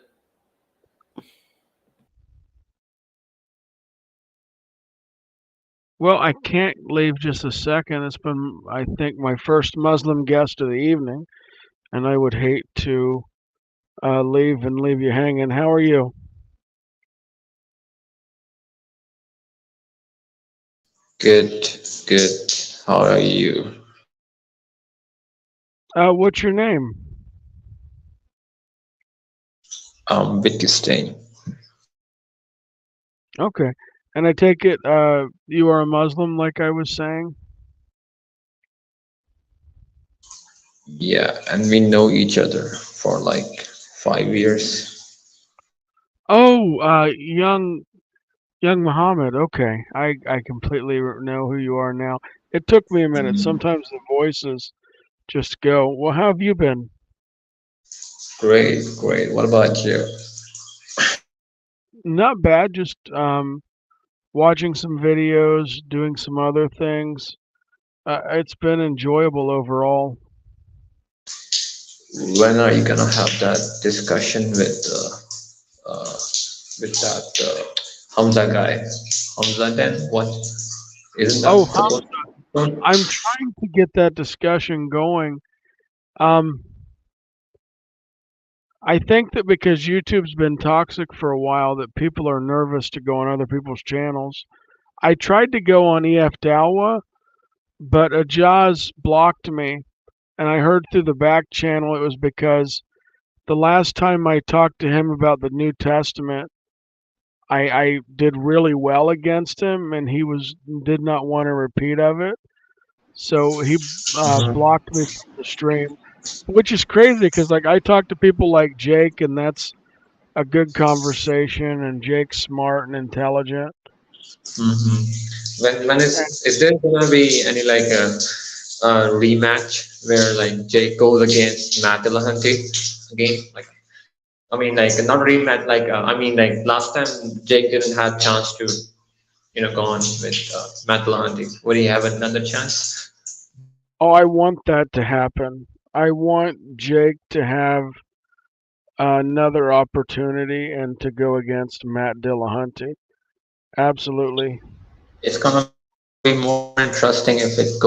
Well, I can't leave just a second. It's been, I think, my first Muslim guest of the evening, and I would hate to leave and leave you hanging. How are you? Good, good. How are you? What's your name? Wittgenstein. Okay. And I take it you are a Muslim, like I was saying? Yeah, and we know each other for like 5 years. Oh, young Muhammad. Okay. I completely know who you are now. It took me a minute. Sometimes the voices just go. Well, how have you been? Great, great. What about you? Not bad. Just watching some videos, doing some other things. It's been enjoyable overall. When are you gonna have that discussion with that Hamza guy? Hamza, then what? Isn't that Oh, supposed Hamza. I'm trying to get that discussion going. I think that because YouTube's been toxic for a while, that people are nervous to go on other people's channels. I tried to go on EF DAWAH, but Ajaz blocked me, and I heard through the back channel it was because the last time I talked to him about the New Testament, I did really well against him, and he did not want a repeat of it. So he blocked me from the stream, which is crazy because like I talk to people like Jake, and that's a good conversation, and Jake's smart and intelligent. When is there gonna be any like a rematch where like Jake goes against Matt Dillahunty again? Like, I mean, like not rematch. Like, I mean, like last time Jake didn't have chance to, go on with Matt Dillahunty. Would he have another chance? Oh, I want that to happen. I want Jake to have another opportunity and to go against Matt Dillahunty. Absolutely. It's gonna be more interesting if it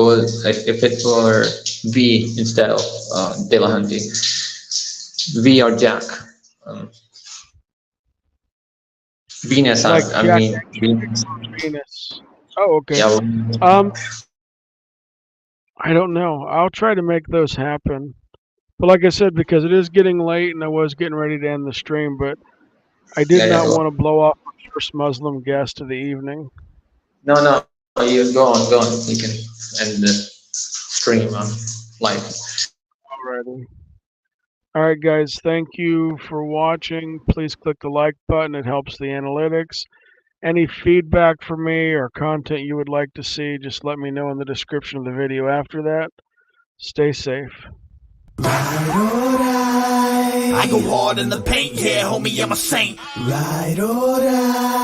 were V instead of Dillahunty. V or Jack. Venus. Like I Jack mean Venus. Oh, okay. Yeah. I don't know. I'll try to make those happen. But like I said, because it is getting late and I was getting ready to end the stream, but I did not want to blow off my first Muslim guest of the evening. No. You go on. You can end the stream on live. Alrighty. All right, guys. Thank you for watching. Please click the like button. It helps the analytics. Any feedback for me or content you would like to see, just let me know in the description of the video after that. Stay safe. I go hard in the paint, yeah, homie, I'm a saint. Ride or die.